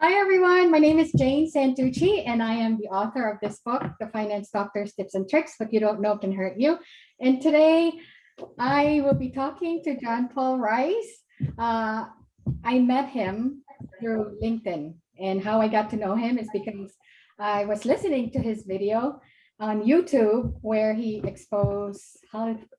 Hi, everyone. My name is Jane Santucci, and I am the author of this book, The Finance Doctor's Tips and Tricks What You Don't Know Can Hurt You. And today I will be talking to John Paul Rice. I met him through LinkedIn, and how I got to know him is because I was listening to his video on YouTube where he exposed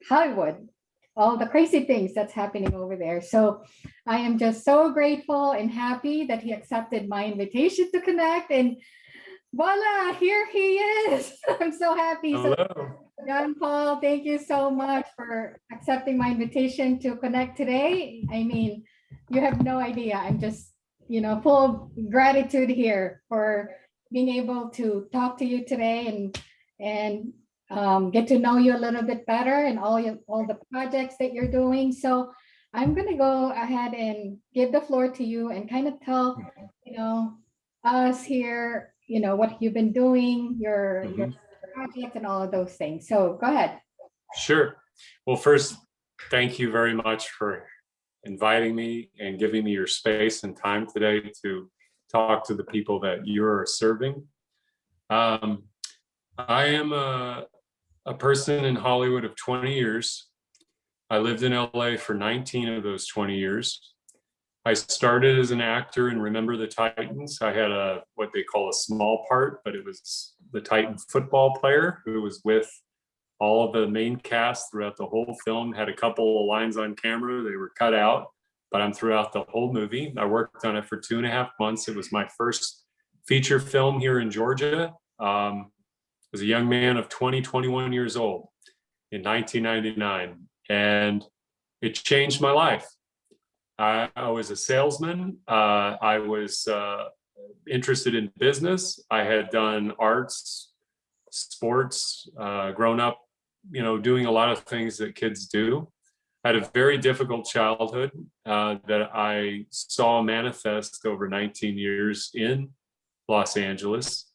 Hollywood, all the crazy things that's happening over there. So I am just so grateful and happy that he accepted my invitation to connect. And voila, here he is. I'm so happy. Hello. So, John Paul, thank you so much for accepting my invitation to connect today. I mean, you have no idea. I'm just, full of gratitude here for being able to talk to you today and get to know you a little bit better and all the projects that you're doing. So I'm going to go ahead and give the floor to you and kind of tell, us here, what you've been doing, your project and all of those things. So go ahead. Sure. Well, first, thank you very much for inviting me and giving me your space and time today to talk to the people that you're serving. I am a person in Hollywood of 20 years. I lived in LA for 19 of those 20 years. I started as an actor in Remember the Titans. I had what they call a small part, but it was the Titan football player who was with all of the main cast throughout the whole film, had a couple of lines on camera. They were cut out, but I'm throughout the whole movie. I worked on it for 2.5 months. It was my first feature film here in Georgia. I was a young man of 21 years old in 1999, and it changed my life. I was a salesman. I was interested in business. I had done arts, sports, grown up, doing a lot of things that kids do. I had a very difficult childhood that I saw manifest over 19 years in Los Angeles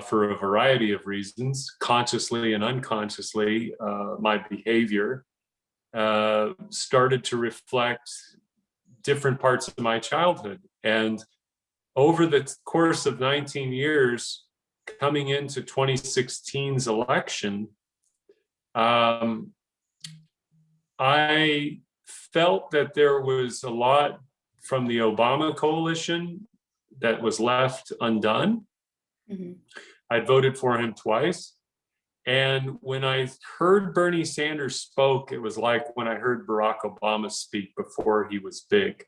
for a variety of reasons, consciously and unconsciously. My behavior started to reflect different parts of my childhood. And over the course of 19 years, coming into 2016's election, I felt that there was a lot from the Obama coalition that was left undone. Mm-hmm. I'd voted for him twice. And when I heard Bernie Sanders spoke, it was like when I heard Barack Obama speak before he was big.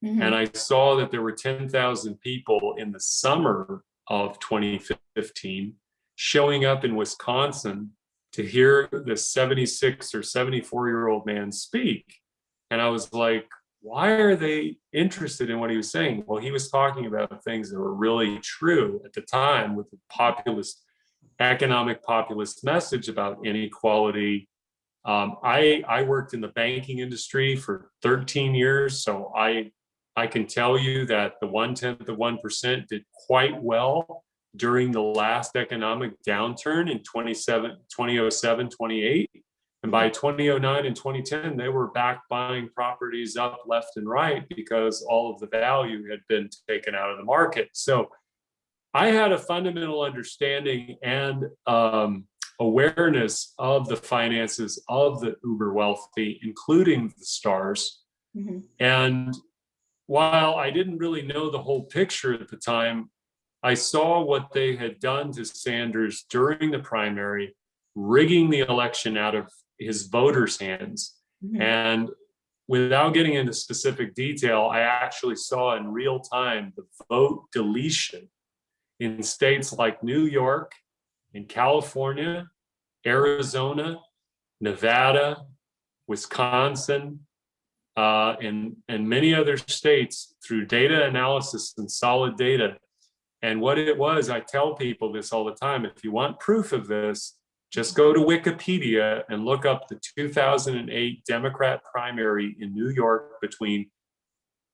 Mm-hmm. And I saw that there were 10,000 people in the summer of 2015 showing up in Wisconsin to hear this 76 or 74-year-old man speak. And I was like, why are they interested in what he was saying? Well, he was talking about things that were really true at the time with the economic populist message about inequality. I worked in the banking industry for 13 years, so I can tell you that the 1/10 of 1% did quite well during the last economic downturn in 2007, 28. And by 2009 and 2010, they were back buying properties up left and right because all of the value had been taken out of the market. So I had a fundamental understanding and awareness of the finances of the uber wealthy, including the stars. Mm-hmm. And while I didn't really know the whole picture at the time, I saw what they had done to Sanders during the primary, rigging the election out of his voters' hands. Mm-hmm. And without getting into specific detail, I actually saw in real time the vote deletion in states like New York, in California, Arizona, Nevada, Wisconsin, and many other states through data analysis and solid data. And what it was, I tell people this all the time, if you want proof of this, just go to Wikipedia and look up the 2008 Democrat primary in New York between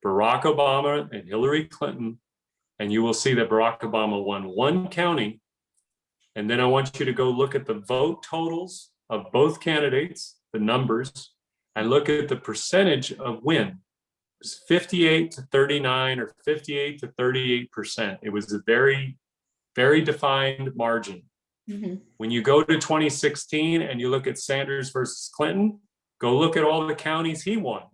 Barack Obama and Hillary Clinton, and you will see that Barack Obama won one county. And then I want you to go look at the vote totals of both candidates, the numbers, and look at the percentage of win. was 58 to 39 or 58 to 38%. It was a very, very defined margin. Mhm. When you go to 2016 and you look at Sanders versus Clinton, go look at all the counties he won.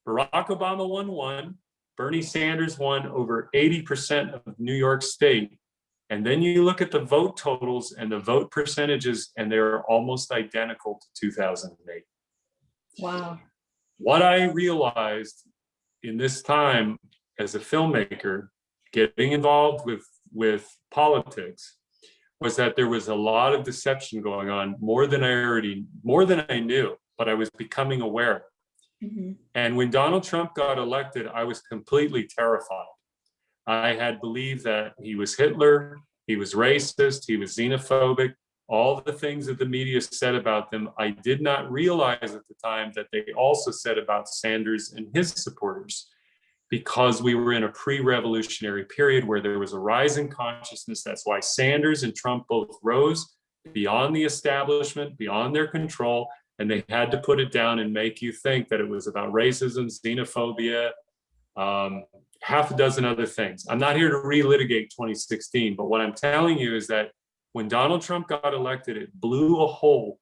Barack Obama won one, Bernie Sanders won over 80% of New York State. And then you look at the vote totals and the vote percentages, and they're almost identical to 2008. Wow. What I realized in this time as a filmmaker, getting involved with politics, was that there was a lot of deception going on, more than I knew, but I was becoming aware. Mhm. And when Donald Trump got elected, I was completely terrified. I had believed that he was Hitler, he was racist, he was xenophobic, all the things that the media said about them. I did not realize at the time that they also said about Sanders and his supporters, because we were in a pre-revolutionary period where there was a rise in consciousness. That's why Sanders and Trump both rose beyond the establishment, beyond their control, and they had to put it down and make you think that it was about racism, xenophobia, half a dozen other things. I'm not here to relitigate 2016, but what I'm telling you is that when Donald Trump got elected, it blew a hole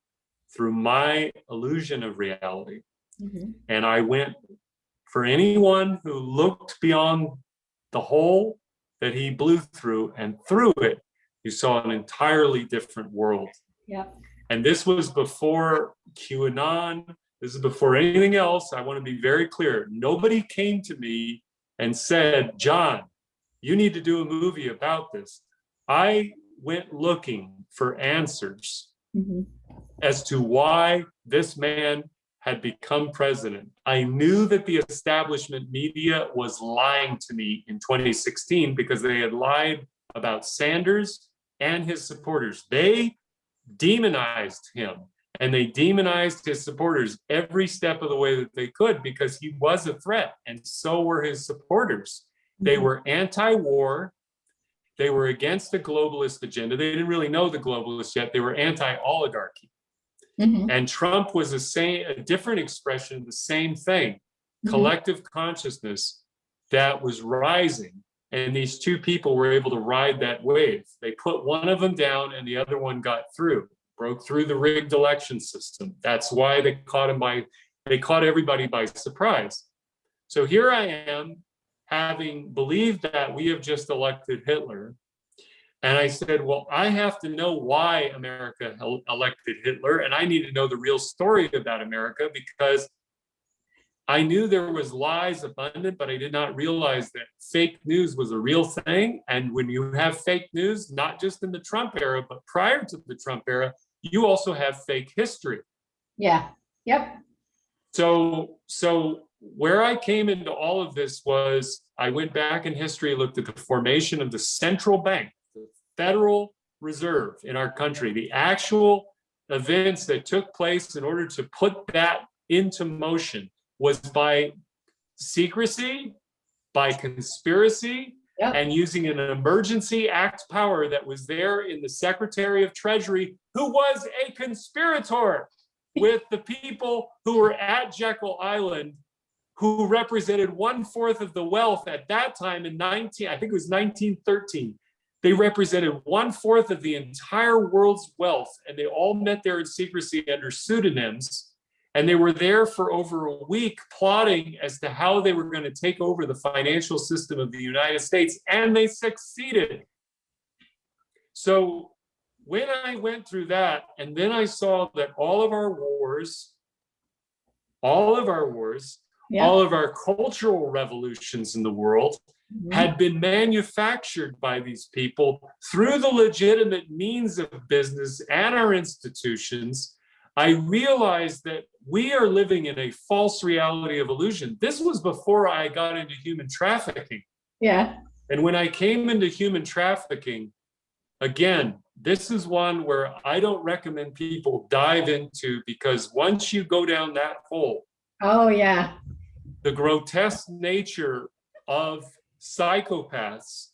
through my illusion of reality. Mhm. And I went, for anyone who looked beyond the hole that he blew through, and through it, you saw an entirely different world. Yeah. And this was before QAnon. This is before anything else. I want to be very clear. Nobody came to me and said, John, you need to do a movie about this. I went looking for answers Mhm. as to why this man had become president. I knew that the establishment media was lying to me in 2016 because they had lied about Sanders and his supporters. They demonized him, and they demonized his supporters every step of the way that they could, because he was a threat, and so were his supporters. They Mhm. were anti-war. They were against the globalist agenda. They didn't really know the globalists yet. They were anti-oligarchy. Mhm. And Trump was a different expression of the same thing, Mhm. collective consciousness that was rising. And these two people were able to ride that wave. They put one of them down and the other one got through, broke through the rigged election system. That's why they caught everybody by surprise. So here I am, having believed that we have just elected Hitler. And I said, well, I have to know why America elected Hitler, and I need to know the real story about America, because I knew there was lies abundant, but I did not realize that fake news was a real thing. And when you have fake news, not just in the Trump era, but prior to the Trump era, you also have fake history. Yeah. Yep. So where I came into all of this was, I went back in history, looked at the formation of the central bank, the Federal Reserve in our country, the actual events that took place in order to put that into motion was by secrecy, by conspiracy, Yep. and using an emergency act power that was there in the Secretary of Treasury, who was a conspirator with the people who were at Jekyll Island, who represented 1/4 of the wealth at that time in I think it was 1913. They represented 1/4 of the entire world's wealth, and they all met there in secrecy under pseudonyms. And they were there for over a week plotting as to how they were going to take over the financial system of the United States, and they succeeded. So when I went through that, and then I saw that all of our wars, Yeah. all of our cultural revolutions in the world Mhm. had been manufactured by these people through the legitimate means of business and our institutions, I realized that we are living in a false reality of illusion. This was before I got into human trafficking. Yeah. And when I came into human trafficking, again, this is one where I don't recommend people dive into, because once you go down that hole, Oh, yeah. the grotesque nature of psychopaths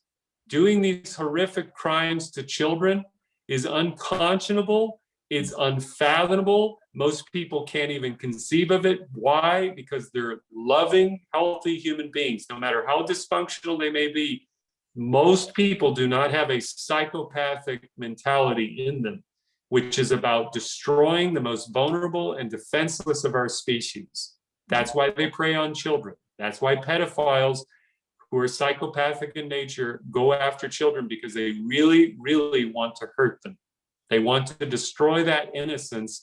doing these horrific crimes to children is unconscionable. It's unfathomable. Most people can't even conceive of it. Why? Because they're loving, healthy human beings, no matter how dysfunctional they may be. Most people do not have a psychopathic mentality in them, which is about destroying the most vulnerable and defenseless of our species. That's why they prey on children. That's why pedophiles who are psychopathic in nature go after children, because they really, really want to hurt them. They want to destroy that innocence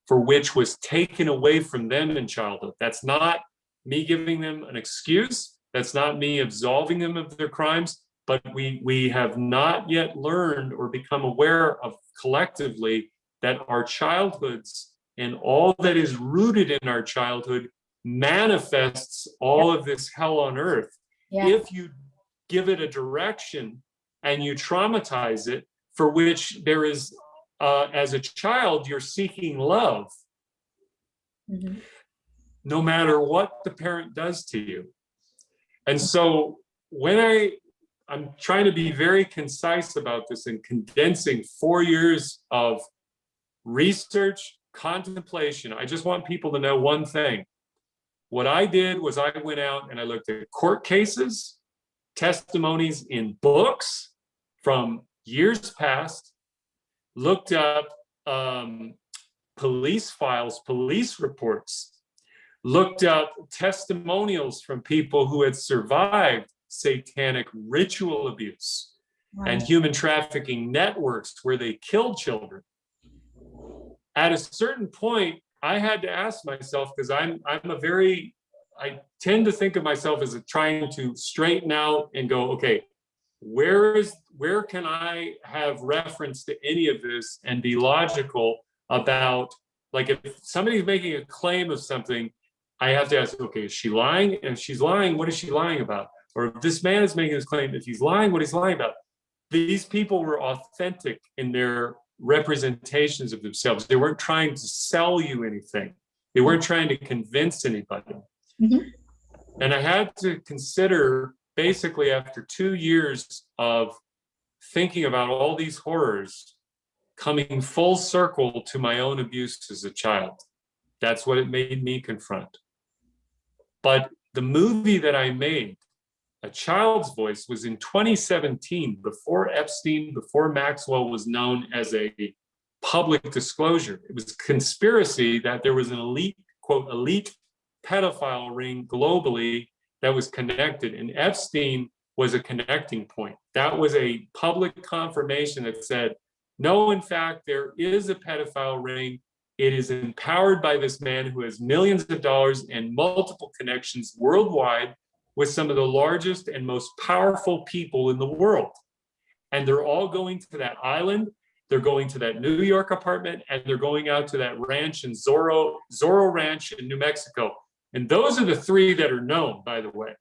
for which was taken away from them in childhood. That's not me giving them an excuse. That's not me absolving them of their crimes. But we have not yet learned or become aware of collectively that our childhoods and all that is rooted in our childhood manifests all of this hell on earth. Yeah. If you give it a direction and you traumatize it, for which there is, as a child, you're seeking love, no matter what the parent does to you. And so when I'm trying to be very concise about this and condensing 4 years of research, contemplation. I just want people to know one thing. What I did was I went out and I looked at court cases, testimonies in books from years past, looked up police files, police reports, looked up testimonials from people who had survived satanic ritual abuse and human trafficking networks where they killed children. At a certain point, I had to ask myself, because I tend to think of myself as trying to straighten out and go, okay, where can I have reference to any of this and be logical about, like, if somebody's making a claim of something, I have to ask, okay, is she lying? And if she's lying, what is she lying about? Or if this man is making this claim, if he's lying, what he's lying about? These people were authentic in their representations of themselves. They weren't trying to sell you anything. They weren't trying to convince anybody. And I had to consider, basically after 2 years of thinking about all these horrors, coming full circle to my own abuse as a child. That's what it made me confront. But the movie that I made, A Child's Voice, was in 2017, before Epstein, before Maxwell was known as a public disclosure. It was a conspiracy that there was an elite, quote, elite pedophile ring globally that was connected. And Epstein was a connecting point. That was a public confirmation that said, no, in fact, there is a pedophile ring. It is empowered by this man who has millions of dollars and multiple connections worldwide with some of the largest and most powerful people in the world. And they're all going to that island, they're going to that New York apartment, and they're going out to that ranch in Zorro Ranch in New Mexico. And those are the three that are known, by the way.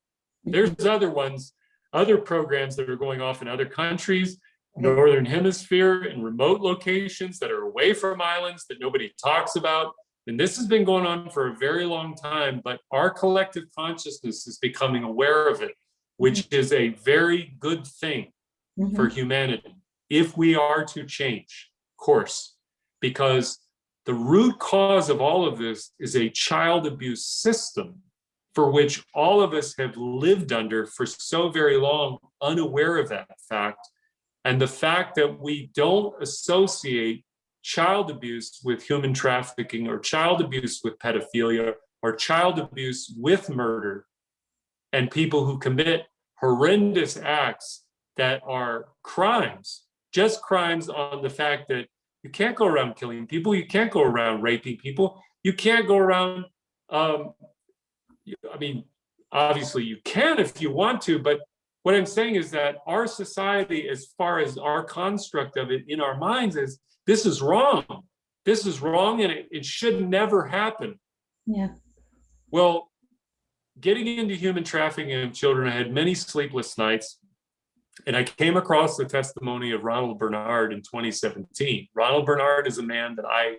There's other ones, other programs that are going off in other countries, Northern Hemisphere, and remote locations that are away from islands that nobody talks about. And this has been going on for a very long time, but our collective consciousness is becoming aware of it, which is a very good thing for humanity, if we are to change course, because the root cause of all of this is a child abuse system for which all of us have lived under for so very long, unaware of that fact. And the fact that we don't associate child abuse with human trafficking, or child abuse with pedophilia, or child abuse with murder, and people who commit horrendous acts that are crimes, just crimes on the fact that you can't go around killing people, you can't go around raping people, you can't go around, I mean, obviously you can if you want to, but what I'm saying is that our society, as far as our construct of it in our minds, is this is wrong. This is wrong, and it should never happen. Yeah. Well, getting into human trafficking of children, I had many sleepless nights, and I came across the testimony of Ronald Bernard in 2017. Ronald Bernard is a man that I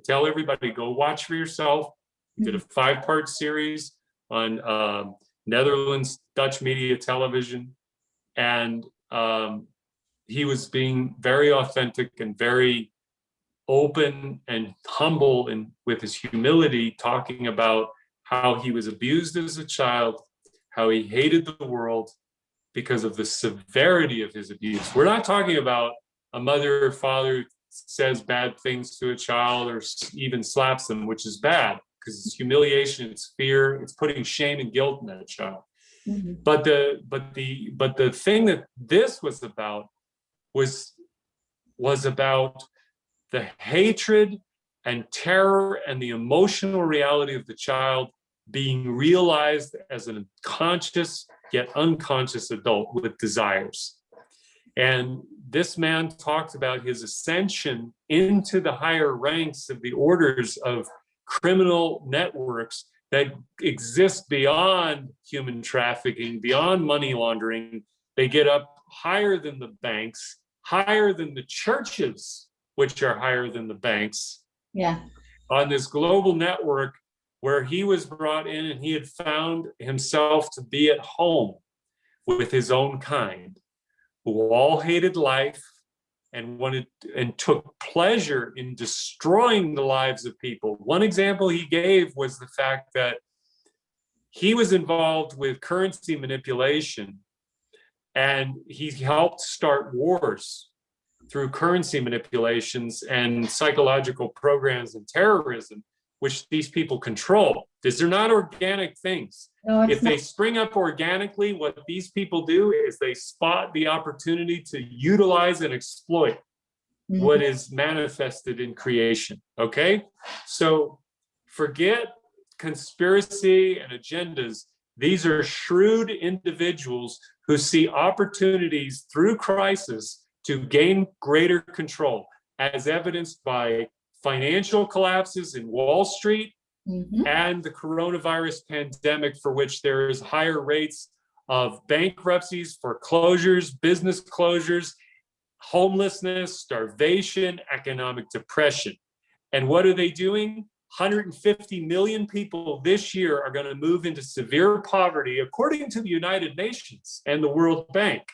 tell everybody, go watch for yourself. He did a 5-part series on Netherlands Dutch media television, and he was being very authentic and very open and humble and with his humility, talking about how he was abused as a child, how he hated the world because of the severity of his abuse. We're not talking about a mother or father who says bad things to a child or even slaps them, which is bad because it's humiliation, it's fear, it's putting shame and guilt in that child. Mm-hmm. But the thing that this was about was about the hatred and terror and the emotional reality of the child being realized as an conscious yet unconscious adult with desires. And this man talked about his ascension into the higher ranks of the orders of criminal networks that exist beyond human trafficking, beyond money laundering. They get up higher than the banks, higher than the churches, which are higher than the banks. Yeah. On this global network where he was brought in and he had found himself to be at home with his own kind, who all hated life and wanted and took pleasure in destroying the lives of people. One example he gave was the fact that he was involved with currency manipulation and he helped start wars through currency manipulations and psychological programs and terrorism, which these people control. These are not organic things. No, if they spring up organically, what these people do is they spot the opportunity to utilize and exploit what is manifested in creation, okay? So forget conspiracy and agendas. These are shrewd individuals who see opportunities through crisis to gain greater control, as evidenced by financial collapses in Wall Street and the coronavirus pandemic, for which there is higher rates of bankruptcies, foreclosures, business closures, homelessness, starvation, economic depression. And what are they doing? 150 million people this year are going to move into severe poverty, according to the United Nations and the World Bank.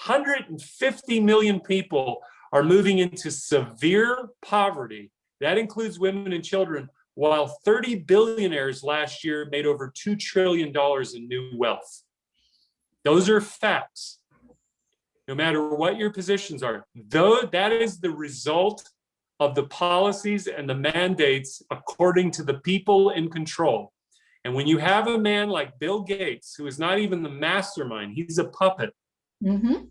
150 million people are moving into severe poverty. That includes women and children, while 30 billionaires last year made over $2 trillion in new wealth. Those are facts. No matter what your positions are, though, that is the result of the policies and the mandates according to the people in control. And when you have a man like Bill Gates, who is not even the mastermind, he's a puppet.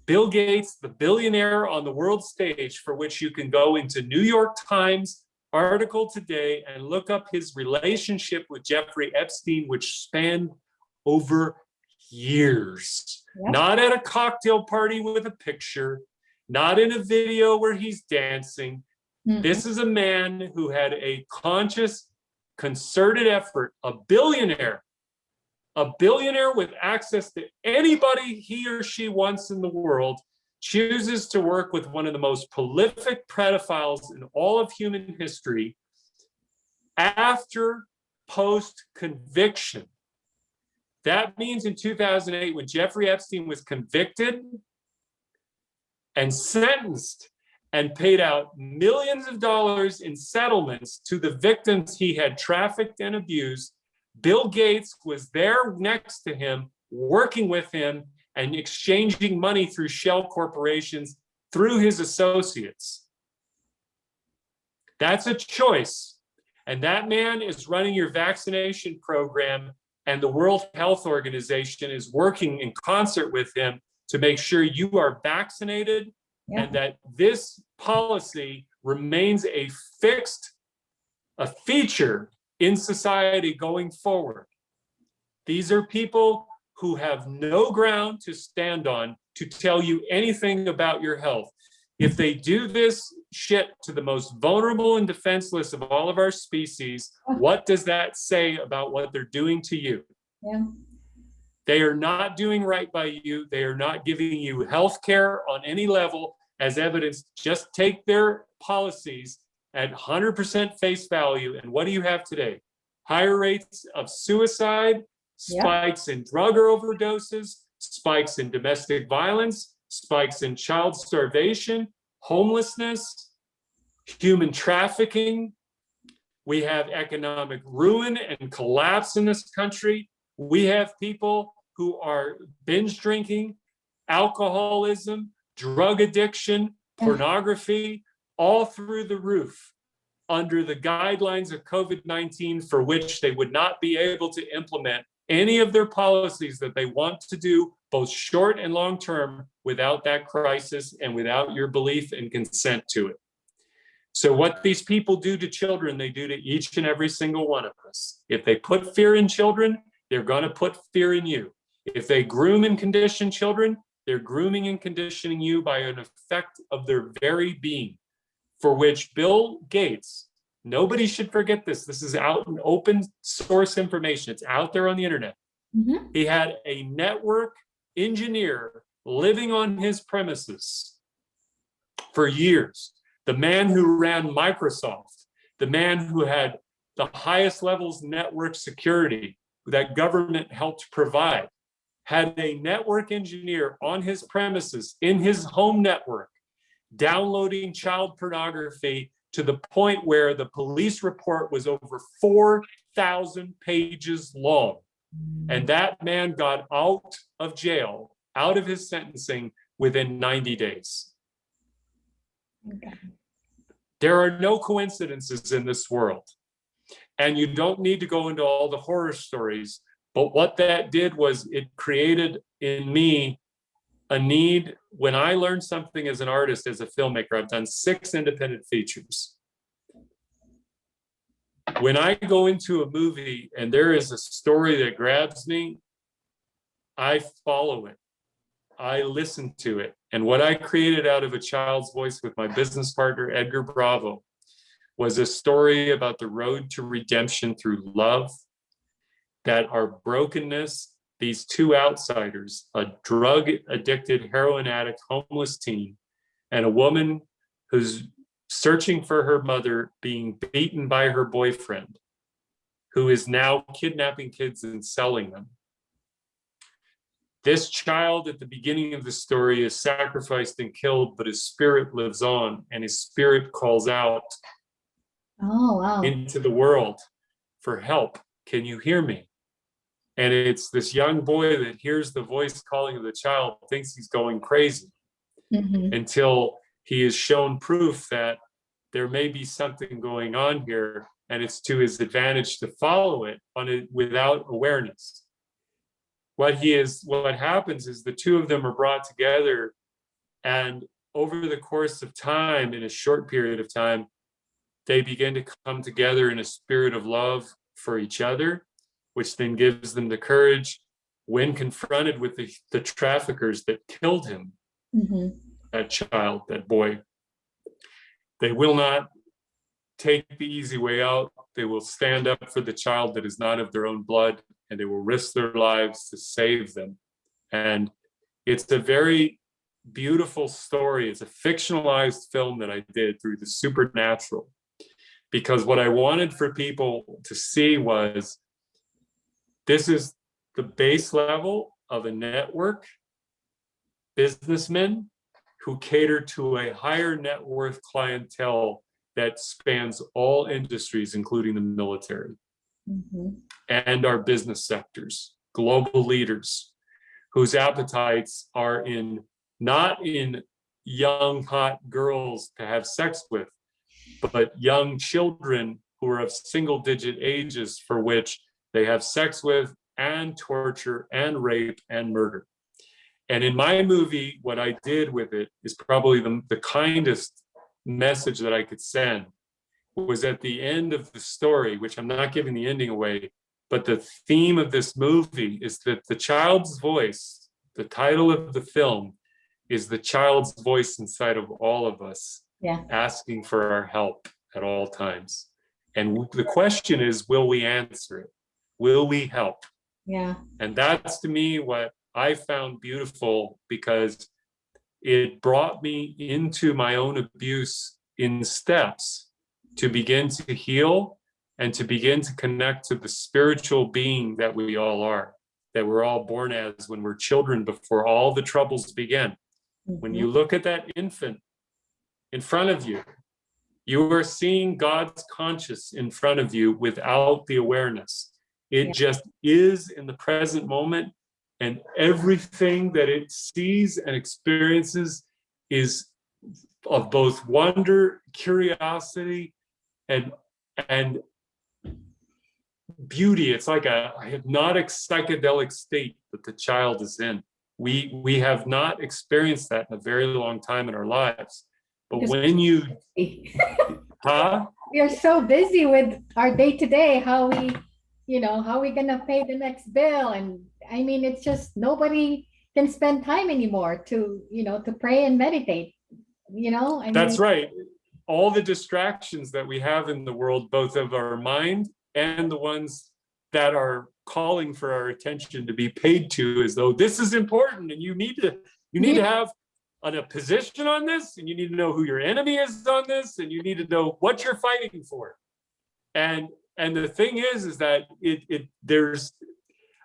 Bill Gates, the billionaire on the world stage, for which you can go into New York Times article today and look up his relationship with Jeffrey Epstein, which spanned over years. Not at a cocktail party with a picture, not in a video where he's dancing. This is a man who had a conscious, concerted effort, a billionaire with access to anybody he or she wants in the world, chooses to work with one of the most prolific pedophiles in all of human history after post-conviction. That means in 2008, when Jeffrey Epstein was convicted and sentenced and paid out millions of dollars in settlements to the victims he had trafficked and abused, Bill Gates was there next to him, working with him and exchanging money through shell corporations through his associates. That's a choice. And that man is running your vaccination program, and the World Health Organization is working in concert with him to make sure you are vaccinated and that this policy remains a feature in society going forward. These are people who have no ground to stand on to tell you anything about your health. If they do this shit to the most vulnerable and defenseless of all of our species, what does that say about what they're doing to you? They are not doing right by you. They are not giving you health care on any level, as evidenced. Just take their policies at 100% face value. And what do you have today? Higher rates of suicide, spikes in drug overdoses, spikes in domestic violence, spikes in child starvation, homelessness. human trafficking. We have economic ruin and collapse in this country. We have people who are binge drinking, alcoholism, drug addiction, pornography, all through the roof under the guidelines of COVID-19, for which they would not be able to implement any of their policies that they want to do, both short and long term, without that crisis and without your belief and consent to it. So what these people do to children, they do to each and every single one of us. If they put fear in children, they're going to put fear in you. If they groom and condition children, they're grooming and conditioning you by an effect of their very being, for which Bill Gates, nobody should forget this. This is out in open source information. It's out there on the internet. Mm-hmm. He had a network engineer living on his premises for years. The man who ran Microsoft, the man who had the highest levels of network security that government helped provide, had a network engineer on his premises in his home network downloading child pornography to the point where the police report was over 4,000 pages long. And that man got out of jail, out of his sentencing within 90 days. Okay. There are no coincidences in this world. And you don't need to go into all the horror stories, but what that did was it created in me a need. When I learned something as an artist, as a filmmaker, I've done 6 independent features. When I go into a movie and there is a story that grabs me, I follow it. I listen to it. And what I created out of a child's voice with my business partner, Edgar Bravo, was a story about the road to redemption through love, that our brokenness, these 2 outsiders, a drug-addicted, heroin addict, homeless teen, and a woman who's searching for her mother, being beaten by her boyfriend, who is now kidnapping kids and selling them. This child at the beginning of the story is sacrificed and killed, but his spirit lives on, and his spirit calls out into the world for help. Can you hear me? And it's this young boy that hears the voice calling of the child, thinks he's going crazy, until he is shown proof that there may be something going on here, and it's to his advantage to follow it on it without awareness. What happens is the 2 of them are brought together, and over the course of time, in a short period of time, they begin to come together in a spirit of love for each other, which then gives them the courage when confronted with the traffickers that killed him, that child, that boy. They will not take the easy way out. They will stand up for the child that is not of their own blood, and they will risk their lives to save them. And it's a very beautiful story. It's a fictionalized film that I did through the supernatural, because what I wanted for people to see was, this is the base level of a network, businessmen who cater to a higher net worth clientele that spans all industries, including the military and our business sectors, global leaders whose appetites are not in young, hot girls to have sex with, but young children who are of single-digit ages, for which they have sex with, and torture and rape and murder. And in my movie, what I did with it is probably the kindest message that I could send, was at the end of the story, which I'm not giving the ending away, but the theme of this movie is that the child's voice, the title of the film, is the child's voice inside of all of us, asking for our help at all times. And the question is, will we answer it? Will we help? Yeah. And that's, to me, what I found beautiful, because it brought me into my own abuse in steps to begin to heal and to begin to connect to the spiritual being that we all are, that we're all born as when we're children, before all the troubles begin. When you look at that infant in front of you, You are seeing God's conscious in front of you without the awareness. It just is in the present moment, and everything that it sees and experiences is of both wonder, curiosity, and beauty. It's like a hypnotic psychedelic state that the child is in. We have not experienced that in a very long time in our lives. But when you we are so busy with our day-to-day, how we gonna pay the next bill, and I mean, it's just nobody can spend time anymore to pray and meditate. That's right. All the distractions that we have in the world, both of our mind and the ones that are calling for our attention to be paid to, as though this is important and you need to have a position on this, and you need to know who your enemy is on this, and you need to know what you're fighting for. And the thing is that there's,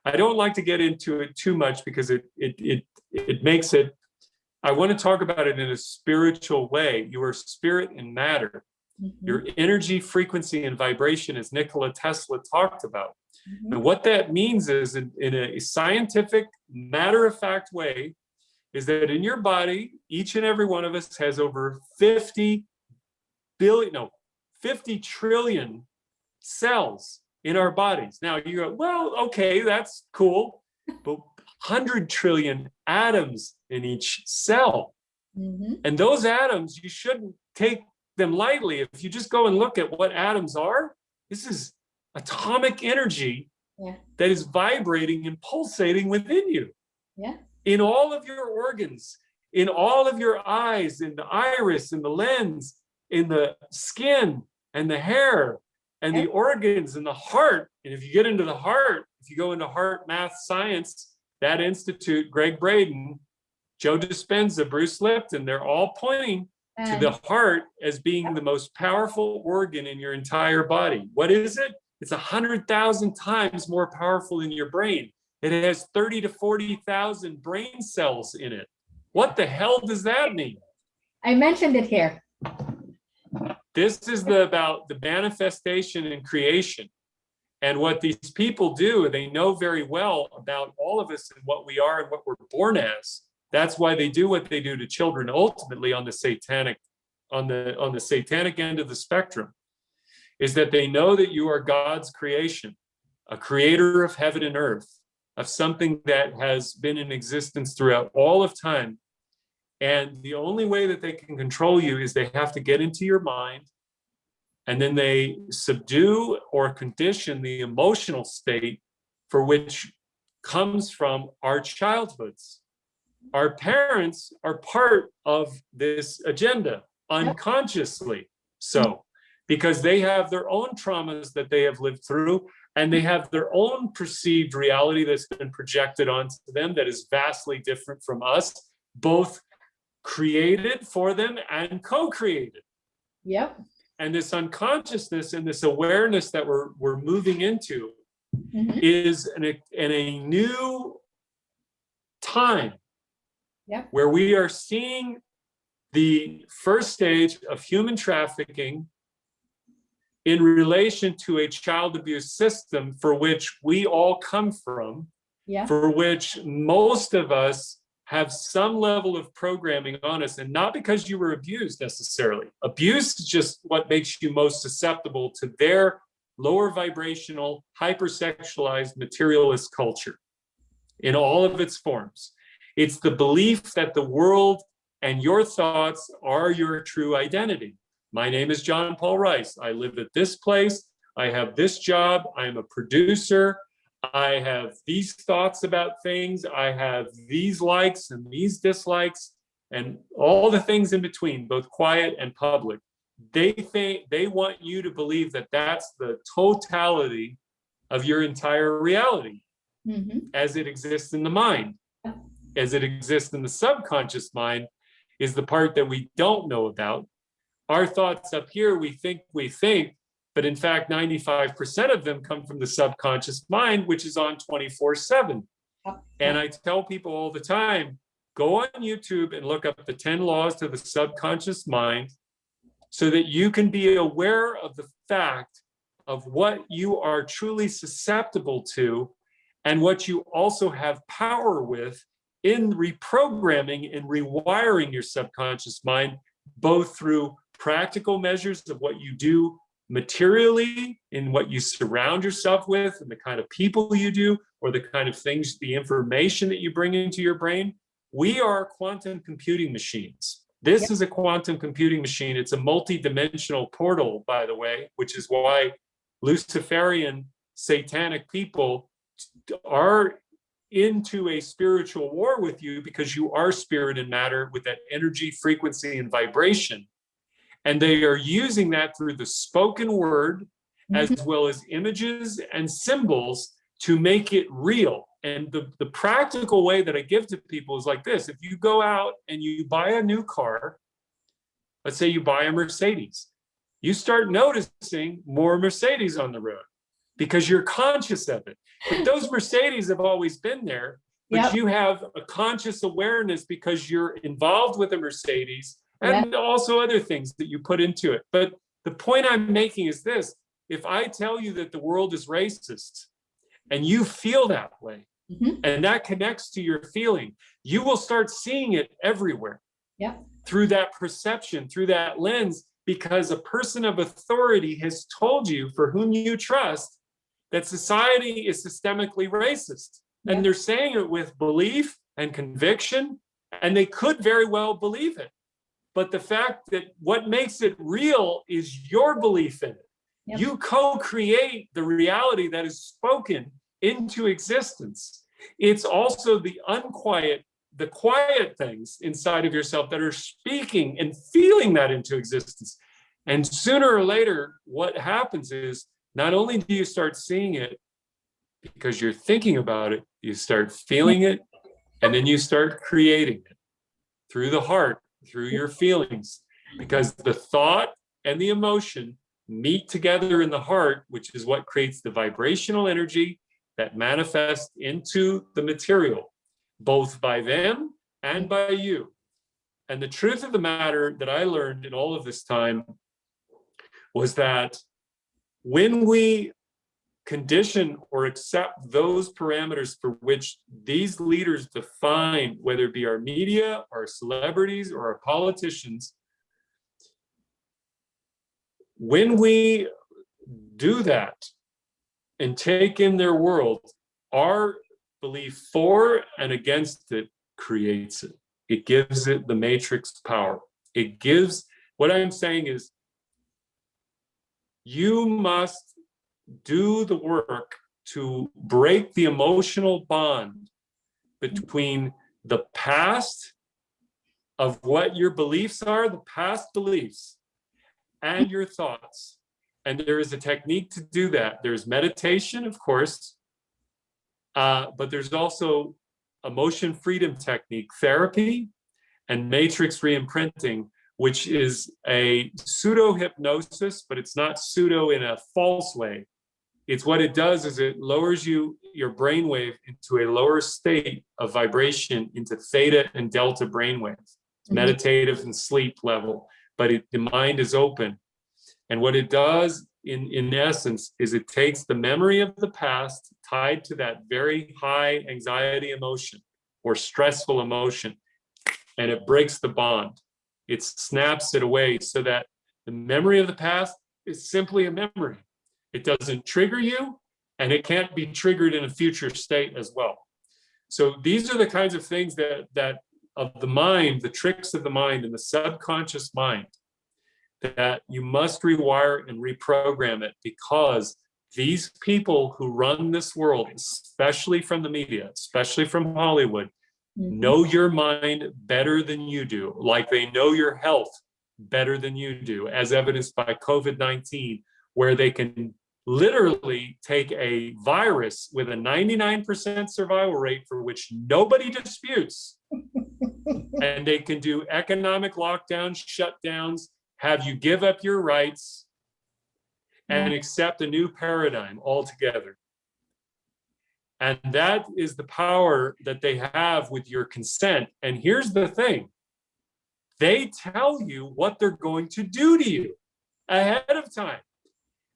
I don't like to get into it too much because it makes it, I want to talk about it in a spiritual way. You are spirit and matter. Your energy, frequency, and vibration, as Nikola Tesla talked about. And what that means is, in a scientific, matter-of-fact way, is that in your body, each and every one of us has over 50 trillion cells in our bodies. Now you go, well, okay, that's cool, but 100 trillion atoms in each cell. And those atoms, you shouldn't take them lightly. If you just go and look at what atoms are, this is atomic energy that is vibrating and pulsating within you. In all of your organs, in all of your eyes, in the iris, in the lens, in the skin and the hair and the organs and the heart. And if you get into the heart, if you go into heart math science, that institute, Greg Braden, Joe Dispenza, Bruce Lipton, they're all pointing to the heart as being the most powerful organ in your entire body. What is it? It's 100,000 times more powerful than your brain. It has 30 to 40,000 brain cells in it. What the hell does that mean? I mentioned it here. This is about the manifestation and creation. And what these people do, they know very well about all of us and what we are and what we're born as. That's why they do what they do to children, ultimately on the satanic end of the spectrum, is that they know that you are God's creation, a creator of heaven and earth, of something that has been in existence throughout all of time. And the only way that they can control you is they have to get into your mind, and then they subdue or condition the emotional state for which comes from our childhoods. Our parents are part of this agenda unconsciously, so because they have their own traumas that they have lived through, and they have their own perceived reality that's been projected onto them that is vastly different from us, both created for them and co-created. And this unconsciousness and this awareness that we're moving into is in a new time where we are seeing the first stage of human trafficking in relation to a child abuse system for which we all come from, for which most of us have some level of programming on us, and not because you were abused necessarily. Abuse is just what makes you most susceptible to their lower vibrational, hypersexualized, materialist culture in all of its forms. It's the belief that the world and your thoughts are your true identity. My name is John Paul Rice. I live at this place. I have this job. I am a producer. I have these thoughts about things. I have these likes and these dislikes and all the things in between, both quiet and public. They want you to believe that that's the totality of your entire reality as it exists in the mind. As it exists in the subconscious mind is the part that we don't know about. Our thoughts up here, we think, but in fact, 95% of them come from the subconscious mind, which is on 24/7. And I tell people all the time, go on YouTube and look up the 10 laws to the subconscious mind, so that you can be aware of the fact of what you are truly susceptible to and what you also have power with in reprogramming and rewiring your subconscious mind, both through practical measures of what you do materially in what you surround yourself with and the kind of people you do, or the kind of things, the information that you bring into your brain. We are quantum computing machines. This is a quantum computing machine. It's a multi-dimensional portal, by the way, which is why Luciferian satanic people are into a spiritual war with you, because you are spirit and matter with that energy, frequency, and vibration. And they are using that through the spoken word, as well as images and symbols, to make it real. And the practical way that I give to people is like this. If you go out and you buy a new car, let's say you buy a Mercedes, you start noticing more Mercedes on the road because you're conscious of it. But those Mercedes have always been there, but you have a conscious awareness because you're involved with a Mercedes and also other things that you put into it. But the point I'm making is this: if I tell you that the world is racist and you feel that way, and that connects to your feeling, you will start seeing it everywhere through that perception, through that lens, because a person of authority has told you, for whom you trust, that society is systemically racist. And they're saying it with belief and conviction, and they could very well believe it. But the fact that what makes it real is your belief in it. You co-create the reality that is spoken into existence. It's also the quiet things inside of yourself that are speaking and feeling that into existence. And sooner or later, what happens is, not only do you start seeing it because you're thinking about it, you start feeling it, and then you start creating it through the heart, through your feelings, because the thought and the emotion meet together in the heart, which is what creates the vibrational energy that manifests into the material, both by them and by you. And the truth of the matter that I learned in all of this time was that when we condition or accept those parameters for which these leaders define, whether it be our media, our celebrities, or our politicians, when we do that and take in their world, our belief for and against it creates it. It gives it the matrix power. It gives, what I'm saying is, you must do the work to break the emotional bond between the past of what your beliefs are, the past beliefs, and your thoughts. And there is a technique to do that. There's meditation, of course, but there's also emotion freedom technique therapy and matrix reimprinting, which is a pseudo hypnosis, but it's not pseudo in a false way. It's what it does is it lowers your brainwave into a lower state of vibration into theta and delta brainwaves, meditative and sleep level, but the mind is open. And what it does in essence is it takes the memory of the past tied to that very high anxiety emotion or stressful emotion, and it breaks the bond. It snaps it away so that the memory of the past is simply a memory. It doesn't trigger you, and it can't be triggered in a future state as well. So these are the kinds of things that of the mind, the tricks of the mind and the subconscious mind, that you must rewire and reprogram it, because these people who run this world, especially from the media, especially from Hollywood, know your mind better than you do, like they know your health better than you do, as evidenced by COVID-19, where they can literally take a virus with a 99% survival rate for which nobody disputes, and they can do economic lockdowns, shutdowns, have you give up your rights, and accept a new paradigm altogether. And that is the power that they have with your consent. And here's the thing. They tell you what they're going to do to you ahead of time.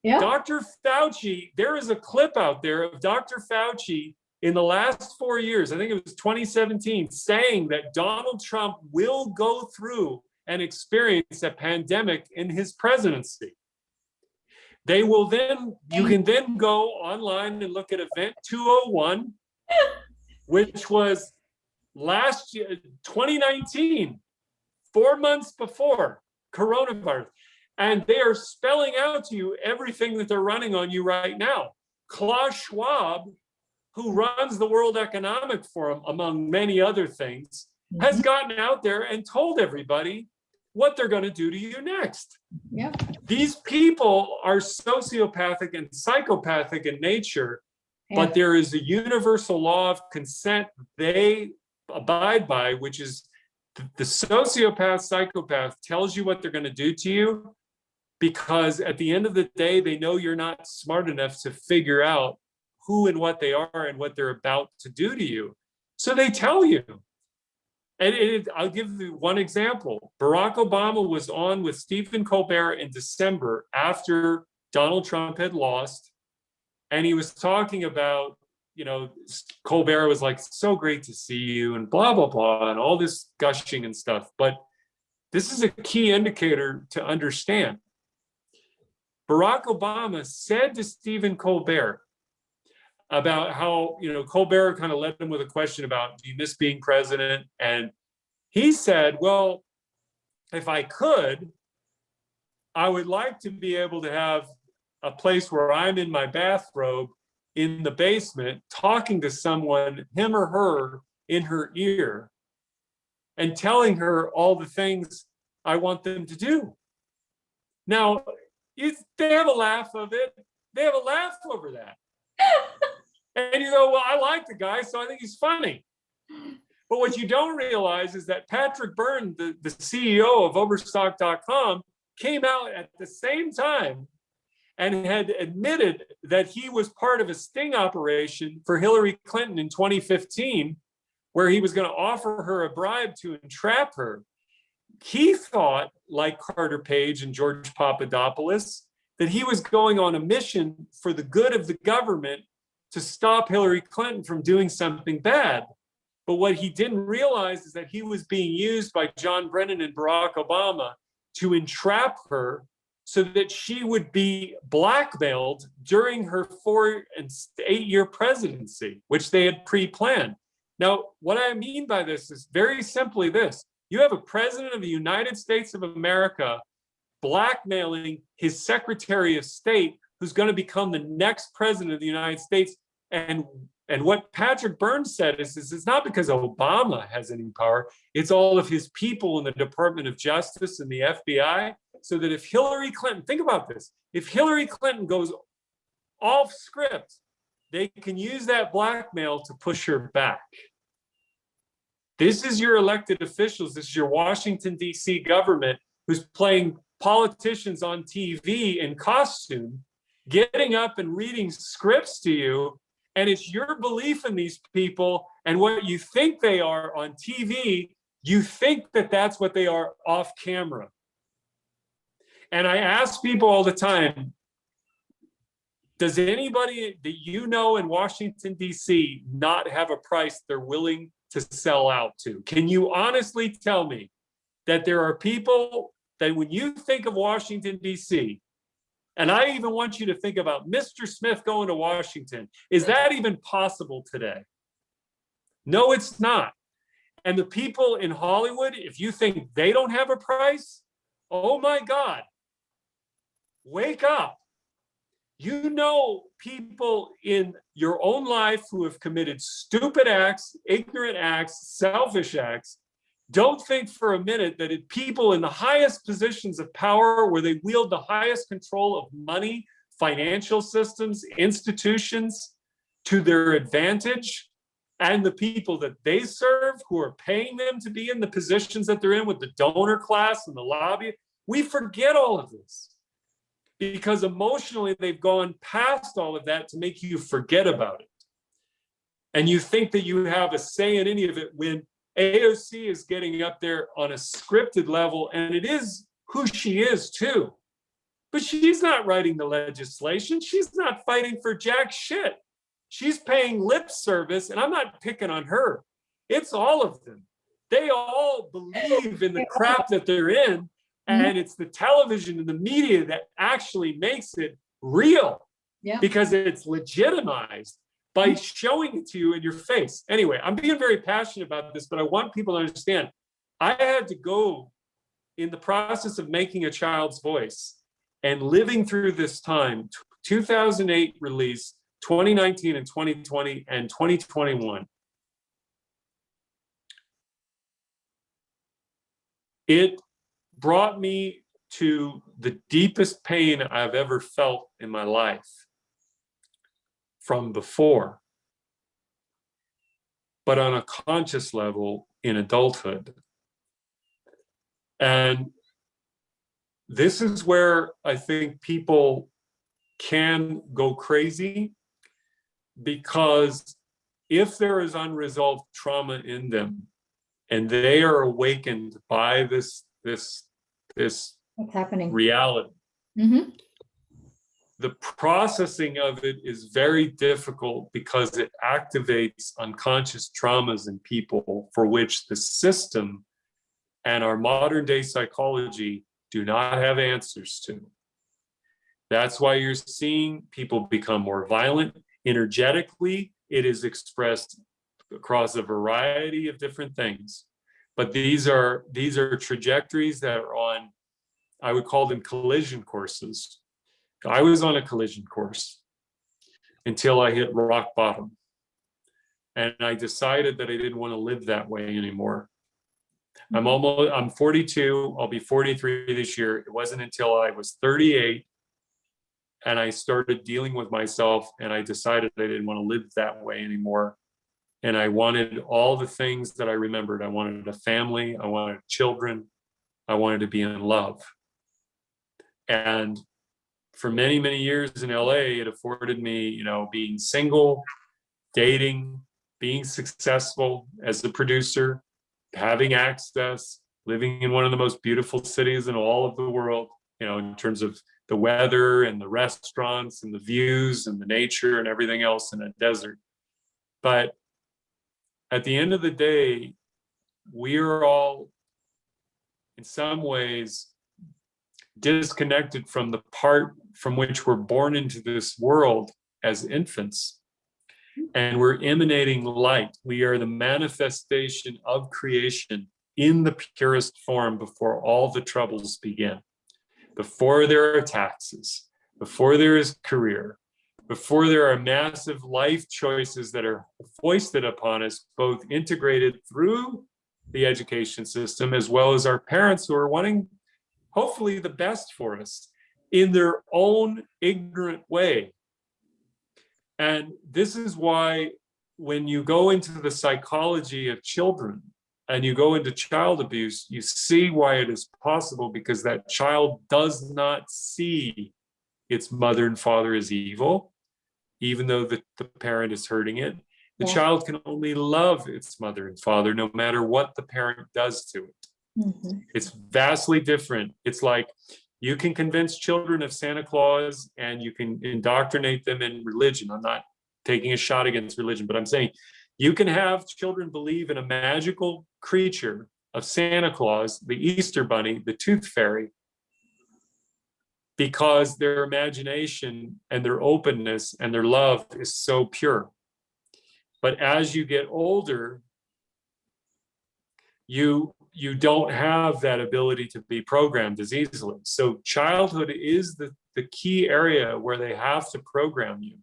Yeah. Dr. Fauci, there is a clip out there of Dr. Fauci in the last 4 years, I think it was 2017, saying that Donald Trump will go through and experience a pandemic in his presidency. They will then, you can then go online and look at Event 201, which was last year, 2019, 4 months before coronavirus. And they are spelling out to you everything that they're running on you right now. Klaus Schwab, who runs the World Economic Forum, among many other things, has gotten out there and told everybody what they're going to do to you next. Yeah. These people are sociopathic and psychopathic in nature, but there is a universal law of consent they abide by, which is the sociopath, psychopath tells you what they're going to do to you, because at the end of the day, they know you're not smart enough to figure out who and what they are and what they're about to do to you. So they tell you. And I'll give you one example. Barack Obama was on with Stephen Colbert in December after Donald Trump had lost. And he was talking about, you know, Colbert was like, so great to see you and blah, blah, blah, and all this gushing and stuff. But this is a key indicator to understand. Barack Obama said to Stephen Colbert about how, you know, Colbert kind of led him with a question about, do you miss being president? And he said, well, if I could, I would like to be able to have a place where I'm in my bathrobe in the basement talking to someone, him or her, in her ear and telling her all the things I want them to do. Now, they have a laugh of it. They have a laugh over that. And you go, well, I like the guy, so I think he's funny. But what you don't realize is that Patrick Byrne, the CEO of Overstock.com, came out at the same time and had admitted that he was part of a sting operation for Hillary Clinton in 2015, where he was going to offer her a bribe to entrap her. He thought, like Carter Page and George Papadopoulos, that he was going on a mission for the good of the government to stop Hillary Clinton from doing something bad. But what he didn't realize is that he was being used by John Brennan and Barack Obama to entrap her so that she would be blackmailed during her 4 and 8 year presidency, which they had pre-planned. Now, what I mean by this is very simply this. You have a president of the United States of America blackmailing his Secretary of State, who's going to become the next president of the United States. And what Patrick Byrne said is it's not because Obama has any power. It's all of his people in the Department of Justice and the FBI. So that if Hillary Clinton, think about this, if Hillary Clinton goes off script, they can use that blackmail to push her back. This is your elected officials. This is your Washington, D.C. government who's playing politicians on TV in costume, getting up and reading scripts to you. And it's your belief in these people and what you think they are on TV. You think that that's what they are off camera. And I ask people all the time, does anybody that you know in Washington, D.C. not have a price they're willing to sell out to? Can you honestly tell me that there are people that when you think of Washington, D.C., and I even want you to think about Mr. Smith going to Washington, is that even possible today? No, it's not. And the people in Hollywood, if you think they don't have a price, oh my God, wake up. You know people in your own life who have committed stupid acts, ignorant acts, selfish acts. Don't think for a minute that people in the highest positions of power, where they wield the highest control of money, financial systems, institutions to their advantage, and the people that they serve who are paying them to be in the positions that they're in with the donor class and the lobby, we forget all of this. Because emotionally, they've gone past all of that to make you forget about it. And you think that you have a say in any of it when AOC is getting up there on a scripted level, and it is who she is too. But she's not writing the legislation. She's not fighting for jack shit. She's paying lip service, and I'm not picking on her. It's all of them. They all believe in the crap that they're in, and it's the television and the media that actually makes it real, because it's legitimized by showing it to you in your face. Anyway, I'm being very passionate about this, but I want people to understand, I had to go in the process of making A Child's Voice and living through this time, 2008 release, 2019 and 2020 and 2021. It brought me to the deepest pain I've ever felt in my life from before, but on a conscious level in adulthood. And this is where I think people can go crazy, because if there is unresolved trauma in them and they are awakened by this what's happening reality, the processing of it is very difficult, because it activates unconscious traumas in people for which the system and our modern day psychology do not have answers to. That's why you're seeing people become more violent. Energetically, it is expressed across a variety of different things. But these are trajectories that are on, I would call them collision courses. I was on a collision course until I hit rock bottom. And I decided that I didn't want to live that way anymore. I'm 42, I'll be 43 this year. It wasn't until I was 38 and I started dealing with myself, and I decided I didn't want to live that way anymore. And I wanted all the things that I remembered. I wanted a family, I wanted children, I wanted to be in love. And for many, many years in LA, it afforded me, being single, dating, being successful as a producer, having access, living in one of the most beautiful cities in all of the world, in terms of the weather and the restaurants and the views and the nature and everything else in a desert. But at the end of the day, we are all, in some ways, disconnected from the part from which we're born into this world as infants. And we're emanating light. We are the manifestation of creation in the purest form before all the troubles begin. Before there are taxes, before there is career, before there are massive life choices that are foisted upon us, both integrated through the education system, as well as our parents who are wanting, hopefully, the best for us in their own ignorant way. And this is why when you go into the psychology of children and you go into child abuse, you see why it is possible, because that child does not see its mother and father as evil, even though the parent is hurting it. The child can only love its mother and father no matter what the parent does to it. It's vastly different. It's like you can convince children of Santa Claus and you can indoctrinate them in religion. I'm not taking a shot against religion, but I'm saying you can have children believe in a magical creature of Santa Claus, the Easter Bunny, the Tooth Fairy, because their imagination and their openness and their love is so pure. But as you get older, you don't have that ability to be programmed as easily. So childhood is the key area where they have to program you.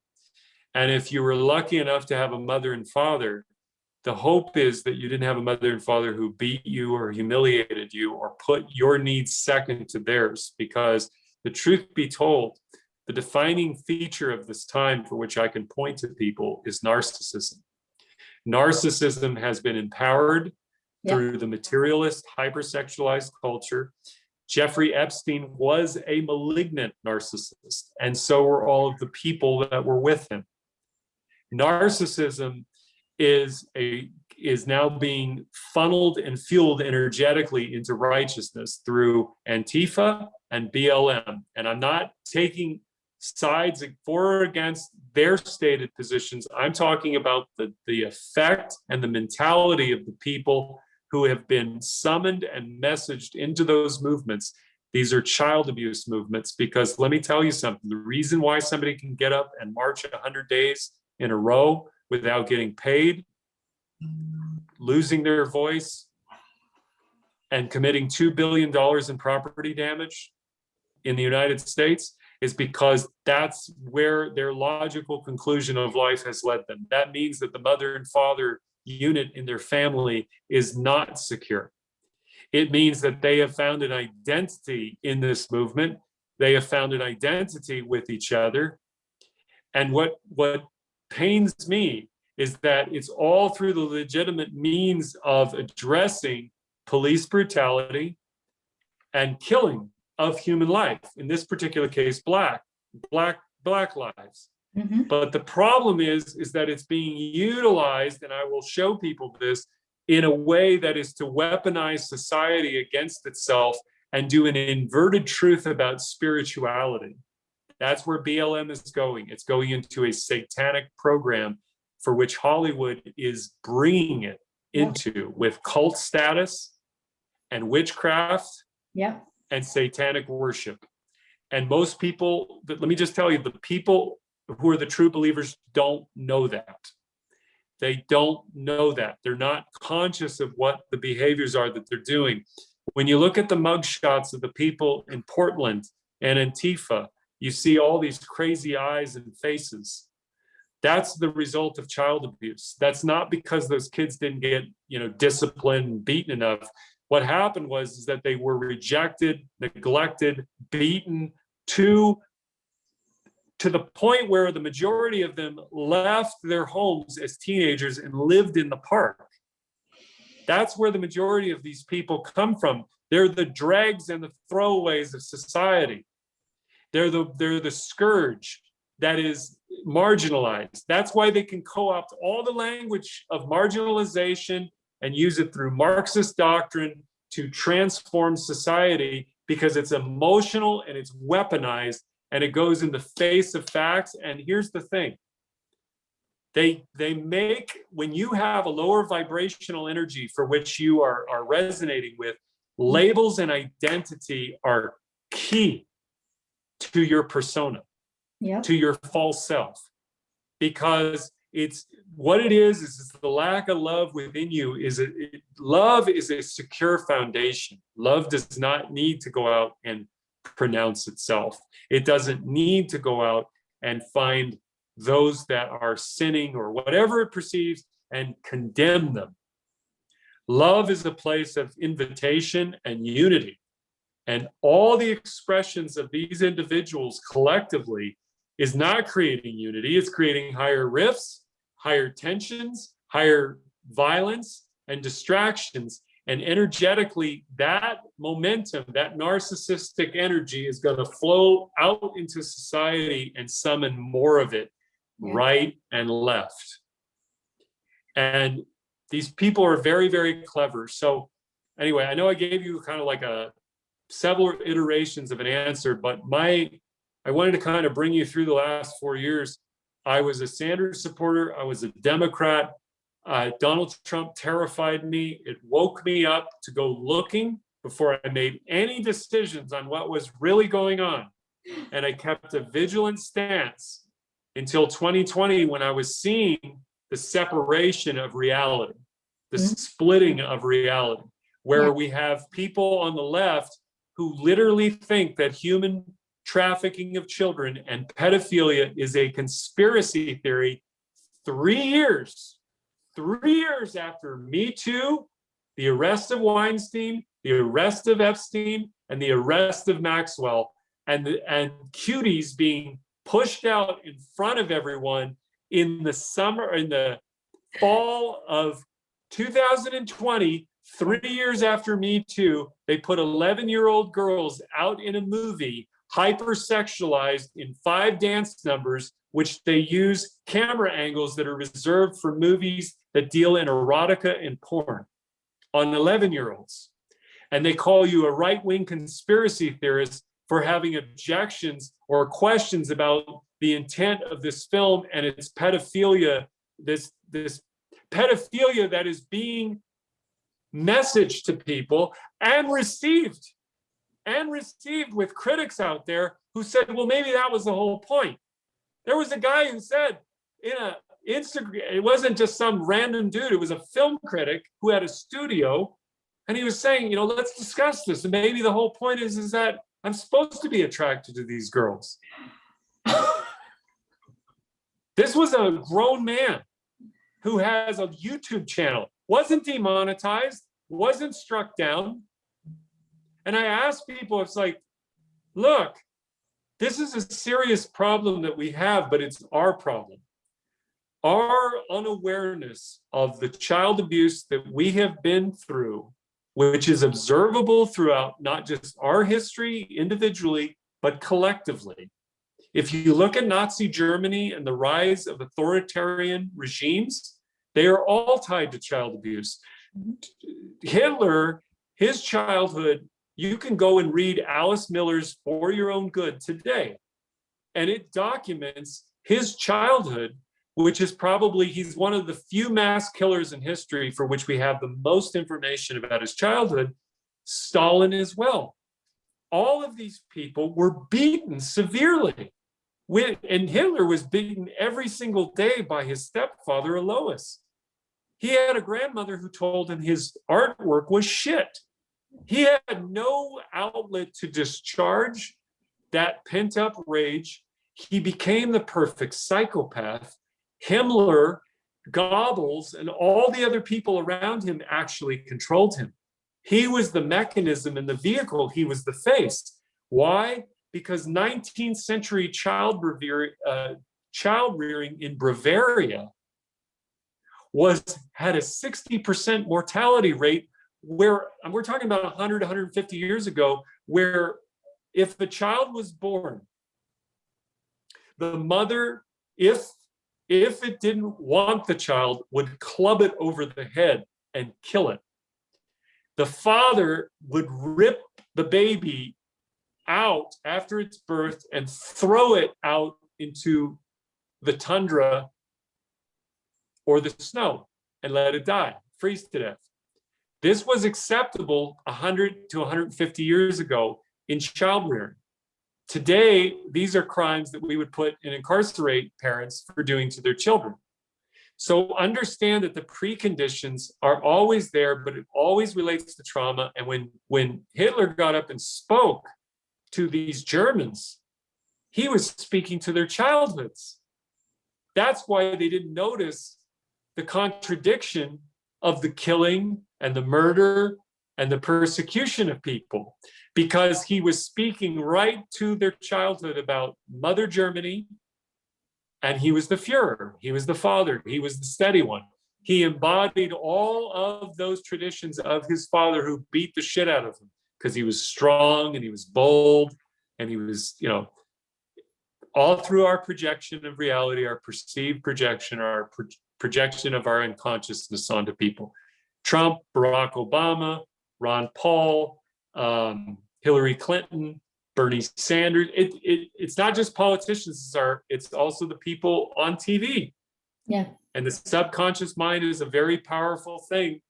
And if you were lucky enough to have a mother and father, the hope is that you didn't have a mother and father who beat you or humiliated you or put your needs second to theirs. Because the truth be told, the defining feature of this time for which I can point to people is narcissism. Narcissism has been empowered through the materialist, hypersexualized culture. Jeffrey Epstein was a malignant narcissist, and so were all of the people that were with him. Narcissism is is now being funneled and fueled energetically into righteousness through Antifa and BLM. And I'm not taking sides for or against their stated positions. I'm talking about the effect and the mentality of the people who have been summoned and messaged into those movements. These are child abuse movements, because let me tell you something, the reason why somebody can get up and march 100 days in a row without getting paid, losing their voice, and committing $2 billion in property damage in the United States is because that's where their logical conclusion of life has led them. That means that the mother and father unit in their family is not secure. It means that they have found an identity in this movement. They have found an identity with each other. And what pains me is that it's all through the legitimate means of addressing police brutality and killing of human life. In this particular case, black lives. Mhm. But the problem is that it's being utilized, and I will show people this, in a way that is to weaponize society against itself and do an inverted truth about spirituality. That's where BLM is going. It's going into a satanic program for which Hollywood is bringing it into with cult status and witchcraft Yep. and satanic worship. And most people, let me just tell you, the people who are the true believers don't know that. They don't know that. They're not conscious of what the behaviors are that they're doing. When you look at the mugshots of the people in Portland and Antifa, you see all these crazy eyes and faces. That's the result of child abuse. That's not because those kids didn't get, disciplined, beaten enough. What happened was that they were rejected, neglected, beaten to the point where the majority of them left their homes as teenagers and lived in the park. That's where the majority of these people come from. They're the dregs and the throwaways of society. They're the scourge that is marginalized. That's why they can co-opt all the language of marginalization and use it through Marxist doctrine to transform society, because it's emotional and it's weaponized and it goes in the face of facts. And here's the thing. They make, when you have a lower vibrational energy for which you are resonating with, labels and identity are key to your persona, Yep. to your false self, because it's what it is the lack of love within you. Love is a secure foundation. Love does not need to go out and pronounce itself. It doesn't need to go out and find those that are sinning or whatever it perceives and condemn them. Love is a place of invitation and unity. And all the expressions of these individuals collectively is not creating unity. It's creating higher rifts, higher tensions, higher violence, and distractions. And energetically, that momentum, that narcissistic energy is going to flow out into society and summon more of it, right and left. And these people are very, very clever. So anyway, I know I gave you kind of like several iterations of an answer, but I wanted to kind of bring you through the last 4 years. I was a Sanders supporter. I was a Democrat. Donald Trump terrified me. It woke me up to go looking before I made any decisions on what was really going on. And I kept a vigilant stance until 2020, when I was seeing the separation of reality, the splitting of reality, where we have people on the left who literally think that human trafficking of children and pedophilia is a conspiracy theory 3 years after Me Too, the arrest of Weinstein, the arrest of Epstein, and the arrest of Maxwell, and cuties being pushed out in front of everyone in the fall of 2020, 3 years after Me Too. They put 11-year-old girls out in a movie hypersexualized in 5 dance numbers, which they use camera angles that are reserved for movies that deal in erotica and porn on 11-year-olds. And they call you a right-wing conspiracy theorist for having objections or questions about the intent of this film and its pedophilia, this pedophilia that is being messaged to people and received with critics out there who said, well, maybe that was the whole point. There was a guy who said in a Instagram, it wasn't just some random dude, it was a film critic who had a studio, and he was saying, let's discuss this. And maybe the whole point is that I'm supposed to be attracted to these girls. This was a grown man who has a YouTube channel, wasn't demonetized, wasn't struck down. And I asked people, it's like, look, this is a serious problem that we have, but it's our problem. Our unawareness of the child abuse that we have been through, which is observable throughout not just our history individually, but collectively. If you look at Nazi Germany and the rise of authoritarian regimes, they are all tied to child abuse. Hitler, his childhood, you can go and read Alice Miller's For Your Own Good today, and it documents his childhood, which is probably, he's one of the few mass killers in history for which we have the most information about his childhood. Stalin as well. All of these people were beaten severely. And Hitler was beaten every single day by his stepfather, Alois. He had a grandmother who told him his artwork was shit. He had no outlet to discharge that pent-up rage. He became the perfect psychopath. Himmler, Goebbels, and all the other people around him actually controlled him. He was the mechanism and the vehicle. He was the face. Why? Because 19th century child rearing in Bavaria had a 60% mortality rate, where we're talking about 100, 150 years ago, where if the child was born, the mother, if it didn't want the child, would club it over the head and kill it. The father would rip the baby out after its birth and throw it out into the tundra or the snow and let it die, freeze to death. This was acceptable 100 to 150 years ago in child rearing. Today, these are crimes that we would put and incarcerate parents for doing to their children. So understand that the preconditions are always there, but it always relates to trauma. And when Hitler got up and spoke to these Germans, he was speaking to their childhoods. That's why they didn't notice the contradiction of the killing and the murder and the persecution of people, because he was speaking right to their childhood about Mother Germany, and he was the Fuhrer, he was the father, he was the steady one. He embodied all of those traditions of his father, who beat the shit out of him because he was strong and he was bold, and he was, all through our projection of reality, our perceived projection, our projection of our unconsciousness onto people. Trump, Barack Obama, Ron Paul, Hillary Clinton, Bernie Sanders. It's not just politicians, it's also the people on TV. Yeah. And the subconscious mind is a very powerful thing,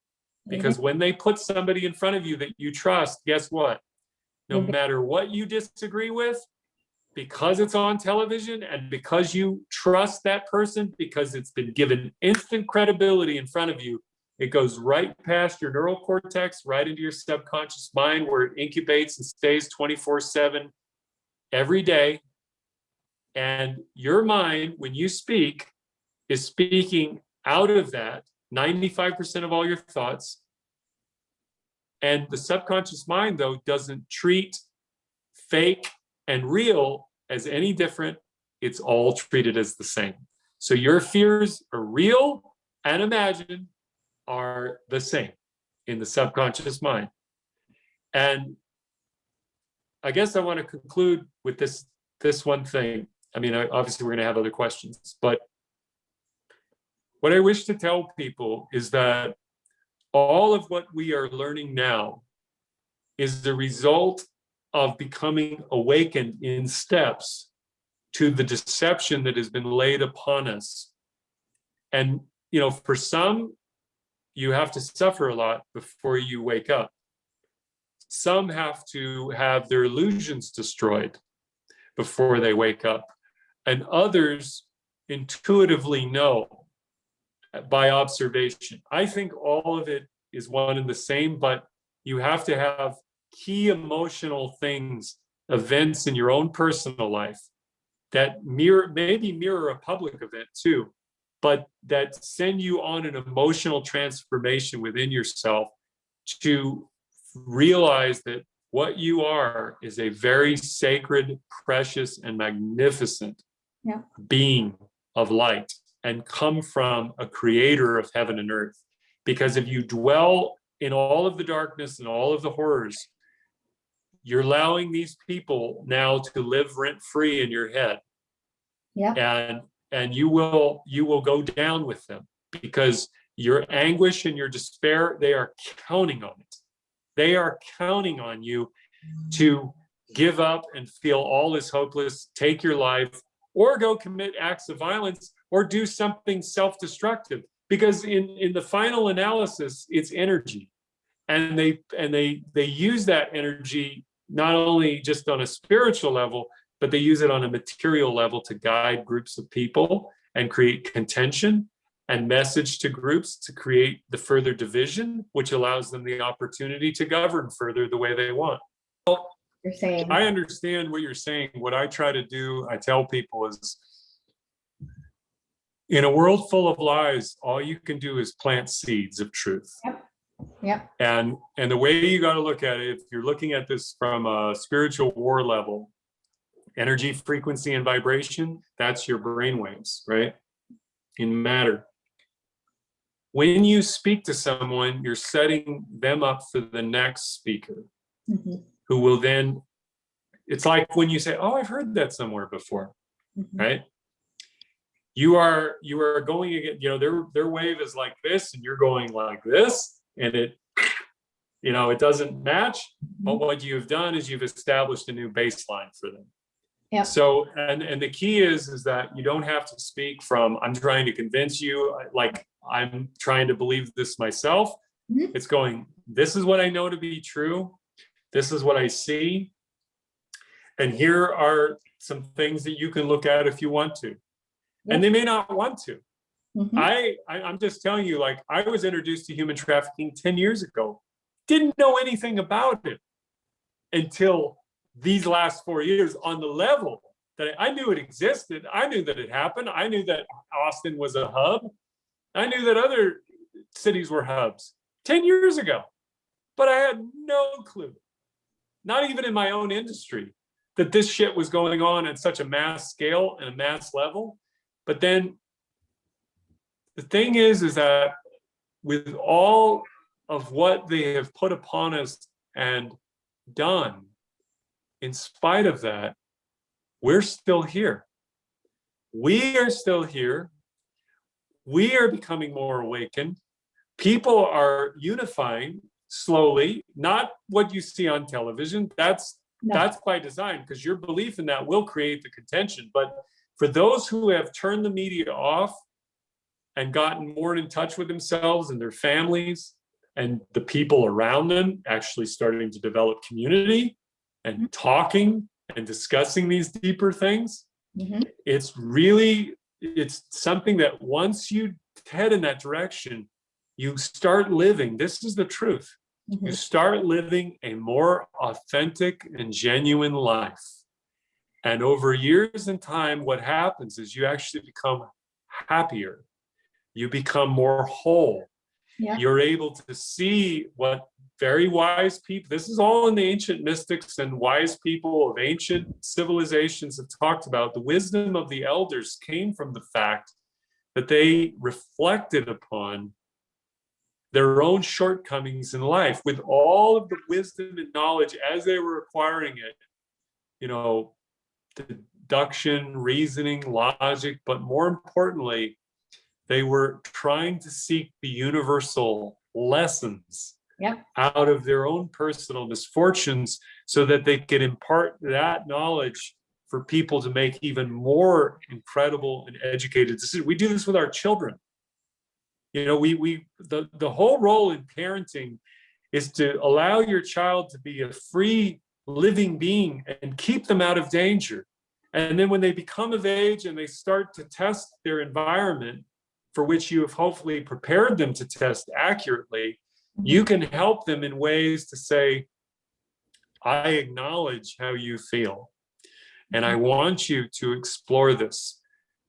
because when they put somebody in front of you that you trust, guess what? No matter what you disagree with, because it's on television and because you trust that person, because it's been given instant credibility in front of you, it goes right past your neural cortex, right into your subconscious mind, where it incubates and stays 24/7 every day. And your mind, when you speak, is speaking out of that 95% of all your thoughts. And the subconscious mind, though, doesn't treat fake and real as any different. It's all treated as the same. So your fears are real and imagined are the same in the subconscious mind. And I guess I want to conclude with this one thing. I mean, obviously we're going to have other questions, but what I wish to tell people is that all of what we are learning now is the result of becoming awakened in steps to the deception that has been laid upon us. And, for some, you have to suffer a lot before you wake up. Some have to have their illusions destroyed before they wake up. And others intuitively know by observation. I think all of it is one and the same, but you have to have key emotional things, events in your own personal life that maybe mirror a public event too, but that send you on an emotional transformation within yourself to realize that what you are is a very sacred, precious, and magnificent being of light, and come from a creator of heaven and earth. Because if you dwell in all of the darkness and all of the horrors, you're allowing these people now to live rent-free in your head. And you will go down with them, because your anguish and your despair, they are counting on it. They are counting on you to give up and feel all is hopeless, take your life, or go commit acts of violence, or do something self-destructive. Because in the final analysis, it's energy. And they use that energy not only just on a spiritual level, but they use it on a material level to guide groups of people and create contention and message to groups to create the further division, which allows them the opportunity to govern further the way they want. You're saying. I understand what you're saying. What I try to do, I tell people, is in a world full of lies, all you can do is plant seeds of truth. Yep. And the way you got to look at it, if you're looking at this from a spiritual war level, energy, frequency, and vibration, that's your brainwaves, right? In matter. When you speak to someone, you're setting them up for the next speaker, who will then, it's like when you say, oh, I've heard that somewhere before, right? You are going again, their wave is like this, and you're going like this, and it doesn't match. But what you've done is you've established a new baseline for them. Yeah. So, and the key is that you don't have to speak from, I'm trying to convince you, like I'm trying to believe this myself. It's going, this is what I know to be true. This is what I see. And here are some things that you can look at if you want to. And they may not want to. I'm just telling you, like, I was introduced to human trafficking 10 years ago. Didn't know anything about it until these last 4 years, on the level that I knew it existed. I knew that it happened. I knew that Austin was a hub. I knew that other cities were hubs 10 years ago. But I had no clue, not even in my own industry, that this shit was going on at such a mass scale and a mass level. But then the thing is that with all of what they have put upon us and done, in spite of that, we're still here. We are still here. We are becoming more awakened. People are unifying slowly, not what you see on television. That's by design, because your belief in that will create the contention. But for those who have turned the media off and gotten more in touch with themselves and their families and the people around them, actually starting to develop community and talking and discussing these deeper things, it's something that once you head in that direction, you start living. This is the truth. You start living a more authentic and genuine life. And over years and time, what happens is you actually become happier. You become more whole. You're able to see what very wise people, this is all in the ancient mystics and wise people of ancient civilizations have talked about. The wisdom of the elders came from the fact that they reflected upon their own shortcomings in life with all of the wisdom and knowledge as they were acquiring it. you know, deduction, reasoning, logic, but more importantly, they were trying to seek the universal lessons out of their own personal misfortunes so that they could impart that knowledge for people to make even more incredible and educated decisions. We do this with our children. You know, the whole role in parenting is to allow your child to be a free living being and keep them out of danger. And then when they become of age and they start to test their environment, for which you have hopefully prepared them to test accurately, you can help them in ways to say, I acknowledge how you feel, and I want you to explore this,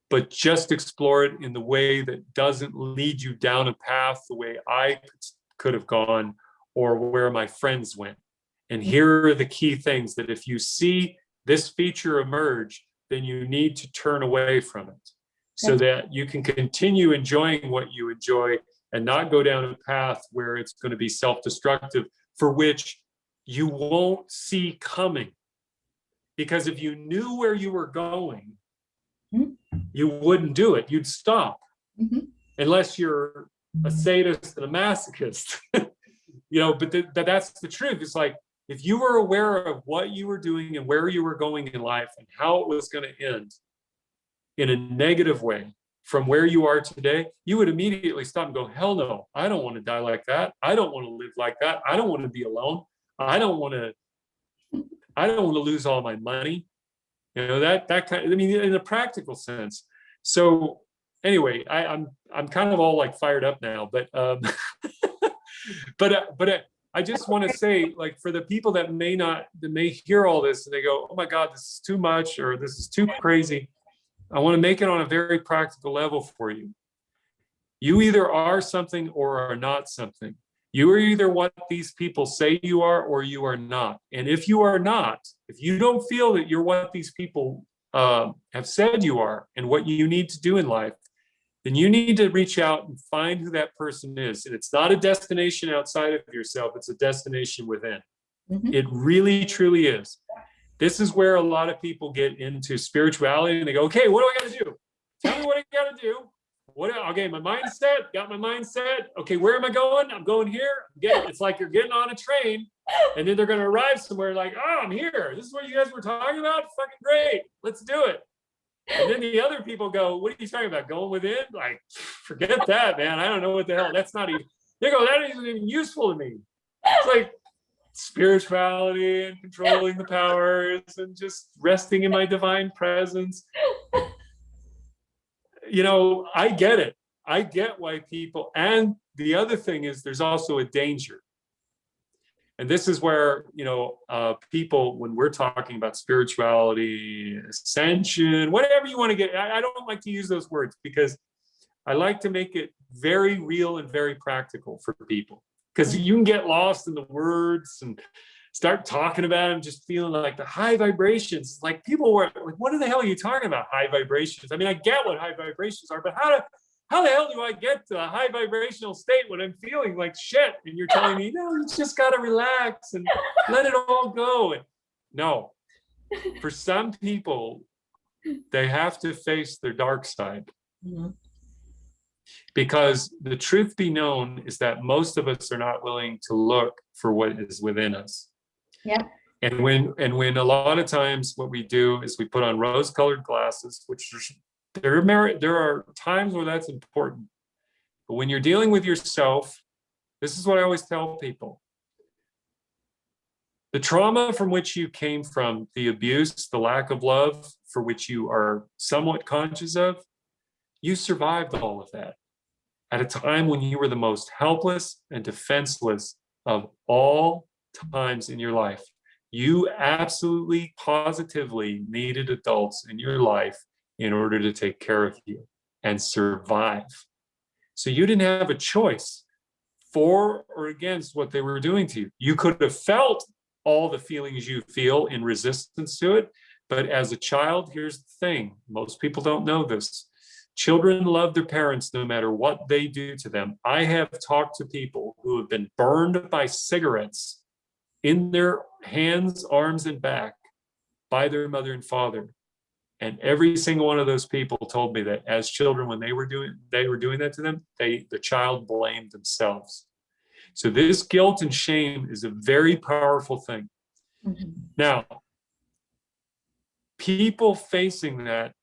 but just explore it in the way that doesn't lead you down a path the way I could have gone or where my friends went. And here are the key things that if you see this feature emerge, then you need to turn away from it so that you can continue enjoying what you enjoy and not go down a path where it's going to be self-destructive, for which you won't see coming. Because if you knew where you were going, you wouldn't do it. You'd stop. Unless you're a sadist and a masochist. You know, but that's the truth. It's like, if you were aware of what you were doing and where you were going in life and how it was going to end in a negative way from where you are today, you would immediately stop and go, hell no, I don't want to die like that. I don't want to live like that. I don't want to be alone. I don't want to lose all my money. You know, that kind of, I mean, in a practical sense. So anyway, I'm kind of all like fired up now, but but I just want to say, like, for the people that may hear all this and they go, oh my God, this is too much, or this is too crazy. I want to make it on a very practical level for you. You either are something or are not something. You are either what these people say you are or you are not. And if you are not, if you don't feel that you're what these people have said you are and what you need to do in life, then you need to reach out and find who that person is. And it's not a destination outside of yourself, it's a destination within. It really, truly is. This is where a lot of people get into spirituality and they go, okay, what do I got to do? Tell me what I got to do. Okay, my mindset, got my mindset. Okay, where am I going? I'm going here. It's like you're getting on a train and then they're going to arrive somewhere like, oh, I'm here. This is what you guys were talking about? Fucking great. Let's do it. And then the other people go, what are you talking about? Going within? Like, forget that, man. I don't know what the hell. That's not even, they go, that isn't even useful to me. It's like spirituality and controlling the powers and just resting in my divine presence. You know, I get it. I get why people, and the other thing is there's also a danger. And this is where, you know, people, when we're talking about spirituality, ascension, whatever you want to get, I don't like to use those words because I like to make it very real and very practical for people. Because you can get lost in the words and start talking about them, just feeling like the high vibrations. Like people were like, what the hell are you talking about, high vibrations? I mean, I get what high vibrations are, but how the hell do I get to a high vibrational state when I'm feeling like shit? And you're telling me, no, you just got to relax and let it all go. And no, for some people, they have to face their dark side. Because the truth be known is that most of us are not willing to look for what is within us. Yeah. And when a lot of times what we do is we put on rose-colored glasses, which there are times where that's important. But when you're dealing with yourself, this is what I always tell people. The trauma from which you came from, the abuse, the lack of love for which you are somewhat conscious of, you survived all of that at a time when you were the most helpless and defenseless of all times in your life. You absolutely, positively needed adults in your life in order to take care of you and survive. So you didn't have a choice for or against what they were doing to you. You could have felt all the feelings you feel in resistance to it, but as a child, here's the thing. Most people don't know this. Children love their parents no matter what they do to them. I have talked to people who have been burned by cigarettes in their hands, arms, and back, by their mother and father. And every single one of those people told me that as children, when they were doing that to them, the child blamed themselves. So this guilt and shame is a very powerful thing. Mhm. Now, people facing that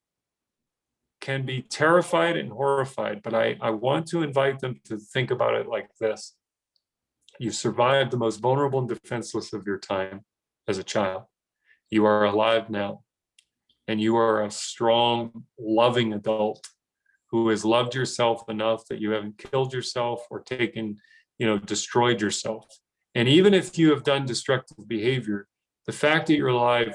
can be terrified and horrified, but I want to invite them to think about it like this. You survived the most vulnerable and defenseless of your time as a child. You are alive now, and you are a strong, loving adult who has loved yourself enough that you haven't killed yourself or destroyed yourself. And even if you have done destructive behavior, the fact that you're alive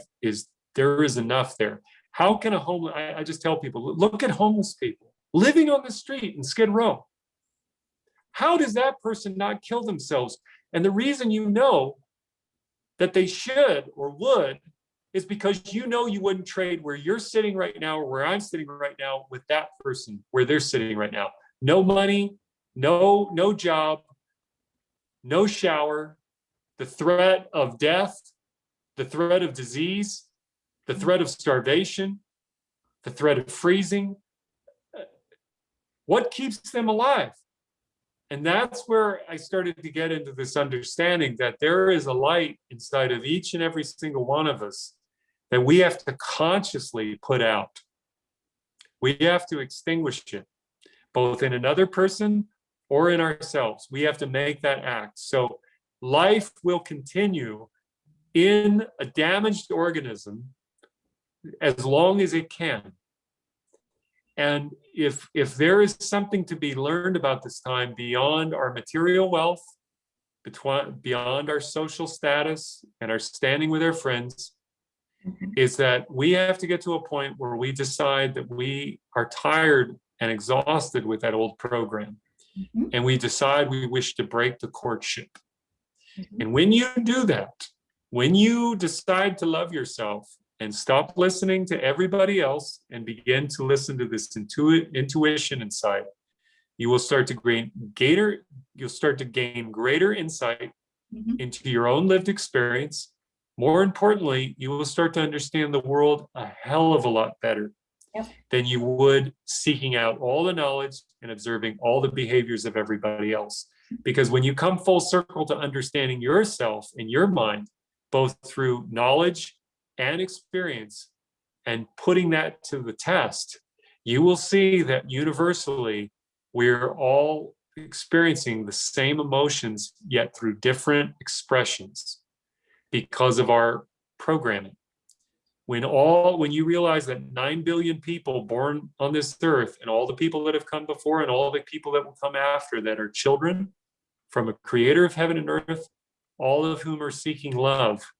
there is enough there. How can I just tell people, look at homeless people living on the street in Skid Row. How does that person not kill themselves? And the reason you know that they should or would is because you wouldn't trade where you're sitting right now or where I'm sitting right now with that person where they're sitting right now. No money, no job, no shower, the threat of death, the threat of disease, the threat of starvation, the threat of freezing. What keeps them alive? And that's where I started to get into this understanding that there is a light inside of each and every single one of us that we have to consciously put out. We have to extinguish it, both in another person or in ourselves. We have to make that act. So life will continue in a damaged organism as long as it can. And if there is something to be learned about this time beyond our material wealth, beyond our social status and our standing with our friends, is that we have to get to a point where we decide that we are tired and exhausted with that old program. Mhm. And we decide we wish to break the courtship. Mhm. And when you do that, when you decide to love yourself and stop listening to everybody else and begin to listen to this intuition inside, you will start to gain greater insight Mhm. into your own lived experience. More importantly, you will start to understand the world a hell of a lot better Yep. than you would seeking out all the knowledge and observing all the behaviors of everybody else. Because when you come full circle to understanding yourself and your mind, both through knowledge and experience, and putting that to the test, you will see that universally we're all experiencing the same emotions, yet through different expressions because of our programming. When you realize that 9 billion people born on this earth and all the people that have come before and all the people that will come after that are children from a creator of heaven and earth, all of whom are seeking love,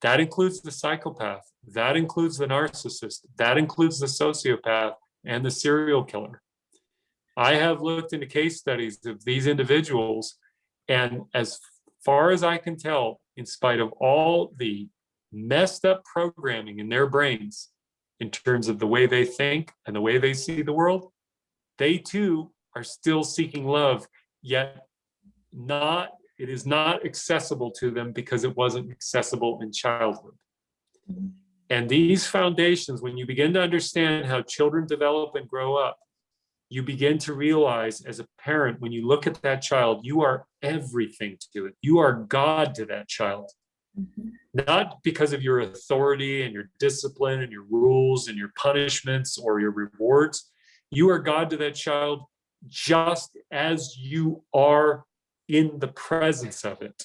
that includes the psychopath, that includes the narcissist, that includes the sociopath and the serial killer. I have looked into case studies of these individuals, and as far as I can tell, in spite of all the messed up programming in their brains in terms of the way they think and the way they see the world, they too are still seeking love, yet it is not accessible to them because it wasn't accessible in childhood. Mhm. And these foundations, when you begin to understand how children develop and grow up, you begin to realize as a parent, when you look at that child, you are everything to it. You are God to that child. Mhm. Not because of your authority and your discipline and your rules and your punishments or your rewards. You are God to that child just as you are in the presence of it.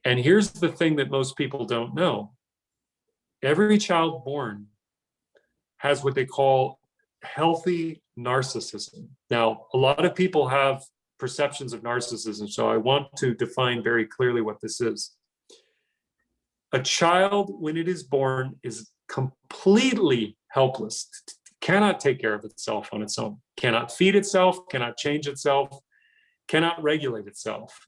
And here's the thing that most people don't know. Every child born has what they call healthy narcissism. Now, a lot of people have perceptions of narcissism, so I want to define very clearly what this is. A child, when it is born, is completely helpless, cannot take care of itself on its own, cannot feed itself, cannot change itself, cannot regulate itself.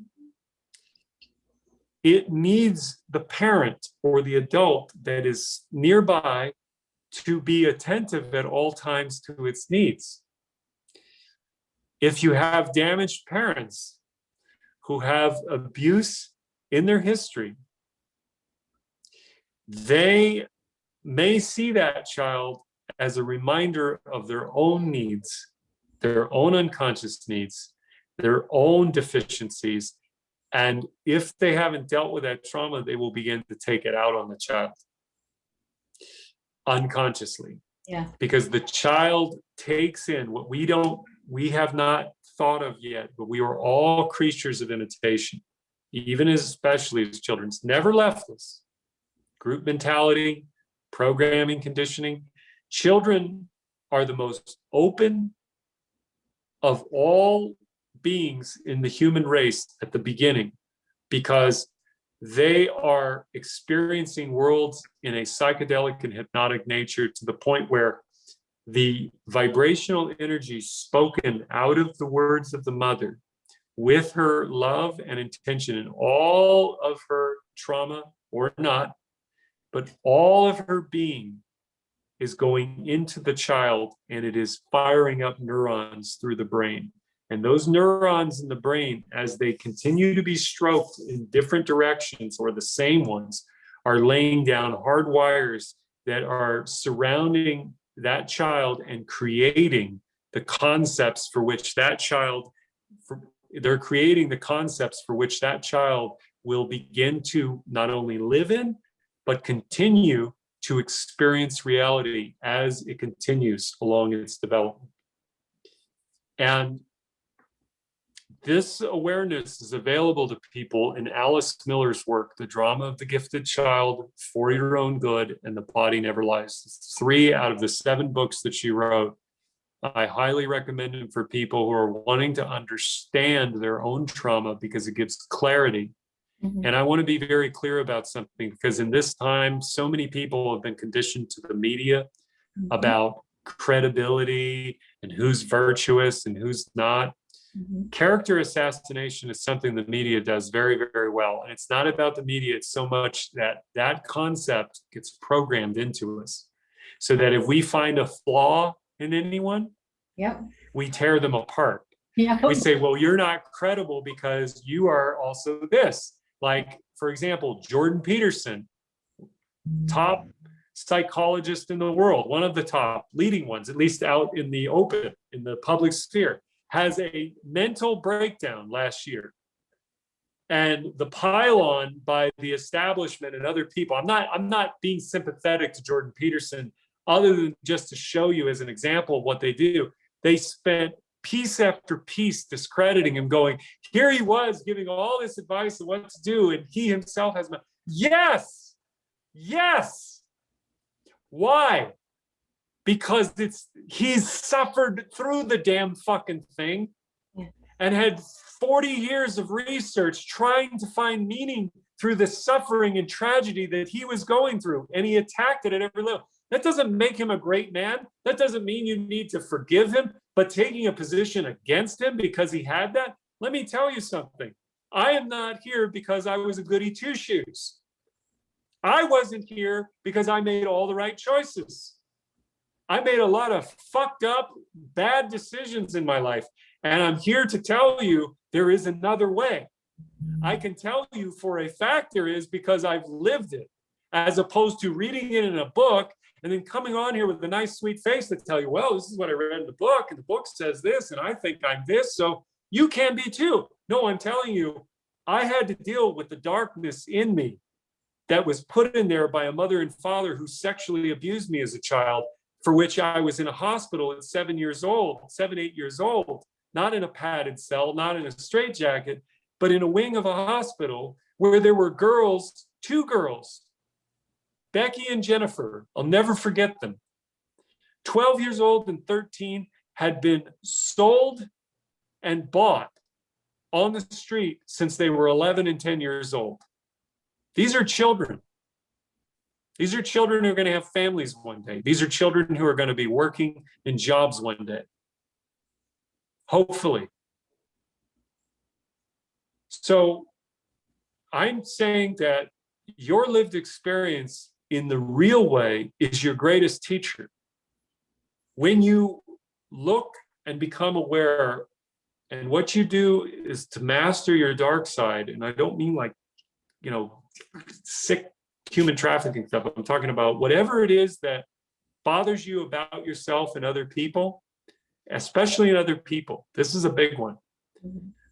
It needs the parent or the adult that is nearby to be attentive at all times to its needs. If you have damaged parents who have abuse in their history, they may see that child as a reminder of their own needs, their own unconscious needs, their own deficiencies. And if they haven't dealt with that trauma, they will begin to take it out on the child unconsciously. Yeah. Because the child takes in what we have not thought of yet, but we are all creatures of imitation, even especially as children. It's never left us. Group mentality, programming, conditioning. Children are the most open of all beings in the human race at the beginning, because they are experiencing worlds in a psychedelic and hypnotic nature, to the point where the vibrational energy spoken out of the words of the mother, with her love and intention and all of her trauma or not, but all of her being, is going into the child, and it is firing up neurons through the brain. And those neurons in the brain, as they continue to be stroked in different directions or the same ones, are laying down hard wires that are surrounding that child and creating the concepts for which that child, they're creating the concepts for which that child will begin to not only live in, but continue to experience reality as it continues along its development. And this awareness is available to people in Alice Miller's work, The Drama of the Gifted Child, For Your Own Good, and The Body Never Lies. It's 3 out of the 7 books that she wrote. I highly recommend them for people who are wanting to understand their own trauma, because it gives clarity. Mhm. And I want to be very clear about something, because in this time, so many people have been conditioned to the media Mhm. about credibility and who's virtuous and who's not. Mhm. Character assassination is something the media does very, very well. And it's not about the media, it's so much that that concept gets programmed into us. So that if we find a flaw in anyone, Yep. we tear them apart. Yeah. We say, well, you're not credible because you are also this. Like, for example, Jordan Peterson, top psychologist in the world, one of the top leading ones, at least out in the open, in the public sphere, has a mental breakdown last year. And the pile-on by the establishment and other people, I'm not being sympathetic to Jordan Peterson, other than just to show you as an example of what they do. They spent piece after piece discrediting him, going, here he was giving all this advice on what to do, and he himself has yes. Why? Because he's suffered through the damn fucking thing, and had 40 years of research trying to find meaning through the suffering and tragedy that he was going through, and he attacked it at every level. That doesn't make him a great man. That doesn't mean you need to forgive him, but taking a position against him because he had that, let me tell you something. I am not here because I was a goody two-shoes. I wasn't here because I made all the right choices. I made a lot of fucked up, bad decisions in my life. And I'm here to tell you there is another way. I can tell you for a fact there is, because I've lived it, as opposed to reading it in a book and then coming on here with a nice sweet face to tell you, well, this is what I read in the book, and the book says this, and I think I'm this, so you can be too. No, I'm telling you, I had to deal with the darkness in me that was put in there by a mother and father who sexually abused me as a child, for which I was in a hospital at 7, 8 years old, not in a padded cell, not in a straitjacket, but in a wing of a hospital where there were girls, 2 girls, Becky and Jennifer, I'll never forget them. 12 years old and 13, had been sold and bought on the street since they were 11 and 10 years old. These are children. These are children who are going to have families one day. These are children who are going to be working in jobs one day. Hopefully. So I'm saying that your lived experience in the real way is your greatest teacher. When you look and become aware, and what you do is to master your dark side, and I don't mean like, sick human trafficking stuff. I'm talking about whatever it is that bothers you about yourself and other people, especially in other people. This is a big one.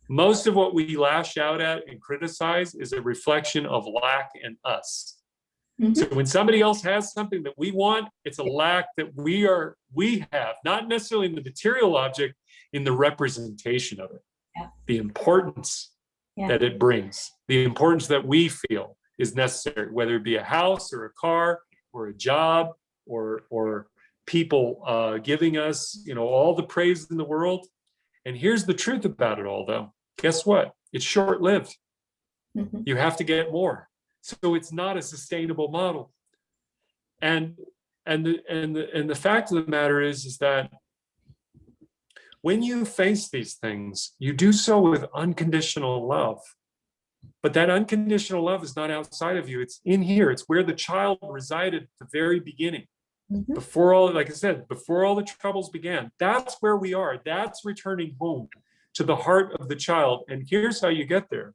Most of what we lash out at and criticize is a reflection of lack in us. So when somebody else has something that we want, it's a lack that we have, not necessarily in the material object, in the representation of it. Yeah. The importance that it brings, the importance that we feel is necessary, whether it be a house or a car or a job or people giving us, all the praise in the world. And here's the truth about it all, though. Guess what? It's short-lived. You have to get more. So it's not a sustainable model. And the fact of the matter is that when you face these things, you do so with unconditional love. But that unconditional love is not outside of you. It's in here. It's where the child resided at the very beginning. Before all, like I said, before all the troubles began. That's where we are. That's returning home to the heart of the child. And here's how you get there.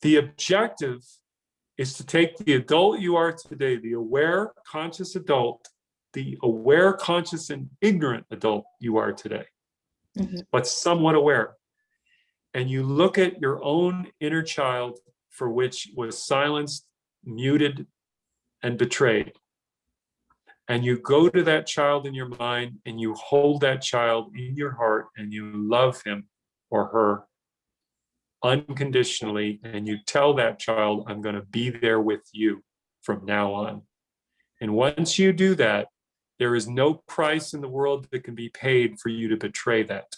The objective is to take the adult you are today, the aware, conscious adult, the aware, conscious, and ignorant adult you are today, but somewhat aware. And you look at your own inner child for which was silenced, muted, and betrayed. And you go to that child in your mind and you hold that child in your heart and you love him or her unconditionally, and you tell that child, I'm going to be there with you from now on. And once you do that, there is no price in the world that can be paid for you to betray that.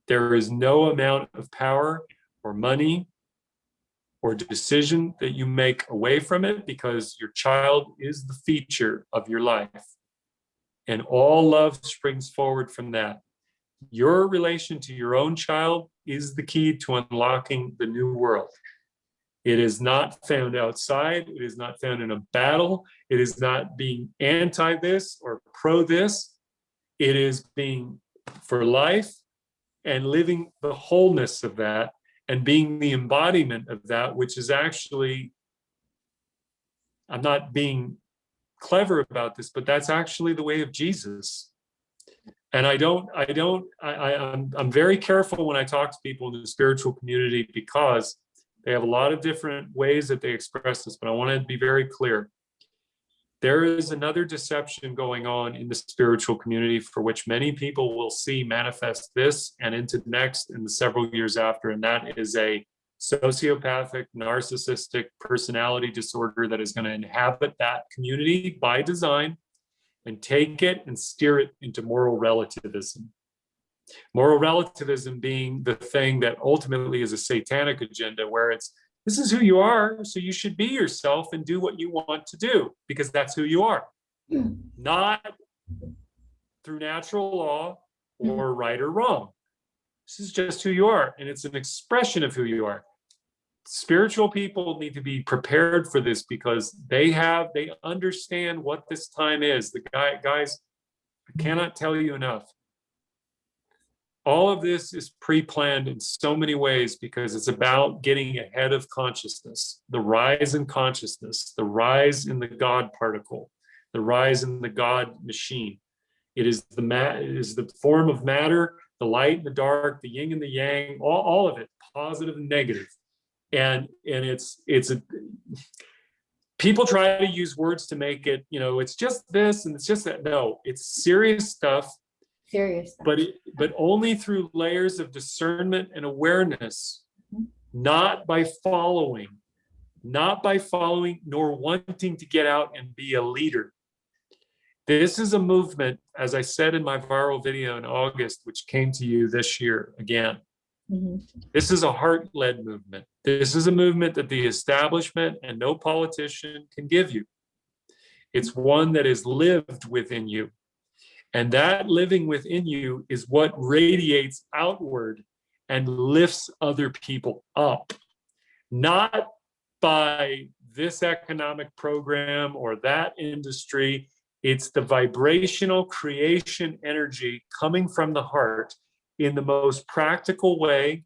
There is no amount of power or money or decision that you make away from it, because your child is the feature of your life. And all love springs forward from that. Your relation to your own child is the key to unlocking the new world. It is not found outside. It is not found in a battle. It is not being anti this or pro this. It is being for life and living the wholeness of that and being the embodiment of that, which is actually, I'm not being clever about this, but that's actually the way of Jesus. And I'm very careful when I talk to people in the spiritual community, because they have a lot of different ways that they express this, but I want to be very clear. There is another deception going on in the spiritual community for which many people will see manifest this and into next and the several years after, and that is a sociopathic, narcissistic personality disorder that is going to inhabit that community by design and take it and steer it into moral relativism. Moral relativism being the thing that ultimately is a satanic agenda, where it's, this is who you are, so you should be yourself and do what you want to do, because that's who you are. Not through natural law or right or wrong. This is just who you are, and it's an expression of who you are. Spiritual people need to be prepared for this, because they understand what this time is. Guys, I cannot tell you enough. All of this is pre-planned in so many ways, because it's about getting ahead of consciousness, the rise in consciousness, the rise in the God particle, the rise in the God machine. It is the form of matter, the light and the dark, the yin and the yang, all of it, positive and negative. And it's people try to use words to make it, it's just this and it's just that. No, it's serious stuff. But only through layers of discernment and awareness, not by following, nor wanting to get out and be a leader. This is a movement, as I said in my viral video in August, which came to you this year again. This is a heart-led movement. This is a movement that the establishment and no politician can give you. It's one that is lived within you. And that living within you is what radiates outward and lifts other people up. Not by this economic program or that industry. It's the vibrational creation energy coming from the heart in the most practical way,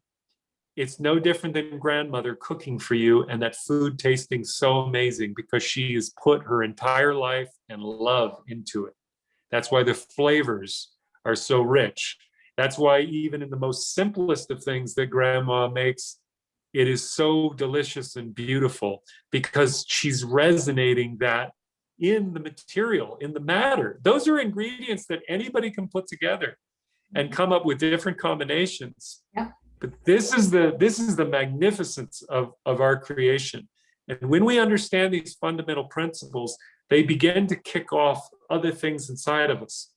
it's no different than grandmother cooking for you and that food tasting so amazing because she has put her entire life and love into it. That's why the flavors are so rich. That's why even in the most simplest of things that grandma makes, it is so delicious and beautiful because she's resonating that in the material, in the matter. Those are ingredients that anybody can put together and come up with different combinations. Yeah. But this is the magnificence of our creation. And when we understand these fundamental principles, they begin to kick off other things inside of us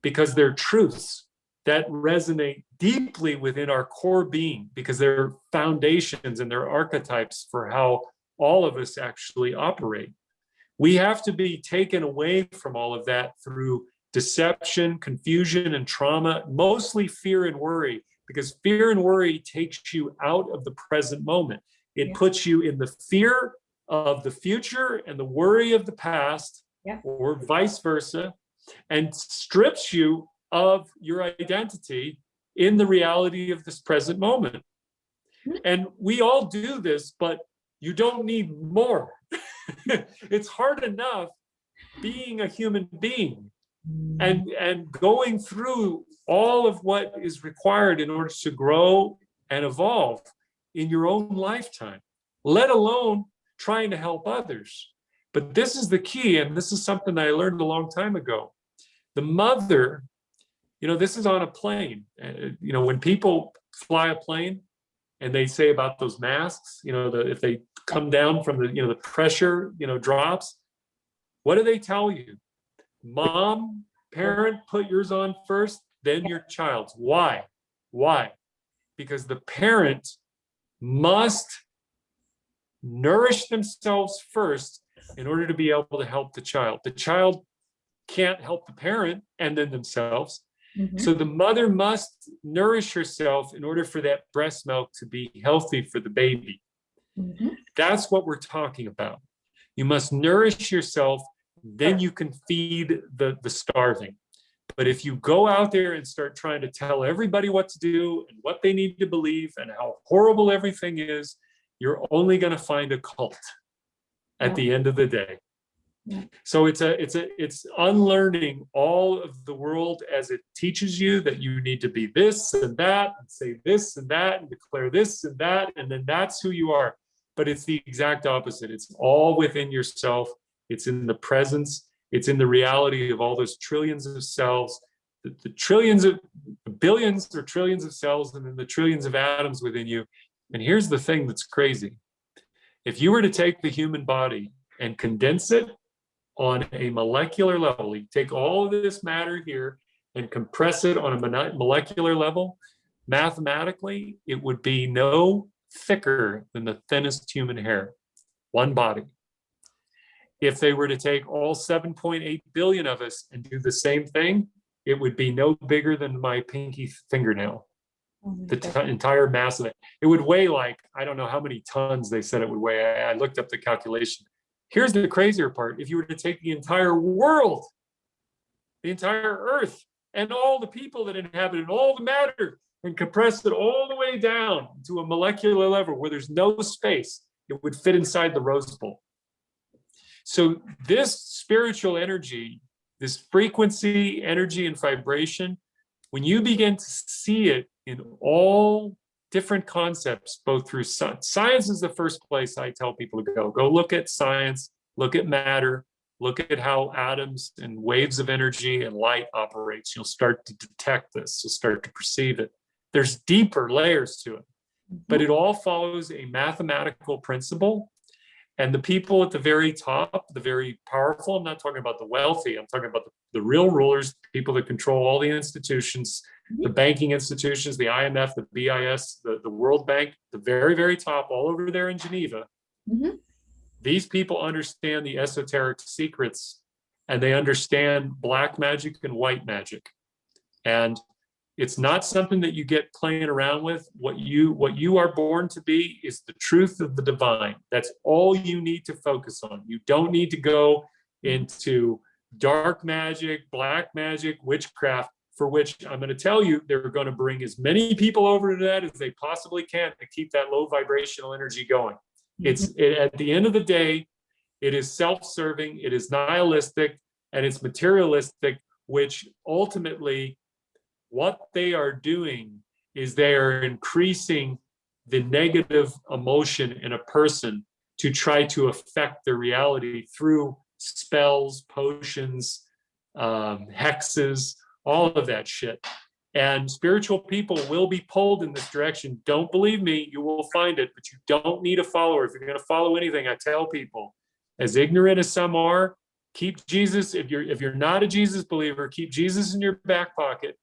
because they're truths that resonate deeply within our core being, because they're foundations and they're archetypes for how all of us actually operate. We have to be taken away from all of that through deception, confusion, and trauma, mostly fear and worry, because fear and worry takes you out of the present moment. It puts you in the fear of the future and the worry of the past, or vice versa, and strips you of your identity in the reality of this present moment. And we all do this, but you don't need more. It's hard enough being a human being and going through all of what is required in order to grow and evolve in your own lifetime, let alone trying to help others. But this is the key, and this is something that I learned a long time ago. The mother, this is on a plane. When people fly a plane and they say about those masks, if they come down from the pressure, drops, what do they tell you? Mom, parent, put yours on first, then your child's. Why? Because the parent must nourish themselves first in order to be able to help the child. The child can't help the parent and then themselves. So the mother must nourish herself in order for that breast milk to be healthy for the baby. That's what we're talking about. You must nourish yourself, then you can feed the starving. But if you go out there and start trying to tell everybody what to do and what they need to believe and how horrible everything is, you're only going to find a cult at the end of the day. So it's unlearning all of the world as it teaches you that you need to be this and that and say this and that and declare this and that, and then that's who you are. But it's the exact opposite. It's all within yourself. It's in the presence. It's in the reality of all those trillions of cells, the trillions of billions or trillions of cells, and then the trillions of atoms within you. And here's the thing that's crazy. If you were to take the human body and condense it on a molecular level, you take all of this matter here and compress it on a molecular level, mathematically, it would be no thicker than the thinnest human hair, one body. If they were to take all 7.8 billion of us and do the same thing, it would be no bigger than my pinky fingernail, the entire mass of it. It would weigh like, I don't know how many tons they said it would weigh. I looked up the calculation. Here's the crazier part. If you were to take the entire world, the entire earth, and all the people that inhabit it, all the matter, and compress it all the way down to a molecular level where there's no space, it would fit inside the Rose Bowl. So this spiritual energy, this frequency, energy, and vibration, when you begin to see it in all different concepts, both through science is the first place I tell people to go. Go look at science, look at matter, look at how atoms and waves of energy and light operates. You'll start to detect this. You'll start to perceive it. There's deeper layers to it, but it all follows a mathematical principle. And the people at the very top, the very powerful, I'm not talking about the wealthy, I'm talking about the real rulers, people that control all the institutions, the banking institutions, the IMF, the BIS, the World Bank, the very, very top, all over there in Geneva. These people understand the esoteric secrets, and they understand black magic and white magic. And it's not something that you get playing around with. What you are born to be is the truth of the divine. That's all you need to focus on. You don't need to go into dark magic, black magic, witchcraft. for which I'm going to tell you they're going to bring as many people over to that as they possibly can to keep that low vibrational energy going. At the end of the day, it is self-serving, it is nihilistic, and it's materialistic, which ultimately what they are doing is they are increasing the negative emotion in a person to try to affect their reality through spells, potions, hexes, all of that shit. And spiritual people will be pulled in this direction. Don't believe me, you will find it, but you don't need a follower. If you're going to follow anything, I tell people, as ignorant as some are, keep Jesus. If you're not a Jesus believer, keep Jesus in your back pocket.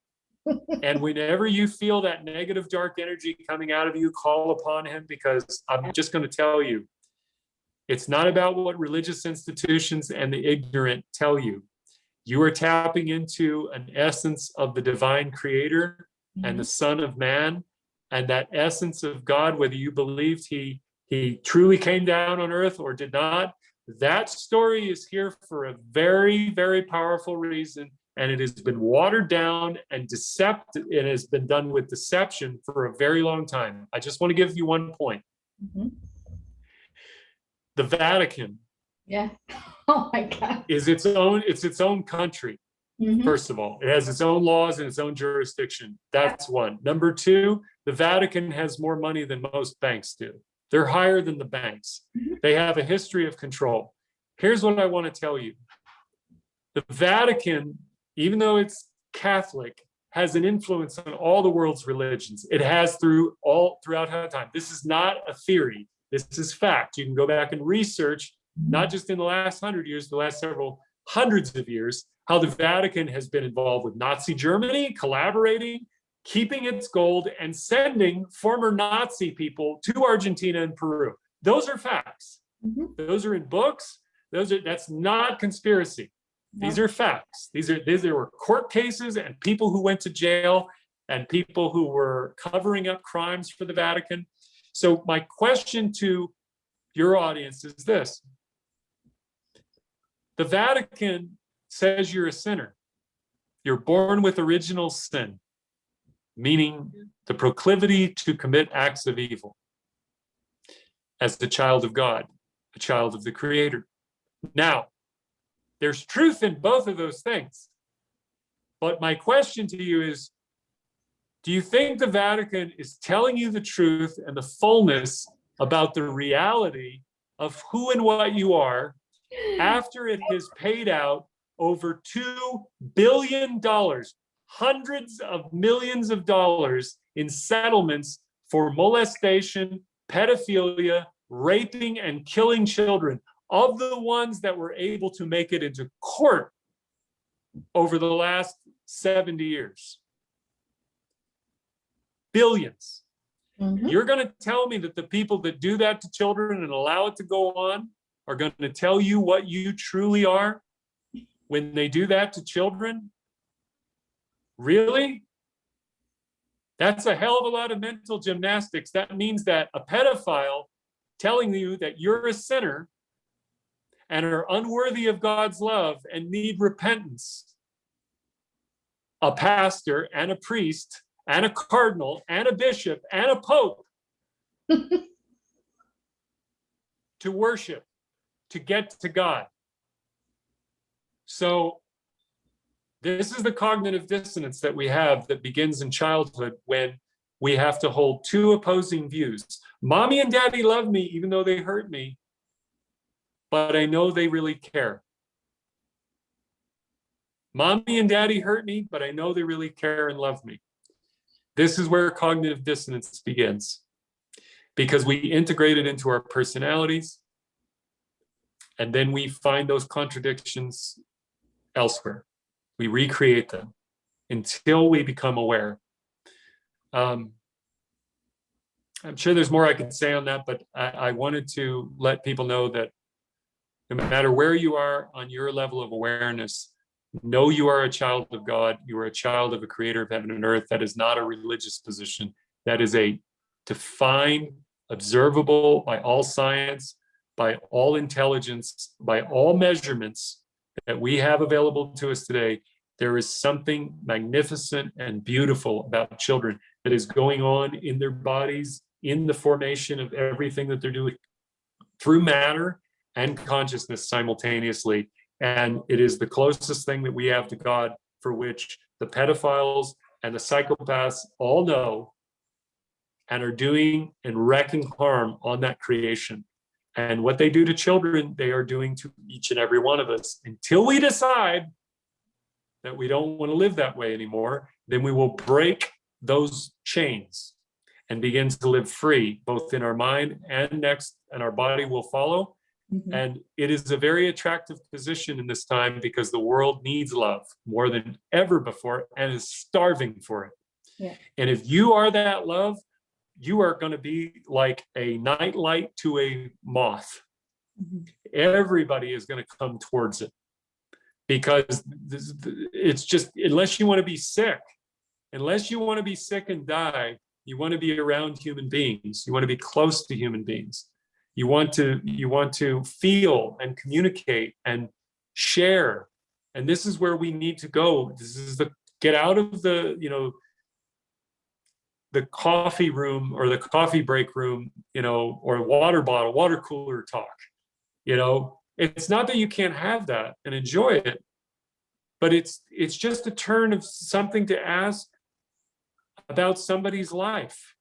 And whenever you feel that negative dark energy coming out of you, call upon him, because I'm just going to tell you, it's not about what religious institutions and the ignorant tell you. You are tapping into an essence of the divine creator and the Son of Man, and that essence of God, whether you believed he truly came down on earth or did not, that story is here for a very, very powerful reason. And it has been watered down and it has been done with deception for a very long time. I just want to give you one point. The Vatican, oh my God, is its own country. First of all, it has its own laws and its own jurisdiction. That's one. Number two, the Vatican has more money than most banks do. They're higher than the banks. They have a history of control. Here's what I want to tell you. The Vatican, even though it's Catholic, has an influence on all the world's religions. It has throughout time. This is not a theory. This is fact. You can go back and research, not just in the last 100 years, the last several hundreds of years, how the Vatican has been involved with Nazi Germany, collaborating, keeping its gold, and sending former Nazi people to Argentina and Peru. Those are facts. Those are in books. That's not conspiracy. These are facts. These were court cases and people who went to jail and people who were covering up crimes for the Vatican. So my question to your audience is this. The Vatican says you're a sinner. You're born with original sin, meaning the proclivity to commit acts of evil as the child of God, a child of the Creator. Now, there's truth in both of those things. But my question to you is, do you think the Vatican is telling you the truth and the fullness about the reality of who and what you are after it has paid out over $2 billion, hundreds of millions of dollars in settlements for molestation, pedophilia, raping, and killing children, of the ones that were able to make it into court over the last 70 years? Billions. You're going to tell me that the people that do that to children and allow it to go on are going to tell you what you truly are when they do that to children? Really? That's a hell of a lot of mental gymnastics. That means that a pedophile telling you that you're a sinner and are unworthy of God's love and need repentance, a pastor and a priest and a cardinal and a bishop and a pope to worship, to get to God. So this is the cognitive dissonance that we have that begins in childhood when we have to hold two opposing views. Mommy and daddy love me even though they hurt me, but I know they really care. Mommy and daddy hurt me, but I know they really care and love me. This is where cognitive dissonance begins, because we integrate it into our personalities, and then we find those contradictions elsewhere. We recreate them until we become aware. I'm sure there's more I could say on that, but I wanted to let people know that no matter where you are on your level of awareness, know you are a child of God. You are a child of a creator of heaven and earth. That is not a religious position. That is a defined, observable by all science, by all intelligence, by all measurements that we have available to us today. There is something magnificent and beautiful about children that is going on in their bodies, in the formation of everything that they're doing through matter and consciousness simultaneously. And it is the closest thing that we have to God, for which the pedophiles and the psychopaths all know and are doing and wreaking harm on that creation. And what they do to children, they are doing to each and every one of us. Until we decide that we don't want to live that way anymore, then we will break those chains and begin to live free, both in our mind and our body will follow. Mhm. And it is a very attractive position in this time because the world needs love more than ever before and is starving for it. Yeah. And if you are that love, you are going to be like a nightlight to a moth. Mhm. Everybody is going to come towards it because it's just, unless you want to be sick and die, you want to be around human beings. You want to be close to human beings. You want to feel and communicate and share. And this is where we need to go. This is get out of the coffee room or the coffee break room, or water bottle, water cooler talk. It's not that you can't have that and enjoy it, but it's just a turn of something to ask about somebody's life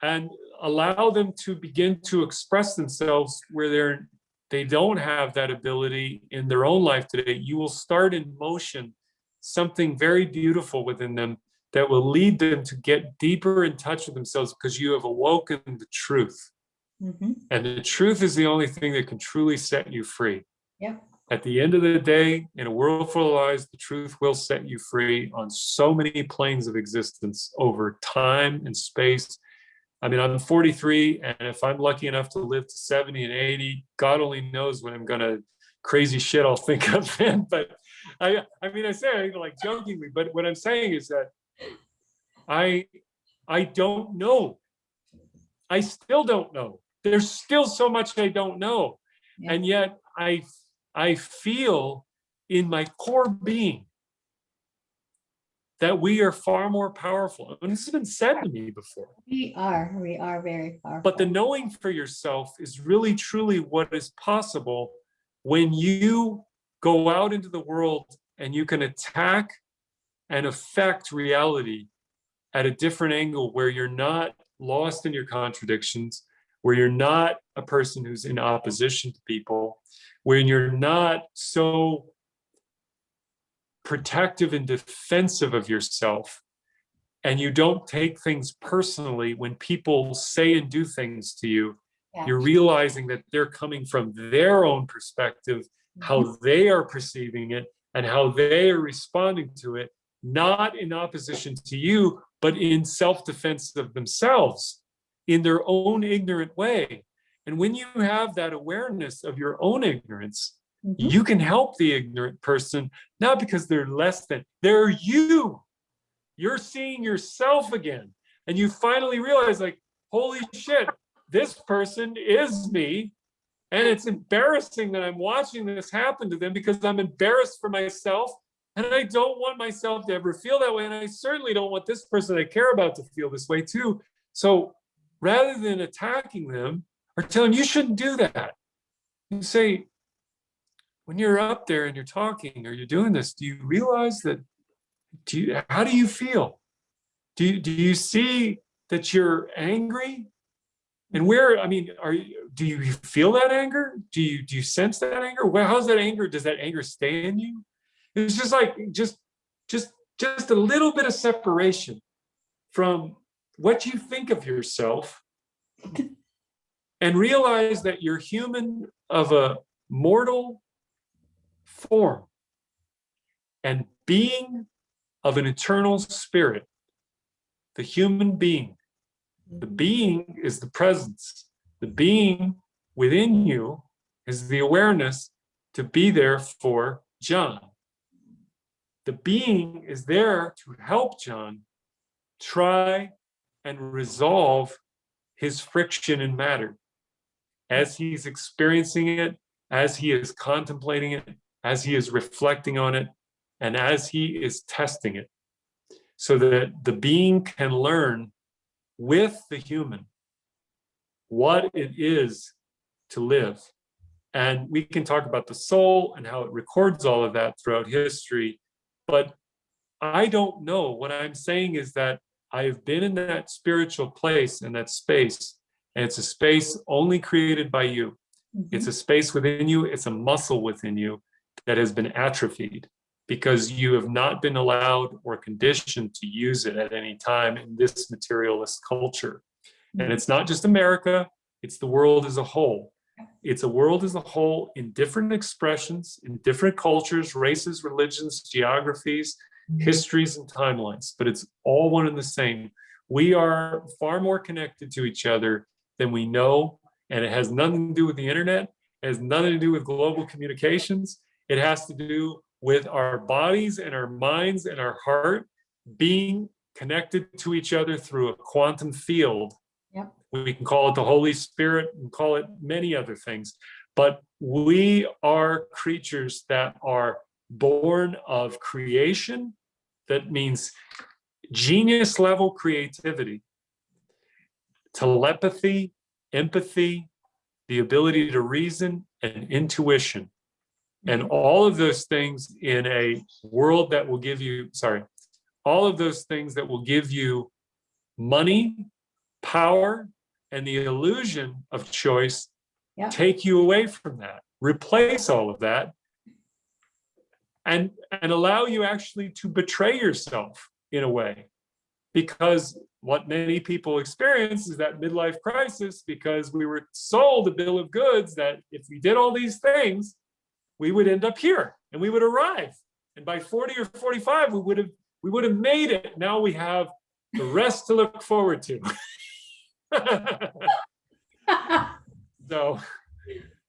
and allow them to begin to express themselves where they don't have that ability in their own life today. You will start in motion something very beautiful within them that will lead them to get deeper in touch with themselves, because you have awoken the truth. Mhm. And the truth is the only thing that can truly set you free. Yeah. At the end of the day, in a world full of lies, the truth will set you free on so many planes of existence over time and space. I mean, I'm 43, and if I'm lucky enough to live to 70 and 80, God only knows when I'm gonna crazy shit I'll think of then. But I mean, I say it like jokingly, but what I'm saying is that I don't know. I still don't know. There's still so much I don't know. Yeah. And yet I feel in my core being that we are far more powerful. And this has been said to me before. We are very powerful. But the knowing for yourself is really truly what is possible when you go out into the world and you can attack and affect reality at a different angle, where you're not lost in your contradictions, where you're not a person who's in opposition to people, where you're not so protective and defensive of yourself, and you don't take things personally when people say and do things to you. Yeah. You're realizing that they're coming from their own perspective, how they are perceiving it and how they are responding to it, not in opposition to you, but in self-defense of themselves, in their own ignorant way. And when you have that awareness of your own ignorance, Mhm. you can help the ignorant person, not because they're less than, they're you. You're seeing yourself again. And you finally realize, like, holy shit, this person is me. And it's embarrassing that I'm watching this happen to them, because I'm embarrassed for myself. And I don't want myself to ever feel that way. And I certainly don't want this person I care about to feel this way too. So rather than attacking them or telling them you shouldn't do that, you say, when you're up there and you're talking or you're doing this, do you realize that, how do you feel? Do you see that you're angry? And where, I mean, do you feel that anger? Do you sense that anger? Well, how's that anger? Does that anger stay in you? It's just like, just a little bit of separation from what you think of yourself, and realize that you're human of a mortal form and being of an eternal spirit. The human being. The being is the presence. The being within you is the awareness to be there for John. The being is there to help John try and resolve his friction in matter. As he's experiencing it, as he is contemplating it, as he is reflecting on it, and as he is testing it, so that the being can learn with the human what it is to live. And we can talk about the soul and how it records all of that throughout history, but I don't know. What I'm saying is that I've been in that spiritual place and that space, and it's a space only created by you. It's a space within you, it's a muscle within you that has been atrophied because you have not been allowed or conditioned to use it at any time in this materialist culture. And it's not just America, it's the world as a whole. It's a world as a whole in different expressions, in different cultures, races, religions, geographies, histories, and timelines, but it's all one and the same. We are far more connected to each other than we know, and it has nothing to do with the internet. It has nothing to do with global communications. It has to do with our bodies and our minds and our heart being connected to each other through a quantum field. Yep. We can call it the Holy Spirit and call it many other things, but we are creatures that are born of creation. That means genius level creativity, telepathy, empathy, the ability to reason, and intuition. And all of those things in a world that will give you, all of those things that will give you money, power, and the illusion of choice, take you away from that, replace all of that, and allow you actually to betray yourself in a way. Because what many people experience is that midlife crisis, because we were sold a bill of goods that if we did all these things, we would end up here and we would arrive. And by 40 or 45, we would have made it. Now we have the rest to look forward to. So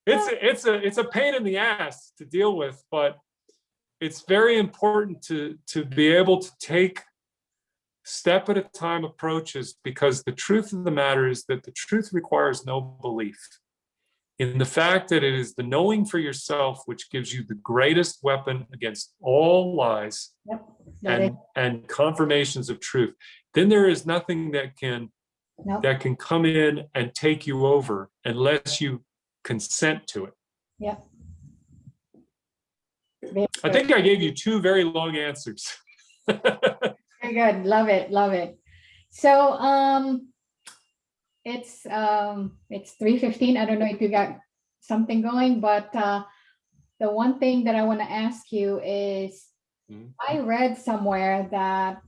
it's a pain in the ass to deal with, but it's very important to be able to take step at a time approaches, because the truth of the matter is that the truth requires no belief in the fact that it is the knowing for yourself which gives you the greatest weapon against all lies and confirmations of truth. Then there is nothing that can come in and take you over unless you consent to it. Yep. I think I gave you two very long answers. Very good. Love it. Love it. So it's 3:15. I don't know if you got something going, but the one thing that I want to ask you is, I read somewhere that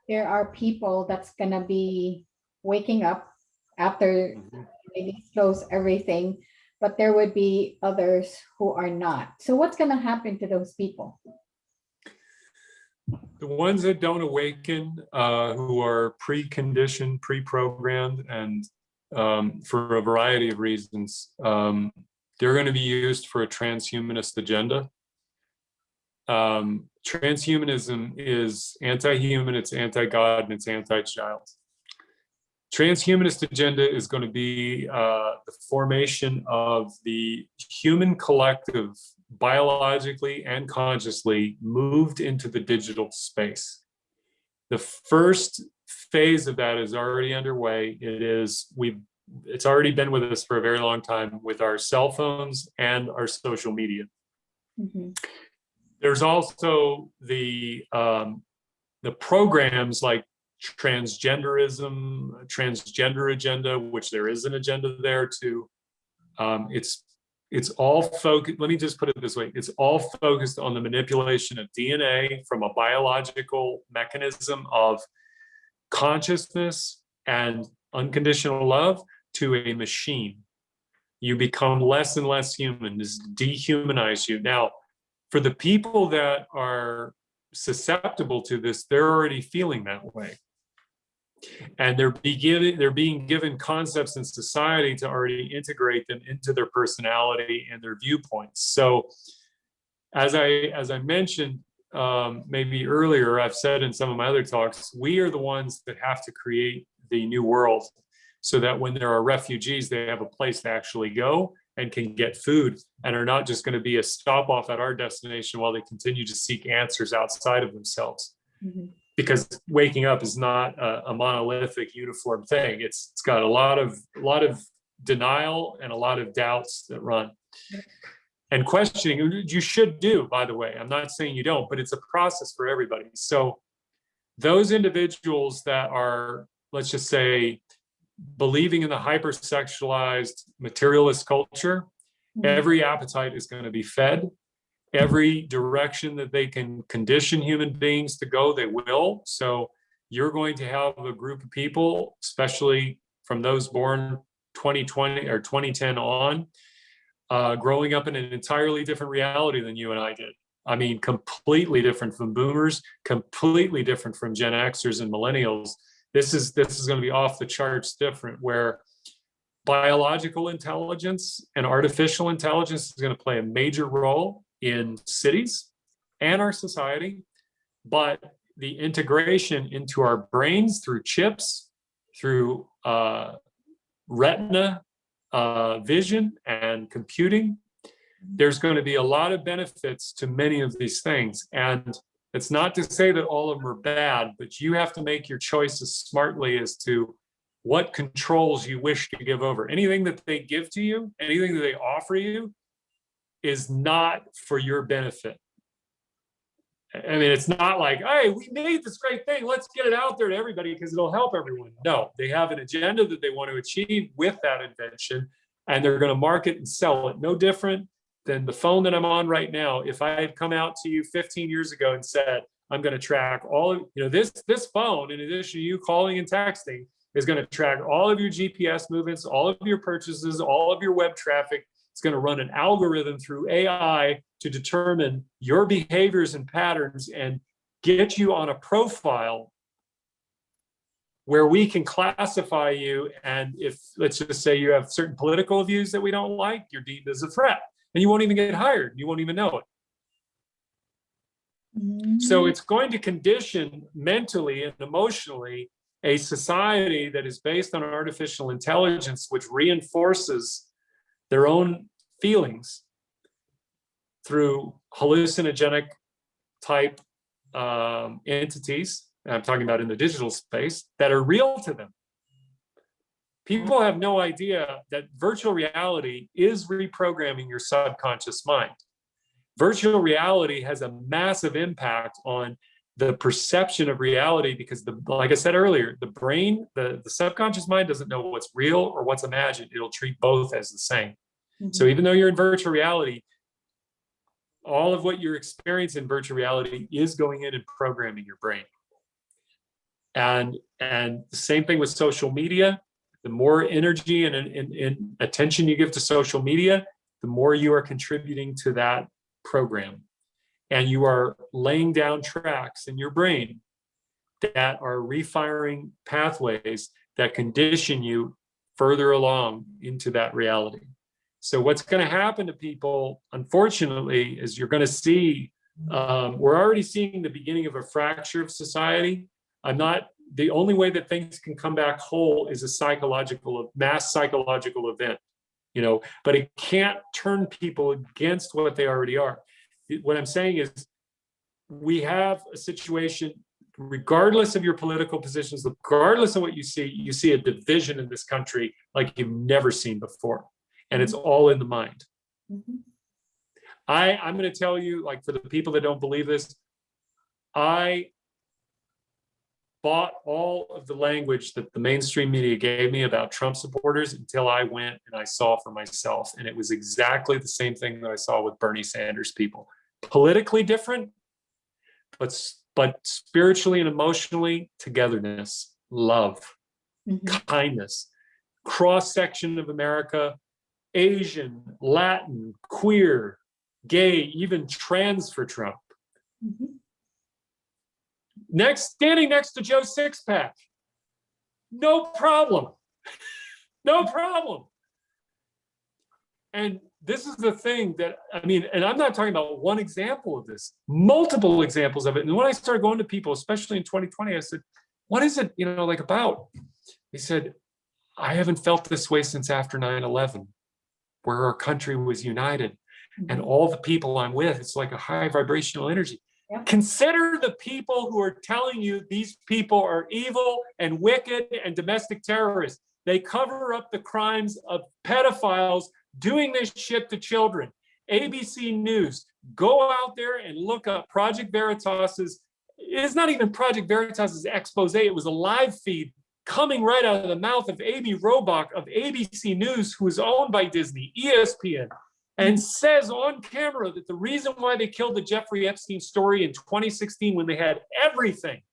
there are people that's gonna be waking up after they disclose everything, but there would be others who are not. So what's gonna happen to those people? The ones that don't awaken, who are preconditioned, pre-programmed, and for a variety of reasons, they're going to be used for a transhumanist agenda. Transhumanism is anti-human, it's anti-God, and it's anti-child. Transhumanist agenda is going to be the formation of the human collective, biologically and consciously moved into the digital space. The first phase of that is already underway. It's already been with us for a very long time with our cell phones and our social media. There's also the programs like transgenderism, transgender agenda, which there is an agenda there too. It's all focused, let me just put it this way, it's all focused on the manipulation of DNA from a biological mechanism of consciousness and unconditional love to a machine. You become less and less human, this dehumanize you. Now, for the people that are susceptible to this, they're already feeling that way. And they're being given concepts in society to already integrate them into their personality and their viewpoints. So as I mentioned maybe earlier, I've said in some of my other talks, we are the ones that have to create the new world so that when there are refugees, they have a place to actually go and can get food and are not just going to be a stop off at our destination while they continue to seek answers outside of themselves. Mhm. Because waking up is not a monolithic uniform thing. It's got a lot of denial and a lot of doubts that run. And questioning, you should do, by the way. I'm not saying you don't, but it's a process for everybody. So those individuals that are, let's just say, believing in the hypersexualized materialist culture, every appetite is going to be fed. Every direction that they can condition human beings to go, they will. So you're going to have a group of people, especially from those born 2020 or 2010 on, growing up in an entirely different reality than you and I did. I mean, completely different from boomers, completely different from Gen Xers and millennials. This is going to be off the charts different, where biological intelligence and artificial intelligence is going to play a major role in cities and our society, but the integration into our brains through chips, through retina vision and computing, there's going to be a lot of benefits to many of these things. And it's not to say that all of them are bad, but you have to make your choices smartly as to what controls you wish to give over. Anything that they give to you, anything that they offer you, is not for your benefit. I mean, it's not like, hey, we made this great thing, let's get it out there to everybody because it'll help everyone. No, they have an agenda that they want to achieve with that invention, and they're going to market and sell it. No different than the phone that I'm on right now. If I had come out to you 15 years ago and said, I'm going to track all of, this phone, in addition to you calling and texting, is going to track all of your GPS movements, all of your purchases, all of your web traffic. It's going to run an algorithm through AI to determine your behaviors and patterns and get you on a profile where we can classify you. And if, let's just say, you have certain political views that we don't like, you're deemed as a threat, and you won't even get hired. You won't even know it. So it's going to condition mentally and emotionally a society that is based on artificial intelligence, which reinforces their own feelings through hallucinogenic type entities, and I'm talking about in the digital space, that are real to them. People have no idea that virtual reality is reprogramming your subconscious mind. Virtual reality has a massive impact on the perception of reality because, like I said earlier, the brain, the subconscious mind doesn't know what's real or what's imagined. It'll treat both as the same. So even though you're in virtual reality, all of what you're experiencing in virtual reality is going in and programming your brain. And the same thing with social media. The more energy and attention you give to social media, the more you are contributing to that program. And you are laying down tracks in your brain that are refiring pathways that condition you further along into that reality. So what's going to happen to people, unfortunately, is you're going to see, we're already seeing the beginning of a fracture of society. The only way that things can come back whole is a mass psychological event, but it can't turn people against what they already are. What I'm saying is, we have a situation, regardless of your political positions, regardless of what you see a division in this country like you've never seen before. And it's all in the mind. I'm going to tell you, like, for the people that don't believe this, I bought all of the language that the mainstream media gave me about Trump supporters until I went and I saw for myself. And it was exactly the same thing that I saw with Bernie Sanders people. Politically different, but spiritually and emotionally, togetherness, love, kindness, cross-section of America, Asian, Latin, queer, gay, even trans for Trump. Standing next to Joe Sixpack. No problem. No problem. And this is the thing that, and I'm not talking about one example of this, multiple examples of it. And when I started going to people, especially in 2020, I said, what is it, about? He said, I haven't felt this way since after 9/11. where our country was united. And Mhm. all the people I'm with, it's like a high vibrational energy. Yep. Consider the people who are telling you these people are evil and wicked and domestic terrorists. They cover up the crimes of pedophiles doing this shit to children. ABC News, go out there and look up Project Veritas's, it's not even Project Veritas's expose, it was a live feed coming right out of the mouth of Amy Robach of ABC News, who is owned by Disney, ESPN, and says on camera that the reason why they killed the Jeffrey Epstein story in 2016 when they had everything,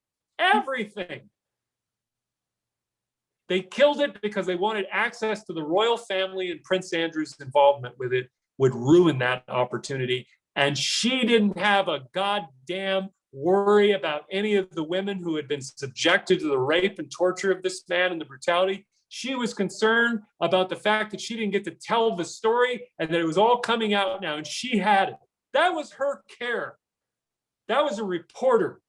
they killed it because they wanted access to the royal family, and Prince Andrew's involvement with it would ruin that opportunity. And she didn't have a goddamn worry about any of the women who had been subjected to the rape and torture of this man and the brutality. She was concerned about the fact that she didn't get to tell the story and that it was all coming out now, and she had it. That was her care. That was a reporter.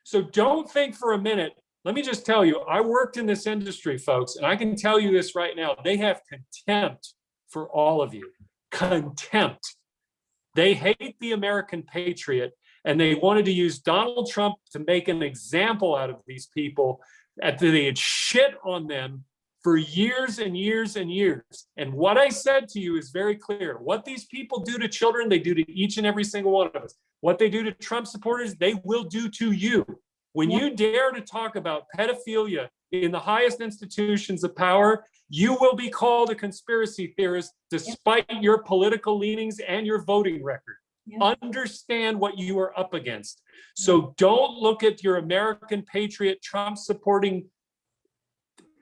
So don't think for a minute. Let me just tell you, I worked in this industry, folks, and I can tell you this right now. They have contempt for all of you. Contempt. They hate the American patriot, and they wanted to use Donald Trump to make an example out of these people that they had shit on them for years and years and years. And what I said to you is very clear. What these people do to children, they do to each and every single one of us. What they do to Trump supporters, they will do to you. When you dare to talk about pedophilia in the highest institutions of power, you will be called a conspiracy theorist despite your political leanings and your voting record. Understand what you are up against. So don't look at your American patriot, Trump supporting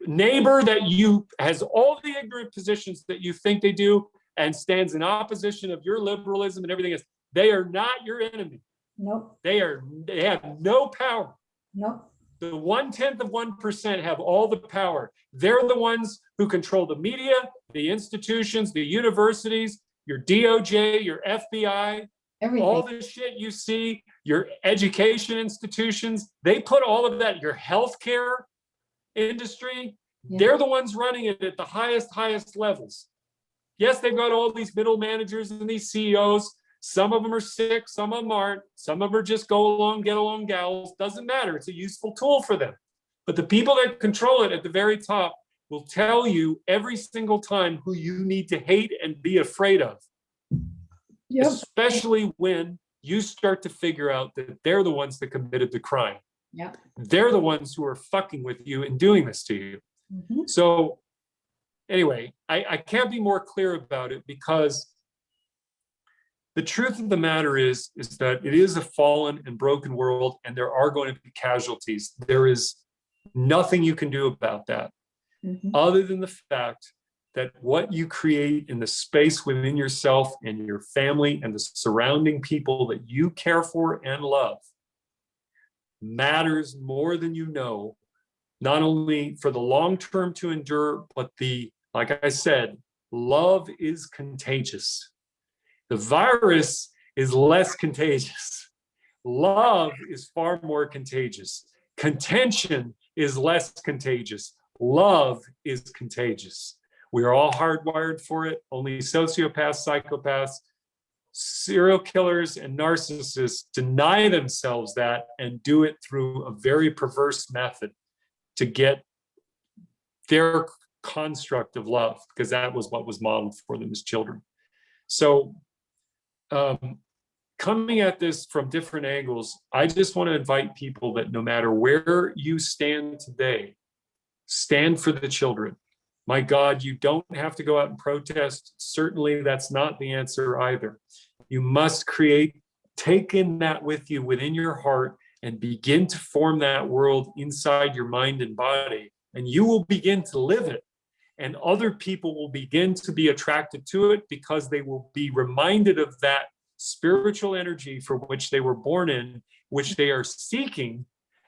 neighbor that you has all the ignorant positions that you think they do and stands in opposition of your liberalism and everything else. They are not your enemy. Nope. They have no power. Nope. The 0.1% have all the power. They're the ones who control the media, the institutions, the universities, your DOJ, your FBI, Everything. all the shit you see, your education institutions. They put all of that, your healthcare industry, they're the ones running it at the highest levels. Yes, they've got all these middle managers and these CEOs. Some of them are sick, some of them aren't. Some of them are just go along, get along gals. Doesn't matter. It's a useful tool for them. But the people that control it at the very top will tell you every single time who you need to hate and be afraid of. Yep. Especially when you start to figure out that they're the ones that committed the crime. Yep. They're the ones who are fucking with you and doing this to you. Mm-hmm. So anyway, I can't be more clear about it, because the truth of the matter is that it is a fallen and broken world, and there are going to be casualties. There is nothing you can do about that, other than the fact that what you create in the space within yourself and your family and the surrounding people that you care for and love matters more than you know, not only for the long term to endure, but like I said, love is contagious. The virus is less contagious. Love is far more contagious. Contention is less contagious. Love is contagious. We are all hardwired for it. Only sociopaths, psychopaths, serial killers, and narcissists deny themselves that and do it through a very perverse method to get their construct of love, because that was what was modeled for them as children. So coming at this from different angles, I just want to invite people that no matter where you stand today, stand for the children. My God, you don't have to go out and protest. Certainly that's not the answer either. You must take in that with you within your heart and begin to form that world inside your mind and body, and you will begin to live it. And other people will begin to be attracted to it because they will be reminded of that spiritual energy for which they were born in, which they are seeking,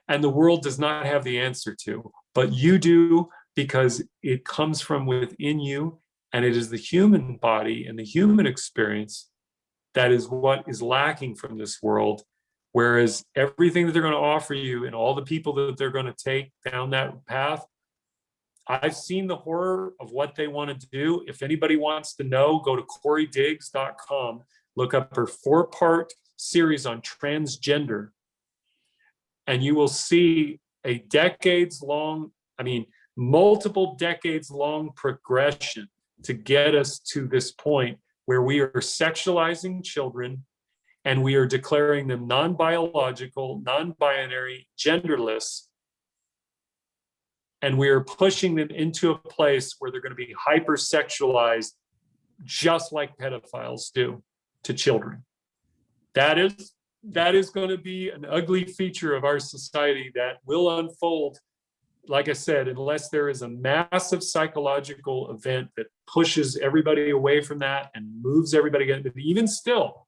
and the world does not have the answer to. But you do, because it comes from within you, and it is the human body and the human experience that is what is lacking from this world. Whereas everything that they're going to offer you and all the people that they're going to take down that path, I've seen the horror of what they want to do. If anybody wants to know, go to CoreyDiggs.com, look up her 4-part series on transgender, and you will see a multiple decades long progression to get us to this point where we are sexualizing children and we are declaring them non-biological, non-binary, genderless, and we are pushing them into a place where they're going to be hypersexualized, just like pedophiles do to children. That is going to be an ugly feature of our society that will unfold, like I said, unless there is a massive psychological event that pushes everybody away from that and moves everybody. But even still,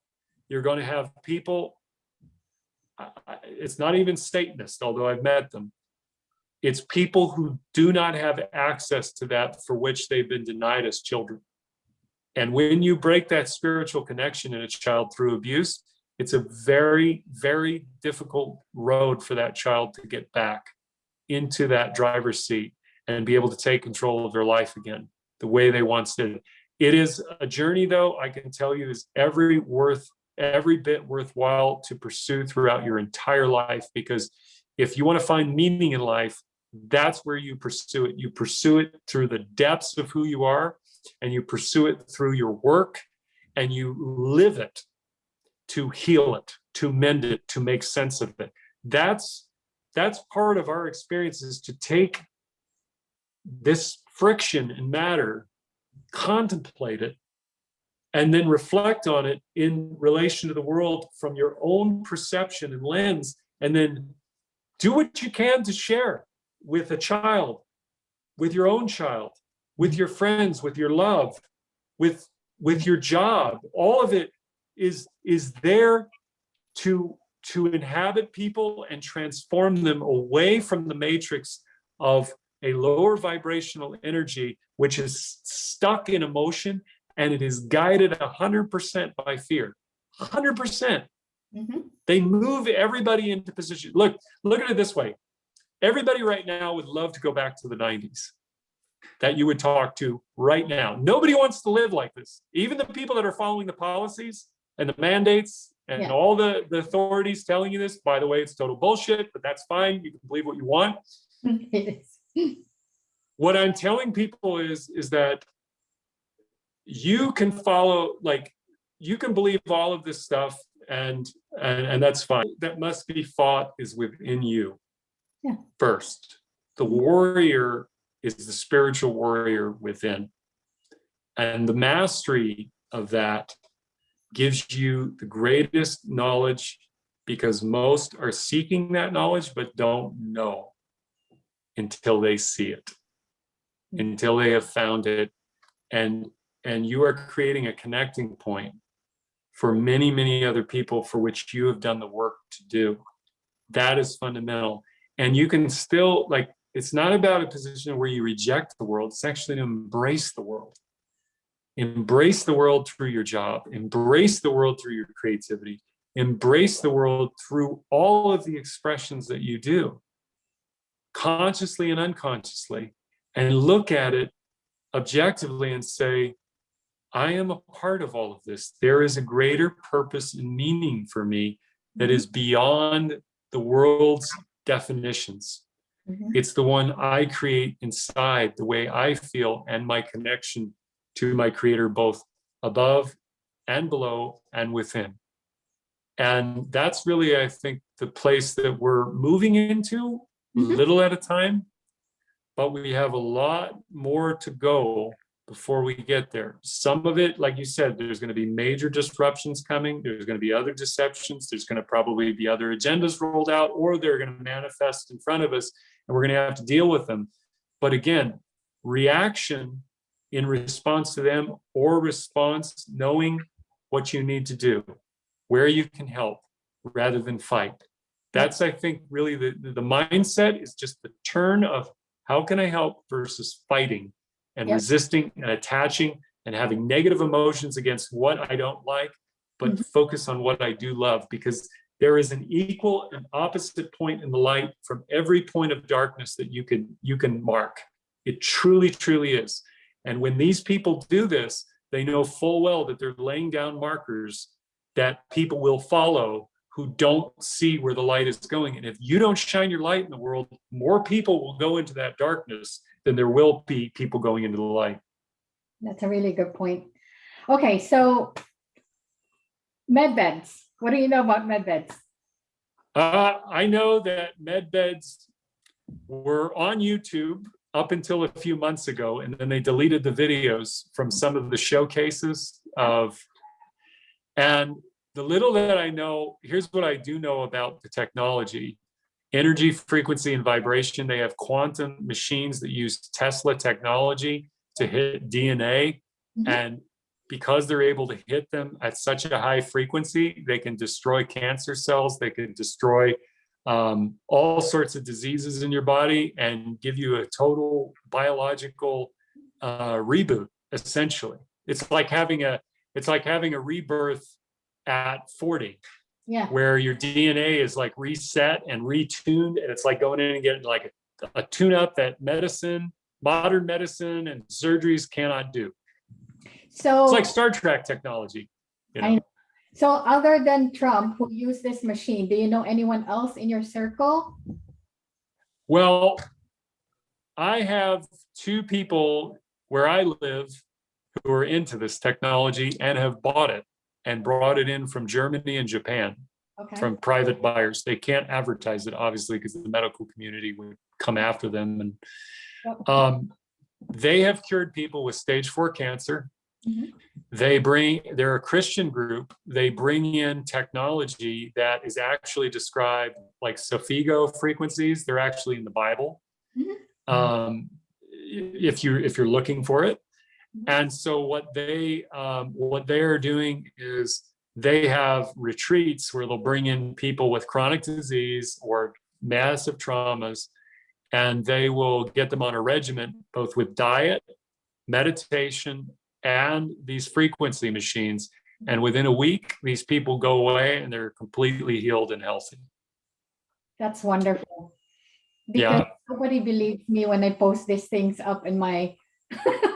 you're going to have people, it's not even Satanists, although I've met them. It's people who do not have access to that for which they've been denied as children. And when you break that spiritual connection in a child through abuse, it's a very, very difficult road for that child to get back into that driver's seat and be able to take control of their life again, the way they once did. It is a journey, though, I can tell you, is every bit worthwhile to pursue throughout your entire life, because if you want to find meaning in life, that's where you pursue it. You pursue it through the depths of who you are, and you pursue it through your work, and you live it to heal it, to mend it, to make sense of it. That's part of our experience, is to take this friction in matter, contemplate it, and then reflect on it in relation to the world from your own perception and lens, and then do what you can to share with a child, with your own child, with your friends, with your love, with your job. All of it is there to inhabit people and transform them away from the matrix of a lower vibrational energy, which is stuck in emotion, and it is guided 100% by fear. 100%. Mm-hmm. They move everybody into position. Look at it this way. Everybody right now would love to go back to the 90s that you would talk to right now. Nobody wants to live like this. Even the people that are following the policies and the mandates and all the authorities telling you this, by the way, it's total bullshit, but that's fine. You can believe what you want. What I'm telling people is that you can follow, like, you can believe all of this stuff, and that's fine. That must be fought is within you. Yeah. First, the warrior is the spiritual warrior within. And the mastery of that gives you the greatest knowledge, because most are seeking that knowledge but don't know until they see it, until they have found it. And you are creating a connecting point for many, many other people for which you have done the work to do. That is fundamental. And you can still, like, it's not about a position where you reject the world. It's actually to embrace the world. Embrace the world through your job. Embrace the world through your creativity. Embrace the world through all of the expressions that you do, consciously and unconsciously, and look at it objectively and say, I am a part of all of this. There is a greater purpose and meaning for me that is beyond the world's definitions. Mm-hmm. It's the one I create inside, the way I feel, and my connection to my creator, both above and below and within. And that's really, I think, the place that we're moving into, little at a time, but we have a lot more to go before we get there. Some of it, like you said, there's going to be major disruptions coming. There's going to be other deceptions. There's going to probably be other agendas rolled out, or they're going to manifest in front of us, and we're going to have to deal with them. But again, reaction in response to them, or response knowing what you need to do, where you can help rather than fight. That's, I think, really the mindset is just the turn of how can I help versus fighting and resisting and attaching and having negative emotions against what I don't like, but focus on what I do love, because there is an equal and opposite point in the light from every point of darkness that you can mark. It truly, truly is. And when these people do this, they know full well that they're laying down markers that people will follow who don't see where the light is going. And if you don't shine your light in the world, more people will go into that darkness than there will be people going into the light. That's a really good point. Okay, so med beds. What do you know about med beds? I know that med beds were on YouTube up until a few months ago, and then they deleted the videos from some of the showcases of, and the little that I know, here's what I do know about the technology: energy, frequency, and vibration. They have quantum machines that use Tesla technology to hit DNA. Mhm. And because they're able to hit them at such a high frequency, they can destroy cancer cells, they can destroy all sorts of diseases in your body and give you a total biological reboot, essentially. It's like having a rebirth at 40. Yeah. Where your DNA is like reset and retuned, and it's like going in and getting like a tune-up that modern medicine and surgeries cannot do. So It's like Star Trek technology. You know? So other than Trump, who used this machine, do you know anyone else in your circle? Well, I have two people where I live who are into this technology and have bought it and brought it in from Germany and Japan. Okay. From private buyers. They can't advertise it, obviously, because the medical community would come after them. And they have cured people with stage 4 cancer. Mm-hmm. They're a Christian group. They bring in technology that is actually described like Sophigo frequencies. They're actually in the Bible. Mm-hmm. If you're looking for it. And so what they are doing is they have retreats where they'll bring in people with chronic disease or massive traumas, and they will get them on a regimen, both with diet, meditation, and these frequency machines. And within a week, these people go away and they're completely healed and healthy. That's wonderful. Because nobody believes me when I post these things up in my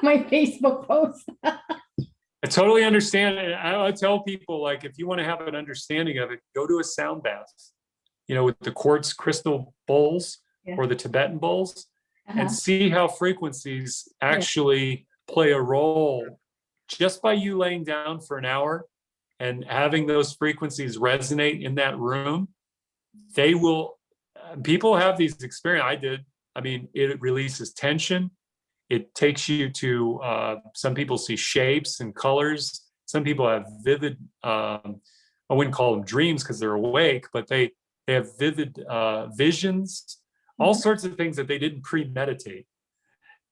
my Facebook post. I totally understand. And I tell people, like, if you want to have an understanding of it, go to a sound bath, with the quartz crystal bowls or the Tibetan bowls, and see how frequencies actually play a role just by you laying down for an hour and having those frequencies resonate in that room. People have these experiences. I did. I mean, it releases tension. It takes you to, some people see shapes and colors. Some people have vivid, I wouldn't call them dreams because they're awake, but they have vivid visions, all sorts of things that they didn't premeditate.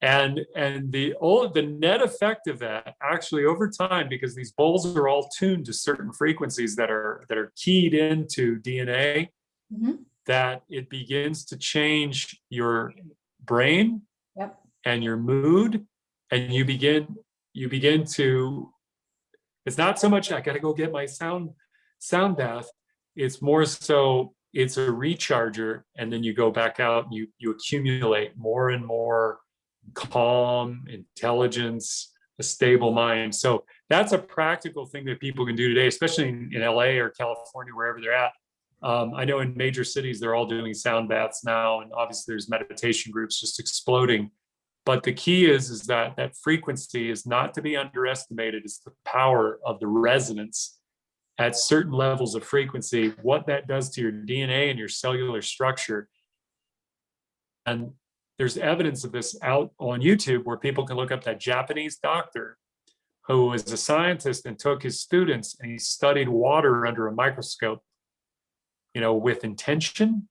And the net effect of that actually over time, because these bowls are all tuned to certain frequencies that are keyed into DNA, that it begins to change your brain. Yep. And your mood, and you begin to, it's not so much I got to go get my sound bath. It's more so it's a recharger, and then you go back out and you accumulate more and more calm, intelligence, a stable mind. So that's a practical thing that people can do today, especially in LA or California, wherever they're at. I know in major cities they're all doing sound baths now, and obviously there's meditation groups just exploding. But the key is that frequency is not to be underestimated. It's the power of the resonance at certain levels of frequency, what that does to your DNA and your cellular structure. And there's evidence of this out on YouTube where people can look up that Japanese doctor who was a scientist and took his students and he studied water under a microscope, with intention.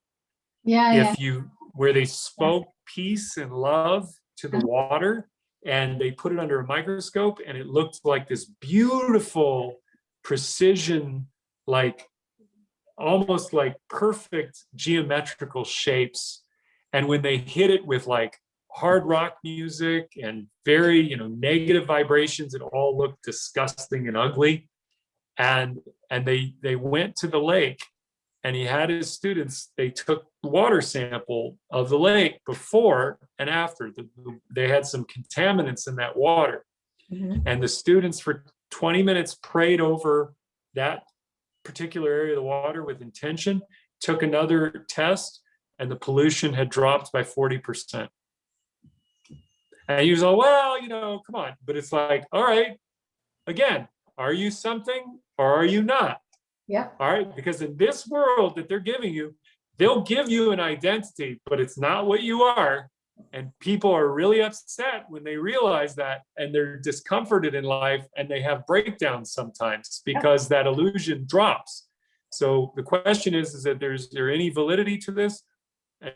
Where they spoke peace and love to the water, and they put it under a microscope, and it looked like this beautiful precision, like almost like perfect geometrical shapes. And when they hit it with like hard rock music and very, negative vibrations, it all looked disgusting and ugly. And they went to the lake, and he had his students, they took water sample of the lake before and after. They had some contaminants in that water. Mhm. And the students for 20 minutes prayed over that particular area of the water with intention, took another test, and the pollution had dropped by 40%. And he was like, well, come on. But it's like, all right, again, are you something or are you not? Yeah. All right, because in this world that they're giving you, they'll give you an identity, but it's not what you are. And people are really upset when they realize that, and they're discomforted in life, and they have breakdowns sometimes because that illusion drops. So the question is that is there any validity to this?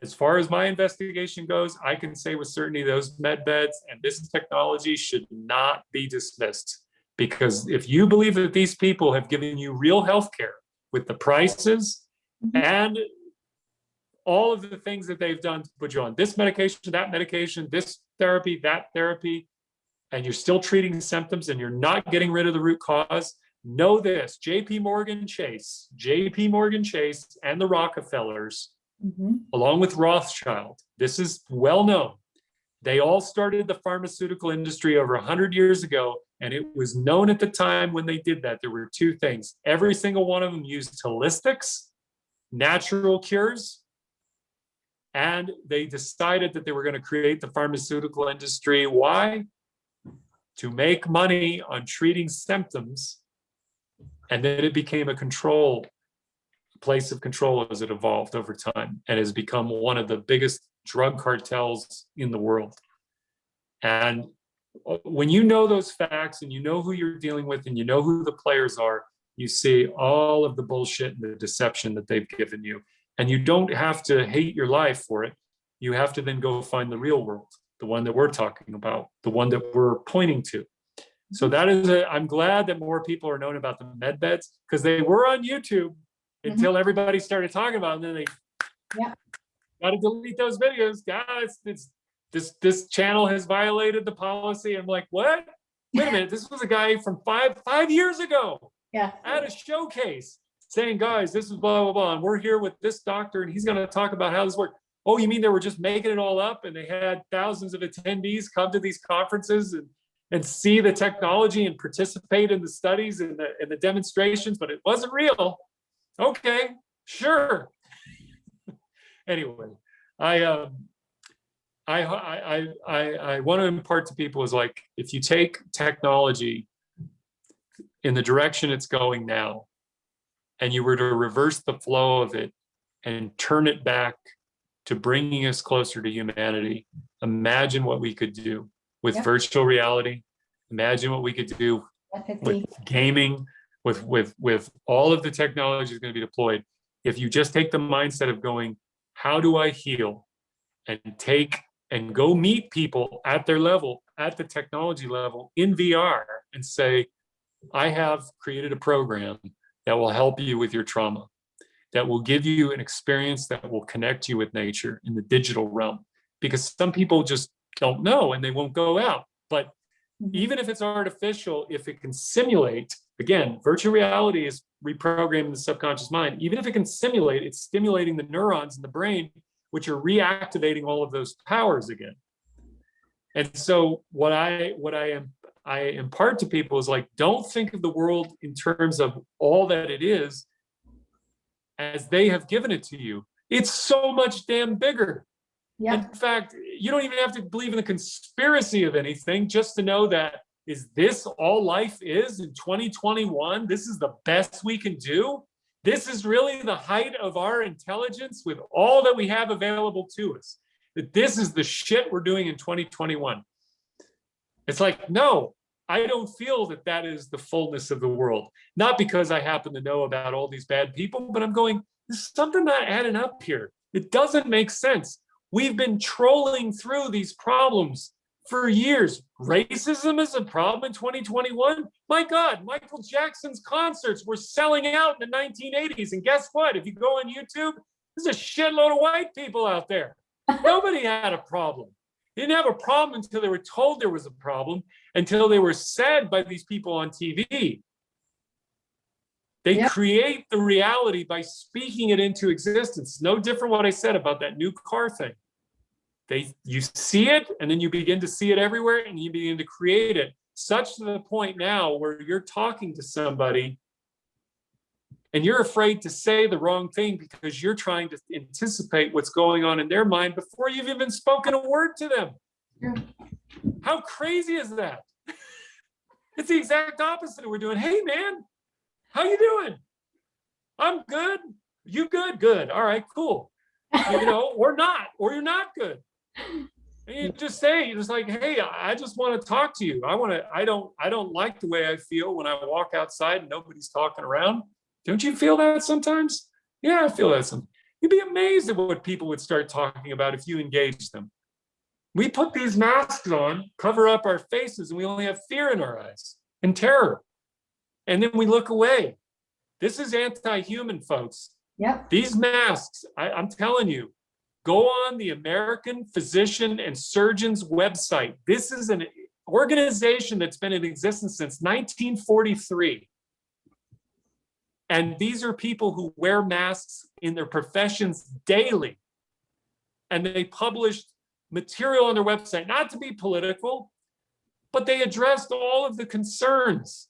As far as my investigation goes, I can say with certainty those med beds and this technology should not be dismissed. Because if you believe that these people have given you real health care with the prices and all of the things that they've done to put you on this medication, this therapy, that therapy, and you're still treating symptoms and you're not getting rid of the root cause, know this, JP Morgan Chase and the Rockefellers, along with Rothschild, this is well known. They all started the pharmaceutical industry over 100 years ago, and it was known at the time when they did that. There were two things. Every single one of them used holistics, natural cures, and they decided that they were going to create the pharmaceutical industry. Why? To make money on treating symptoms. And then it became a place of control as it evolved over time and has become one of the biggest drug cartels in the world. And when you know those facts and you know who you're dealing with and you know who the players are, you see all of the bullshit and the deception that they've given you. And you don't have to hate your life for it. You have to then go find the real world, the one that we're talking about, the one that we're pointing to. So that is I'm glad that more people are known about the med beds, because they were on YouTube until everybody started talking about them. And then they got to delete those videos. Guys, this channel has violated the policy. I'm like, what? Wait a minute. This was a guy from five years ago. Yeah. At a showcase saying, guys, this is blah, blah, blah. And we're here with this doctor and he's going to talk about how this works. Oh, you mean they were just making it all up and they had thousands of attendees come to these conferences and see the technology and participate in the studies and the demonstrations, but it wasn't real. Okay, sure. Anyway, I want to impart to people is like, if you take technology in the direction it's going now, and you were to reverse the flow of it and turn it back to bringing us closer to humanity, imagine what we could do with virtual reality. Imagine what we could do with gaming, with all of the technology that's going to be deployed. If you just take the mindset of going, how do I heal? And go meet people at their level, at the technology level in VR and say, I have created a program that will help you with your trauma, that will give you an experience that will connect you with nature in the digital realm. Because some people just don't know and they won't go out. But even if it's artificial, if it can simulate, again, virtual reality is reprogramming the subconscious mind. Even if it can simulate, it's stimulating the neurons in the brain, which are reactivating all of those powers again. And so what I impart to people is like, don't think of the world in terms of all that it is as they have given it to you. It's so much damn bigger. In fact, you don't even have to believe in the conspiracy of anything just to know that, is this all life is in 2021? This is the best we can do? This is really the height of our intelligence with all that we have available to us. That this is the shit we're doing in 2021. It's like, no, I don't feel that that is the fullness of the world. Not because I happen to know about all these bad people, but I'm going, there's something not adding up here. It doesn't make sense. We've been trolling through these problems for years. Racism is a problem in 2021. My God, Michael Jackson's concerts were selling out in the 1980s. And guess what? If you go on YouTube, there's a shitload of white people out there. Nobody had a problem. They didn't have a problem until they were told there was a problem, until they were said by these people on TV. They Yep. create the reality by speaking it into existence. No different what I said about that new car thing. You see it, and then you begin to see it everywhere, and you begin to create it, such to the point now where you're talking to somebody and you're afraid to say the wrong thing because you're trying to anticipate what's going on in their mind before you've even spoken a word to them. Yeah. How crazy is that? It's the exact opposite we're doing. Hey, man, how you doing? I'm good. You good? Good. All right, cool. You know, or not, or you're not good. And you just say, you're just like, hey, I just want to talk to you. I don't like the way I feel when I walk outside and nobody's talking around. Don't you feel that sometimes? Yeah, I feel that sometimes. You'd be amazed at what people would start talking about if you engage them. We put these masks on, cover up our faces, and we only have fear in our eyes and terror. And then we look away. This is anti-human, folks. Yep. These masks, I'm telling you, go on the American Physician and Surgeons website. This is an organization that's been in existence since 1943. And these are people who wear masks in their professions daily. And they published material on their website, not to be political, but they addressed all of the concerns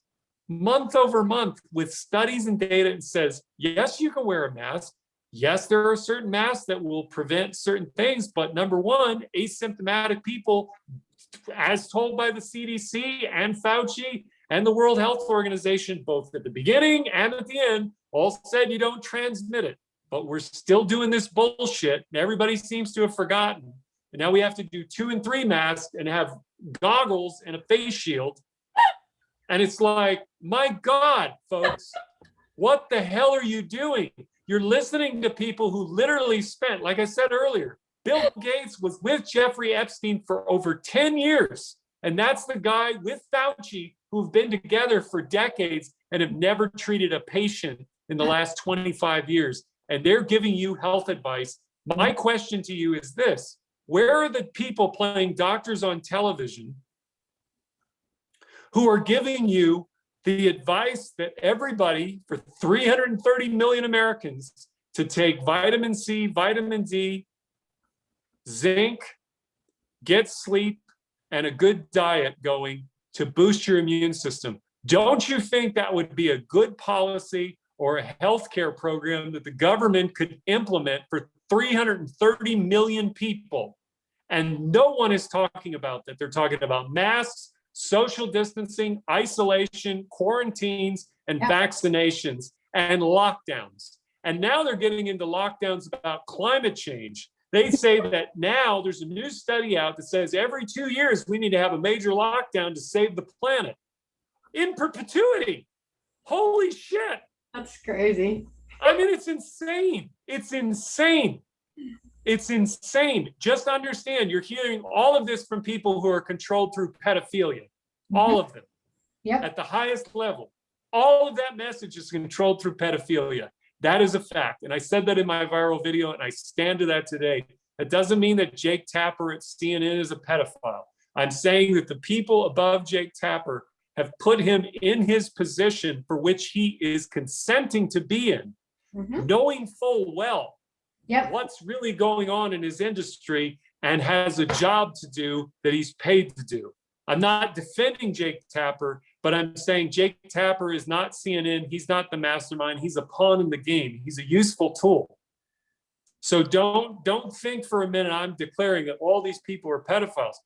month over month with studies and data, and says, yes, you can wear a mask. Yes, there are certain masks that will prevent certain things, but number one, asymptomatic people, as told by the CDC and Fauci and the World Health Organization, both at the beginning and at the end, all said you don't transmit it. But we're still doing this bullshit, and everybody seems to have forgotten. And now we have to do 2 and 3 masks and have goggles and a face shield. And it's like, my God, folks, what the hell are you doing? You're listening to people who literally spent, like I said earlier, Bill Gates was with Jeffrey Epstein for over 10 years. And that's the guy with Fauci who've been together for decades and have never treated a patient in the last 25 years. And they're giving you health advice. My question to you is this: where are the people playing doctors on television who are giving you the advice that everybody, for 330 million Americans, to take vitamin C, vitamin D, zinc, get sleep, and a good diet going to boost your immune system? Don't you think that would be a good policy or a healthcare program that the government could implement for 330 million people? And no one is talking about that. They're talking about masks, social distancing, isolation, quarantines, and vaccinations, and lockdowns. And now they're getting into lockdowns about climate change. They say that now there's a new study out that says every 2 years we need to have a major lockdown to save the planet in perpetuity. Holy shit. That's crazy. I mean, it's insane. It's insane. It's insane. Just understand, you're hearing all of this from people who are controlled through pedophilia. All of them. Yep. At the highest level. All of that message is controlled through pedophilia. That is a fact. And I said that in my viral video, and I stand to that today. That doesn't mean that Jake Tapper at CNN is a pedophile. I'm saying that the people above Jake Tapper have put him in his position for which he is consenting to be in, knowing full well what's really going on in his industry, and has a job to do that he's paid to do. I'm not defending Jake Tapper, but I'm saying Jake Tapper is not CNN. He's not the mastermind. He's a pawn in the game. He's a useful tool. So don't think for a minute I'm declaring that all these people are pedophiles.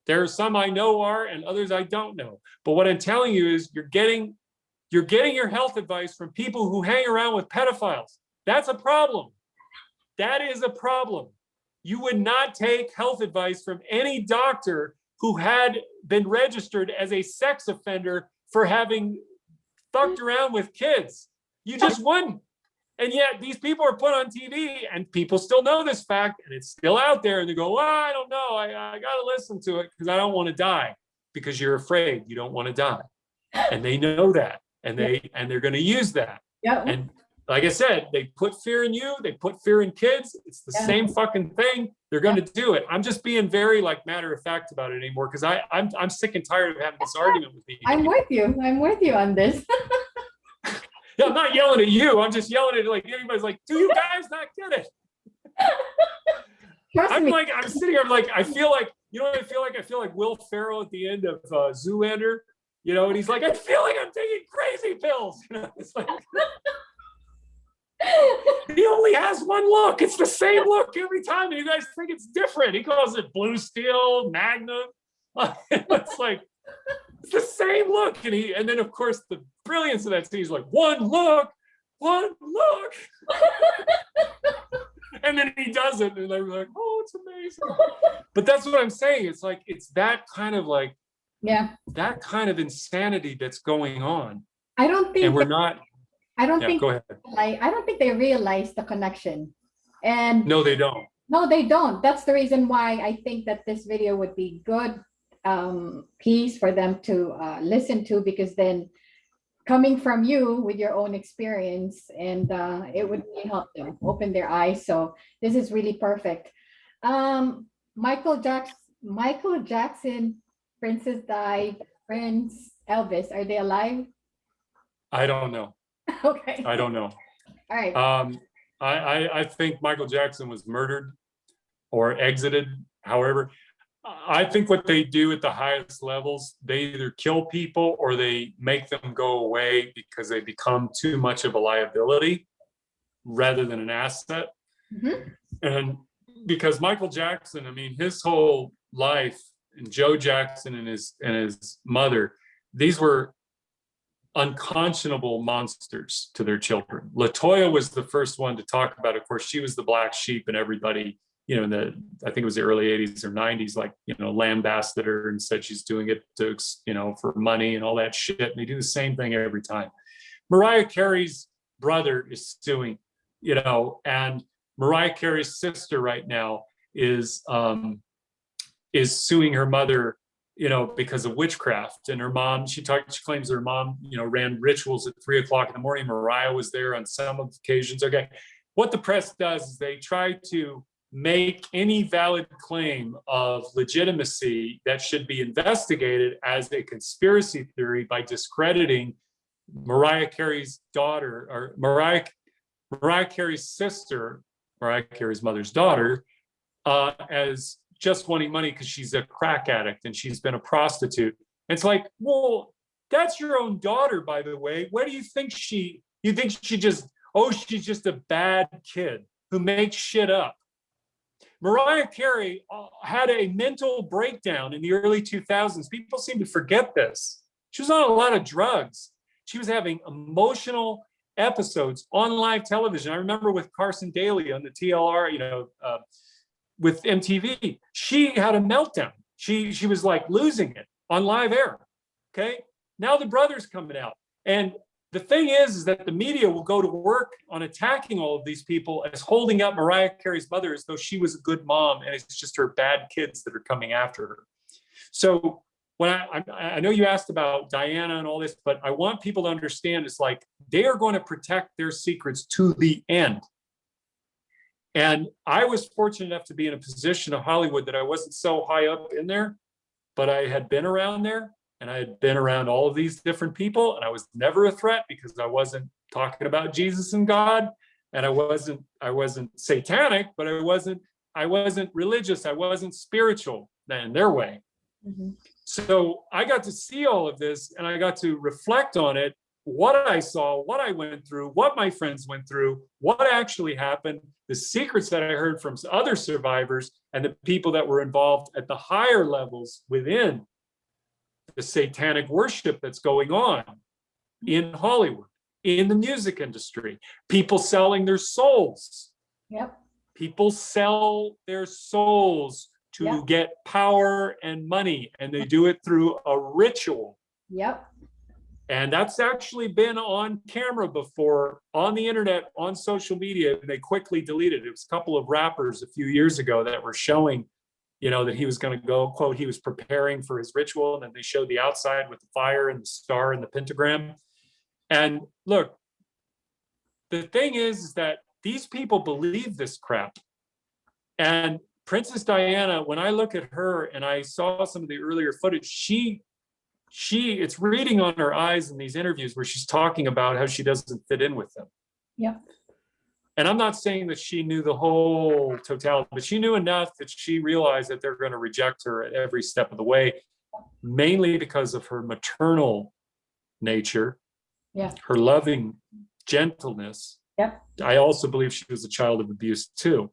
There are some I know are, and others I don't know. But what I'm telling you is you're getting your health advice from people who hang around with pedophiles. That's a problem. That is a problem. You would not take health advice from any doctor who had been registered as a sex offender for having fucked around with kids. You just wouldn't. And yet these people are put on TV, and people still know this fact, and it's still out there, and they go, well, I don't know. I got to listen to it because I don't want to die, because you're afraid you don't want to die. And they know that, and they're going to use that. And like I said, they put fear in you. They put fear in kids. It's the same fucking thing. They're going to do it. I'm just being very matter of fact about it anymore, because I'm sick and tired of having this argument with you. I'm with you. I'm with you on this. Yeah, I'm not yelling at you. I'm just yelling at like anybody's like, do you guys not get it? Trust I'm me. like, I'm sitting here, I'm like, I feel like, you know what I feel like? I feel like Will Ferrell at the end of Zoolander, you know, and he's like, I feel like I'm taking crazy pills. You know, it's like, he only has one look. It's the same look every time. And you guys think it's different. He calls it Blue Steel, Magnum. It's like, it's the same look. And then of course the brilliance of that scene is like, one look. And then he does it, and they're like, oh, it's amazing. But that's what I'm saying. It's like, it's that kind of like, Yeah. that kind of insanity that's going on. I don't think And we're not, I don't yeah, think go ahead. I don't think they realize the connection. And No, they don't. no, they don't. That's the reason why I think that this video would be good piece for them to listen to, because then coming from you with your own experience, and it would really help them open their eyes. So this is really perfect. Michael Jackson, Princess Di, Prince Elvis, are they alive? I don't know. Okay. I don't know. All right. I think Michael Jackson was murdered or exited. However, I think what they do at the highest levels, they either kill people or they make them go away because they become too much of a liability rather than an asset. Mhm. And because Michael Jackson, I mean, his whole life, and Joe Jackson and his mother, these were unconscionable monsters to their children. LaToya was the first one to talk about it. Of course, she was the black sheep, and everybody, you know, in I think it was the early 80s or 90s, like, you know, lambasted her and said she's doing it to, you know, for money and all that shit. And they do the same thing every time. Mariah Carey's brother is suing, you know, and Mariah Carey's sister right now is suing her mother, you know, because of witchcraft. And her mom, she claims her mom, you know, ran rituals at 3 o'clock in the morning. Mariah was there on some occasions. Okay. What the press does is they try to make any valid claim of legitimacy that should be investigated as a conspiracy theory by discrediting Mariah Carey's daughter, or Mariah Carey's sister, Mariah Carey's mother's daughter, as just wanting money because she's a crack addict and she's been a prostitute. It's like, well, that's your own daughter, by the way. What do you think you think she just, oh, she's just a bad kid who makes shit up. Mariah Carey had a mental breakdown in the early 2000s. People seem to forget this. She was on a lot of drugs. She was having emotional episodes on live television. I remember with Carson Daly on the TLR, you know, with MTV, she had a meltdown. She was like losing it on live air. Okay. Now the brother's coming out. And the thing is that the media will go to work on attacking all of these people as holding up Mariah Carey's mother as though she was a good mom and it's just her bad kids that are coming after her. So when I know you asked about Diana and all this, but I want people to understand it's like they are going to protect their secrets to the end. And I was fortunate enough to be in a position of Hollywood that I wasn't so high up in there, but I had been around there and I had been around all of these different people, and I was never a threat because I wasn't talking about Jesus and God, and I wasn't satanic, but I wasn't religious, I wasn't spiritual in their way. Mm-hmm. So I got to see all of this and I got to reflect on it, what I saw, what I went through, what my friends went through, what actually happened, the secrets that I heard from other survivors and the people that were involved at the higher levels within the satanic worship that's going on in Hollywood, in the music industry, people selling their souls. Yep. People sell their souls to get power and money, and they do it through a ritual. Yep. And that's actually been on camera before, on the internet, on social media, and they quickly deleted it. It was a couple of rappers a few years ago that were showing, you know, that he was going to go, quote, he was preparing for his ritual, and then they showed the outside with the fire and the star and the pentagram. And look, the thing is that these people believe this crap. And Princess Diana, when I look at her and I saw some of the earlier footage, she it's reading on her eyes in these interviews where she's talking about how she doesn't fit in with them. Yeah. And I'm not saying that she knew the whole totality, but she knew enough that she realized that they're going to reject her at every step of the way, mainly because of her maternal nature, her loving gentleness. I also believe she was a child of abuse too.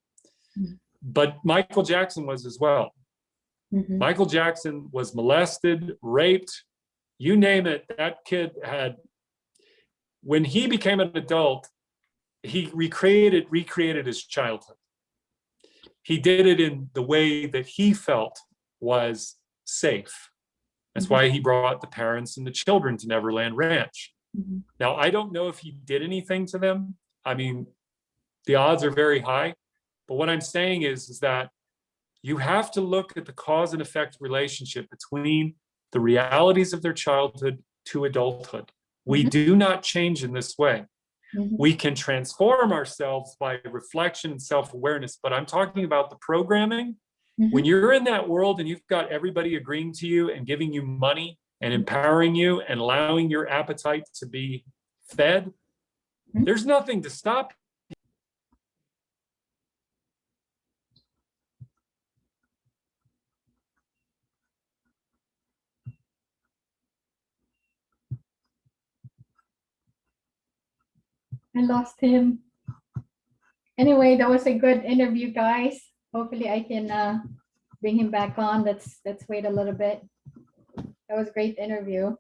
But Michael Jackson was as well. Michael Jackson was molested, raped, you name it. That kid had, when he became an adult, he recreated his childhood. He did it in the way that he felt was safe. That's why he brought the parents and the children to Neverland Ranch. Now, I don't know if he did anything to them. I mean, the odds are very high. But what I'm saying is that you have to look at the cause and effect relationship between the realities of their childhood to adulthood. We do not change in this way. We can transform ourselves by reflection and self-awareness, but I'm talking about the programming. When you're in that world and you've got everybody agreeing to you and giving you money and empowering you and allowing your appetite to be fed, there's nothing to stop you. I lost him. Anyway, that was a good interview, guys. Hopefully I can bring him back on. Let's wait a little bit. That was a great interview.